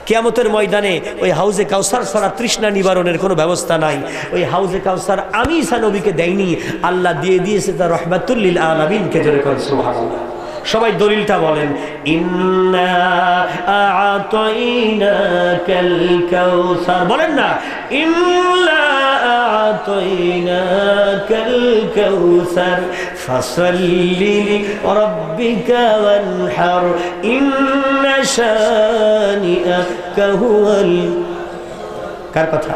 কিয়ামতের ময়দানে ওই হাউজে কাউসার ছাড়া তৃষ্ণা নিবারণের কোনো ব্যবস্থা নাই। ওই হাউজে কাউসার আমি ঈসা নবীকে দেয়নি, আল্লাহ দিয়ে দিয়েছে তার রাহমাতুল লিল আলামিনকে। জোরে করেন সুবহানাল্লাহ। সবাই দলিলটা বলেন, ইন্না আ'তাইনাকাল কাউসার। বলেন না, ইন্না আ'তাইনাকাল কাউসার ফাসাল্লি লিরাব্বিকা ওয়ানহার ইন্না শানিআকা হুয়াল। কার কথা?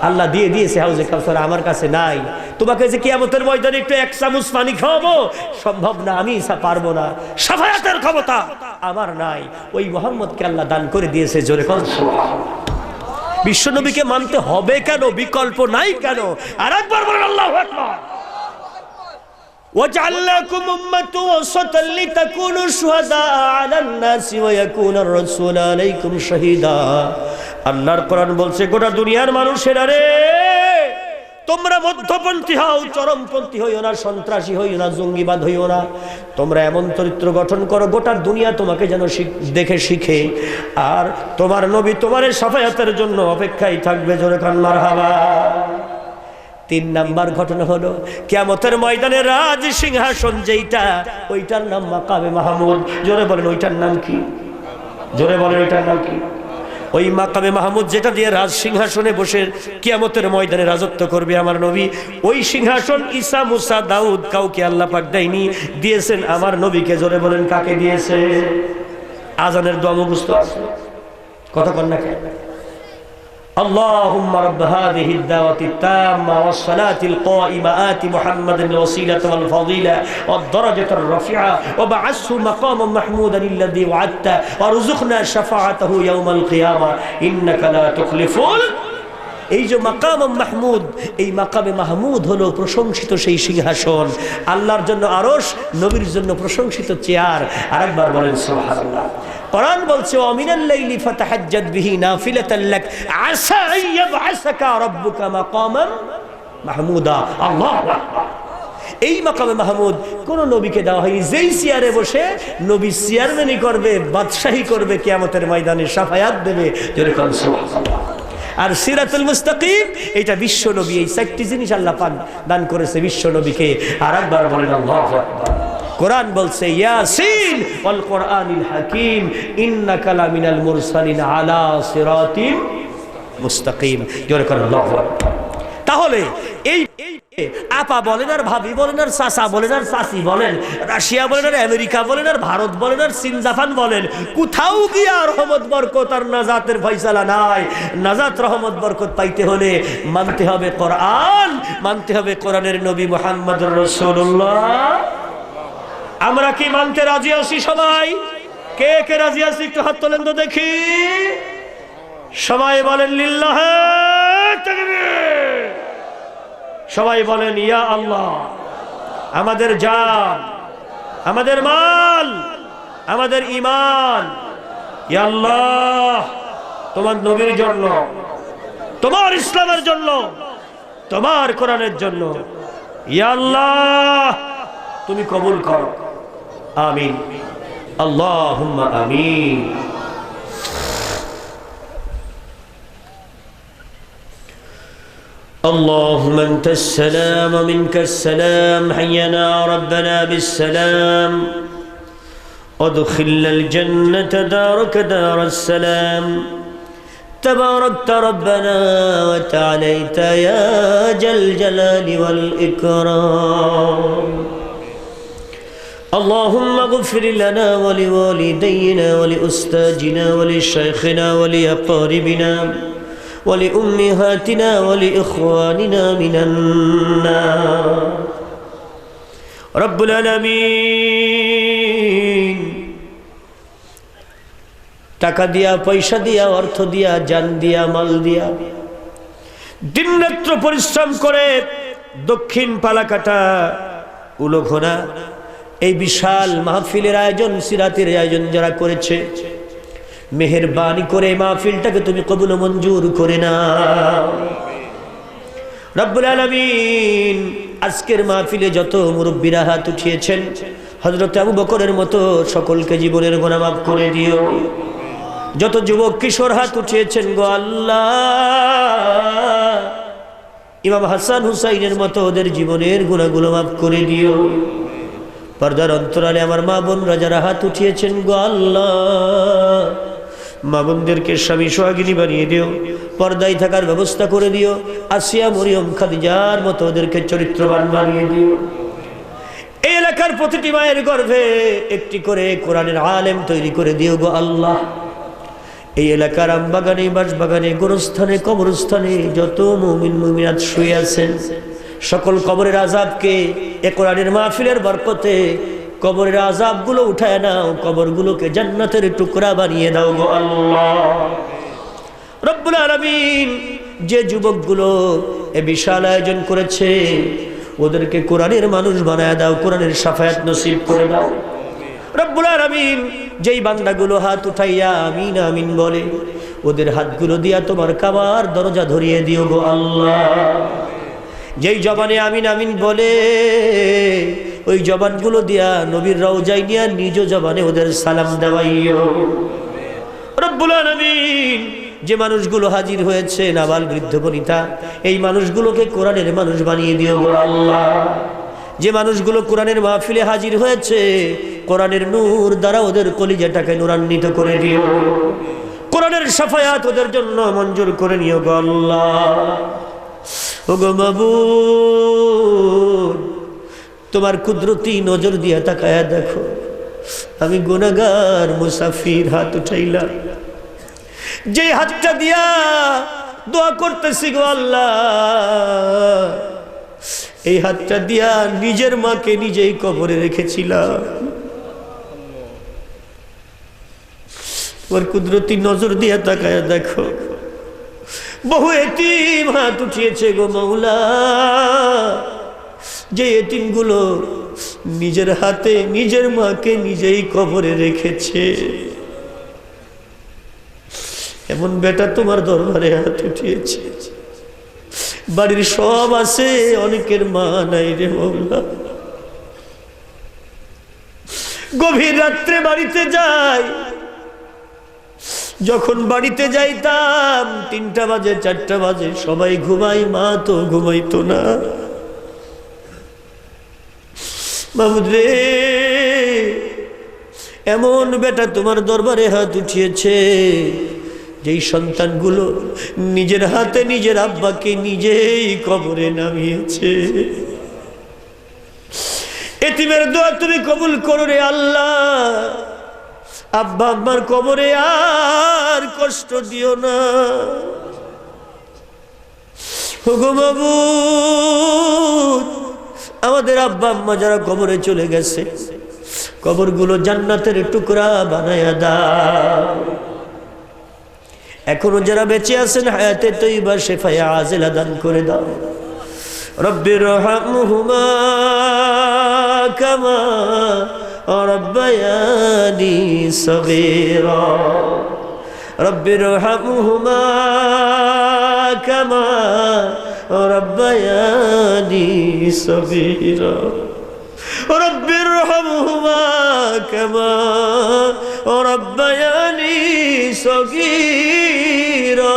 আল্লাহ দিয়ে দিয়েছে হাউজে কাউসার, আমার কাছে নাই। তোমাকে যে কিয়ামতের ময়দানে একটু 1 চামচ পানি খাওয়াবো সম্ভব না, আমি ঈসা পারবো না। শাফায়াতের ক্ষমতা আমার নাই, ওই মুহাম্মদকে আল্লাহ দান করে দিয়েছে। জোরে কোন সুবহানাল্লাহ। বিশ্বনবীকে মানতে হবে কেন? বিকল্প নাই কেন? আর একবার বলেন আল্লাহু আকবার। وَجَعَلْنَاكُمْ أُمَّةً وَسَطًا لِتَكُونُوا شُهَدَاءَ عَلَى النَّاسِ وَيَكُونَ الرَّسُولُ عَلَيْكُمْ شَهِيدًا। আল্লাহর কোরআন বলছে, গোটা দুনিয়ার মানুষেরা রে, তোমরা মধ্যপন্থী হও, চরমপন্থী হইও না, সন্ত্রাসী হইও না, জঙ্গিবাদ হইও না। তোমরা এমন চরিত্র গঠন করো গোটা দুনিয়া তোমাকে যেন দেখে শিখে। আর তোমার নবী তোমার শাফায়াতের জন্য অপেক্ষায় থাকবে। জোরে কান মারহাবা। 3 নাম্বার ঘটনা হলো কিয়ামতের ময়দানে রাজ সিংহাসন যেইটা, ওইটার নাম মাকামে মাহমুদ। জোরে বলেন ওইটার নাম কি? জোরে বলেন ওইটার নাম কি? ওই মাকামে মাহমুদ যেটা দিয়ে রাজ সিংহাসনে বসে কিয়ামতের ময়দানে রাজত্ব করবে আমার নবী। ওই সিংহাসন ঈসা, মুসা, দাউদ কাউকে আল্লাহ পাক দেয়নি, দিয়েছেন আমার নবীকে। জোরে বলেন কাকে দিয়েছে? আজানের দোয়া মুখস্থ আছে, কথা কন না কেন? اللهم رب هذه الدعوة التامة والصلاة القائمة آت محمدا الوسيلة والفضيلة والدرجة الرفيعة وبعثه مقاما محمودا الذي وعدته وارزقنا شفاعته يوم القيامة إنك لا تخلف। এই যে মাকাম মাহমুদ, এই মাকামে মাহমুদ হলো প্রশংসিত সেই সিংহাসন। আল্লাহর জন্য আরশ, নবীর জন্য প্রশংসিত চেয়ার। আরেকবার বলেন সুবহানাল্লাহ। কোরআন বলছে, ওয়া মিনাল লাইলি ফাতাহাজ্জাদ বিহি নাফিলাতাল লাক আসা আইয়াবআসাকা রাব্বুকা মাকামান মাহমুদা। আল্লাহু আকবার। এই মাকামে মাহমুদ কোন নবীকে দেওয়া হয়নি। যেই চেয়ারে বসে নবী চেয়ারম্যানই করবে, বাদশাহী করবে, কিয়ামতের ময়দানে শাফায়াত দেবে। জোরে কোন সুবহানাল্লাহ। আর সিরাতুল মুস্তাকিম এটা বিশ্ব নবী। এই 4টি জিনিস আল্লাহ পাক দান করেছে বিশ্ব নবীকে। আর একবার বলেন আল্লাহু আকবার। কোরআন বলছে, ইয়াসিন ওয়াল কোরআনিল হাকিম ইন্নাকা লামিনাল মুরসালিন আলা সিরাতিন মুস্তাকিম। জোরে করে আল্লাহু আকবার। তাহলে এই আপা বলেন আর ভাবি বলেন আর চাচা বলেন আর চাচি বলেন, রাশিয়া বলেন আর আমেরিকা বলেন আর ভারত বলেন আর চীন জাপান বলেন, কোথাও গিয়ে রহমত বরকত আর নাজাতের ফয়সালা নাই। নাজাত রহমত বরকত পাইতে হলে মানতে হবে কোরআন, মানতে হবে কোরআনের নবী মুহাম্মদুর রাসূলুল্লাহ। আমরা কি মানতে রাজি আছি সবাই? কে কে রাজি আছি একটু হাত তোলেন তো দেখি। সবাই বলেন লিল্লাহে তাকবীর। সবাই বলেন ইয়া আল্লাহ। আমাদের জান, আমাদের মাল, আমাদের ঈমান ইয়া আল্লাহ তোমার নবীর জন্য, তোমার ইসলামের জন্য, তোমার কোরআনের জন্য ইয়া আল্লাহ তুমি কবুল করো। আমিন আল্লাহুম্মা আমিন। اللهم أنت السلام ومنك السلام، حينا ربنا بالسلام وادخلنا الجنة دارك دار السلام، تباركت ربنا وتعاليت يا ذا الجلال والإكرام. اللهم اغفر لنا ولوالدينا ولأستاذنا ولشيخنا ولأقاربنا ولأمهاتنا ولإخواننا من النار رب العالمين। টাকা দিয়া, পয়সা দিয়া, অর্থ দিয়া, জান দিয়া, মাল দিয়া দিনরাত্র পরিশ্রম করে দক্ষিণ পালাকাটা উলঘোনা এই বিশাল মাহফিলের আয়োজন, সিরাতের আয়োজন যারা করেছে, মেহেরবানি করে মাহফিলটাকে তুমি কবুল মঞ্জুর করে নাও রব্বুল আলামিন। আজকের মাহফিলে যত মুরব্বীরা হাত উঠিয়েছেন, হযরত আবু বকরের মতো সকলকে জীবনের গুনাহ মাফ করে দিও। যত যুবক কিশোর হাত উঠিয়েছেন গো আল্লাহ, ইমাম হাসান হুসাইনের মতো ওদের জীবনের গুনাহগুলো মাফ করে দিও। পর্দার অন্তরালে আমার মা বোনরা যারা হাত উঠিয়েছেন গো আল্লাহ, মা বোনদেরকে স্বামী সোহাগিনী বানিয়ে দিও, পর্দায় থাকার ব্যবস্থা করে দিও। আসিয়া, মরিয়ম, খাদিজার মতো ওদেরকে চরিত্রবান বানিয়ে দিও। এই এলাকার প্রতিটি মায়ের গর্ভে একটি করে কোরআনের আলেম তৈরি করে দিও গো আল্লাহ। এই এলাকার আমবাগানে, বাঁশবাগানে, গোরস্থানে, কবরস্থানে যত মুমিন মুমিনাত শুয়ে আছেন, সকল কবরের আযাবকে এ কোরআনের মাহফিলের বরকতে কবরের আযাবগুলো উঠায় নাও, কবরগুলোকে জান্নাতের টুকরা বানিয়ে দাও গো আল্লাহ রব্বুল আলামিন। যে যুবকগুলো এ বিশাল আয়োজন করেছে ওদেরকে কোরআনের মানুষ বানায় দাও, কোরআনের শাফায়াত নসিব করে দাও রব্বুল আলামিন। যেই বান্দাগুলো হাত উঠাইয়া আমিন আমিন বলে, ওদের হাতগুলো দিয়া তোমার কাবার দরজা ধরিয়ে দিও গো আল্লাহ। যেই জবানে আমিন আমিন বলে, ওই জবানগুলো দিয়া নবীর রওজায় নিয়া নিজ জবানে ওদের সালাম দেওয়াইও রব্বুল আলামিন। যে মানুষগুলো হাজির হয়েছে, নাবাল বৃদ্ধ বনিতা, এই মানুষগুলোকে কোরআনের মানুষ বানিয়ে দিও গো আল্লাহ। যে মানুষগুলো কোরআনের মাহফিলে হাজির হয়েছে, কোরআনের নূর দ্বারা ওদের কলিজাটাকে নূরান্বিত করে দিও। কোরআনের শাফায়াত ওদের জন্য মঞ্জুর করে নিও গো আল্লাহ। ও গো মাবুদ, তোমার কুদরতি নজর দিয়া তাকায়া দেখো, আমি গুনাহগার মুসাফির হাত উঠাইলাম। যে হাতটা দিয়া দোয়া করতেছি গো আল্লাহ, এই হাতটা দিয়া নিজের মাকে নিজেই কবরে রেখেছিলাম। তোমার কুদরতি নজর দিয়া তাকায়া দেখো, বহু এতিম হাত উঠিয়েছে গো মাওলা। যে এতিমগুলো নিজের হাতে নিজের মাকে নিজেই কবরে রেখেছে, এমন বেটা তোমার দরবারে হাত উঠিয়েছে। বাড়ির সব আছে, অনেকের মা নাই রে মাওলা। গভীর রাত্রে বাড়িতে যাই, যখন বাড়িতে যাইতাম 3টা বাজে 4টা বাজে, সবাই ঘুমাই, মা তো ঘুমাইতো না। মাহমুদ রে, এমন বেটা তোমার দরবারে হাত উঠিয়েছে, যেই সন্তানগুলো নিজের হাতে নিজের আব্বাকে নিজেই কবরে নামিয়েছে, এতিমের দোয়া তুমি কবুল করো রে আল্লাহ। আব্বা আম্মার কবরে আর কষ্ট দিও না। ওগো মাবুদ, আমাদের আব্বা আম্মা যারা কবরে চলে গেছে, কবরগুলো জান্নাতের টুকরা বানায়া দাও। এখনো যারা বেঁচে আছেন হায়াতে তৈবা শেফায়ে আজিলা দান করে দাও। রব্বির রহমহুমা কামা রব্বায়ানি সগীরা, রব্বির রহমহুমা কামা রব্বায়ানি সগীরা, রব্বির রহমহুমা কামা রব্বায়ানি সগীরা।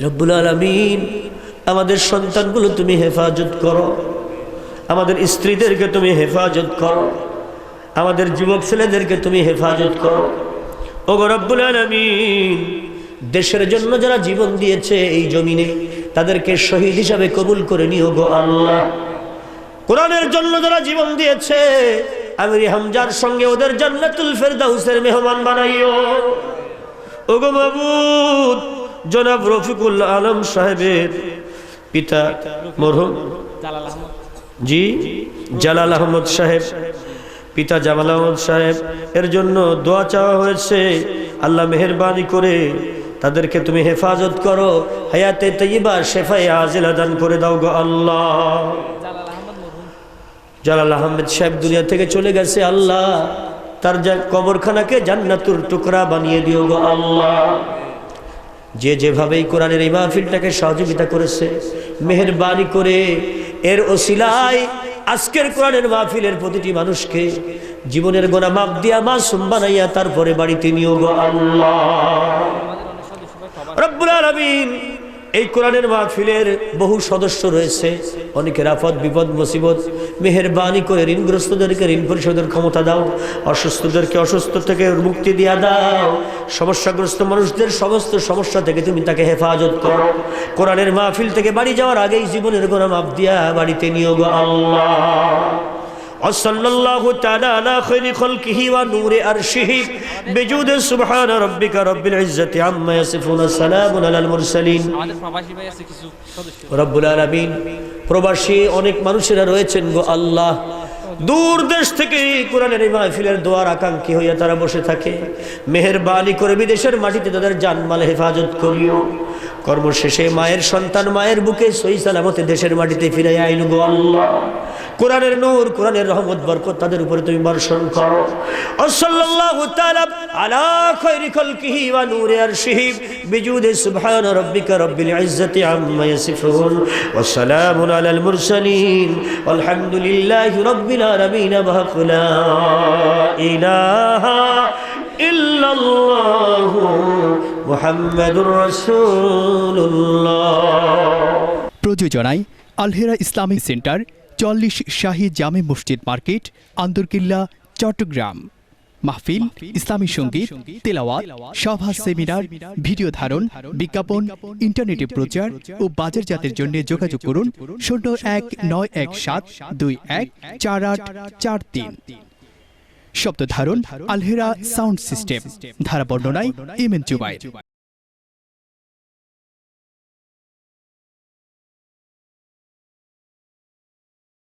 রব্বুল আলামিন, আমাদের সন্তানগুলো তুমি হেফাজত করো, আমাদের স্ত্রীদেরকে তুমি হেফাজত করো, আমাদের যুবক ছেলেদেরকে তুমি হেফাজত করো। ওগো রব্বুল আলামিন, দেশের জন্য যারা জীবন দিয়েছে এই জমিনে, তাদেরকে শহীদ হিসাবে কবুল করে নিও গো আল্লাহ। কোরআনের জন্য যারা জীবন দিয়েছে, আমির হামজার সঙ্গে ওদের জান্নাতুল ফেরদাউসের মেহমান বানাইও। ওগো মাবুদ, জনাব রফিকুল আলম সাহেবের পিতা মরহুম জি জালাল আহমদ সাহেব, পিতা জামাল আহমদ সাহেব, এর জন্য দোয়া চাওয়া হয়েছে। আল্লাহ মেহেরবানি করে তাদেরকে তুমি হেফাজত করো, হায়াতে তৈবা শেফায়ে আজিলা দান করে দাও গো আল্লাহ। জালাল আহমেদ সাহেব দুনিয়া থেকে চলে গেছে, আল্লাহ তার কবরখানাকে জান্নাতুর টুকরা বানিয়ে দিও গো আল্লাহ। যে যেভাবেই কোরআনের এই মাহফিলটাকে সহযোগিতা করেছে, মেহেরবানি করে এর ওসিলায় আজকের কোরআনের মাহফিলের প্রতিটি মানুষকে জীবনের গোনা মাপ দিয়া মাসুম বানাইয়া তারপরে বাড়িতে নিও গো আল্লাহ। রব্বুল আলামিন, এই কোরআনের মাহফিলের বহু সদস্য রয়েছে, অনেকের আফত বিপদ মুসিবত, মেহেরবানি করে ঋণগ্রস্তদেরকে ঋণ পরিশোধের ক্ষমতা দাও, অসুস্থদেরকে অসুস্থ থেকে মুক্তি দিয়া দাও, সমস্যাগ্রস্ত মানুষদের সমস্ত সমস্যা থেকে তুমি তাকে হেফাজত করো। কোরআনের মাহফিল থেকে বাড়ি যাওয়ার আগেই জীবনের গোনা মাপ দিয়া বাড়িতে নিও গো আল্লাহ। وصلى الله تعالى على خير خلقه ونور عرشه بجود سبحان ربك رب العزة عما يصفون سلام على المرسلين। রব্বুল আলামিন, প্রবাসী অনেক মানুষেরা রয়েছেন গো আল্লাহ, দূর দেশ থেকে কোরআনের এই মাহফিলের দোয়ার আকাঙ্ক্ষী হইয়া তারা বসে থাকে। মেহেরবানি করে বিদেশের মাটিতে তাদের জানমাল হেফাজত করিও। কর্মশেষে মায়ের সন্তান মায়ের বুকে সহি সালামতে দেশের মাটিতে ফিরে আইনু গো আল্লাহ। কোরআনের নূর, কোরআনের রহমত বরকত তাদের উপরে তুমি বর্ষণ করো। সাল্লাল্লাহু তাআলা আলা খায়রি খালকিহি ওয়া নূরি আরশিহি বিজুদি সুবহান রাব্বিকা রাব্বিল ইজ্জাতি আম্মা ইয়াসিফুন ওয়া সালামুন আলাল মুরসালিন ওয়ালহামদুলিল্লাহি রাব্বিল আলামিন। লা ইলাহা ইল্লাল্লাহু মুহাম্মাদুর রাসূলুল্লাহ। প্রযোজনায় আলহেরা ইসলামিক সেন্টার, ৪০ শাহী জামে মসজিদ মার্কেট, আন্দরকিল্লা, চট্টগ্রাম। মাহফিল, ইসলামী সঙ্গীত, তেলাওয়াত, সভা, সেমিনার, ভিডিও ধারণ, বিজ্ঞাপন, ইন্টারনেটে প্রচার ও বাজারজাতের জন্য যোগাযোগ করুন 019172148443। শব্দ ধারণ আলহেরা সাউন্ড সিস্টেম, ধারা বর্ণনায় এম এন জুবাইর।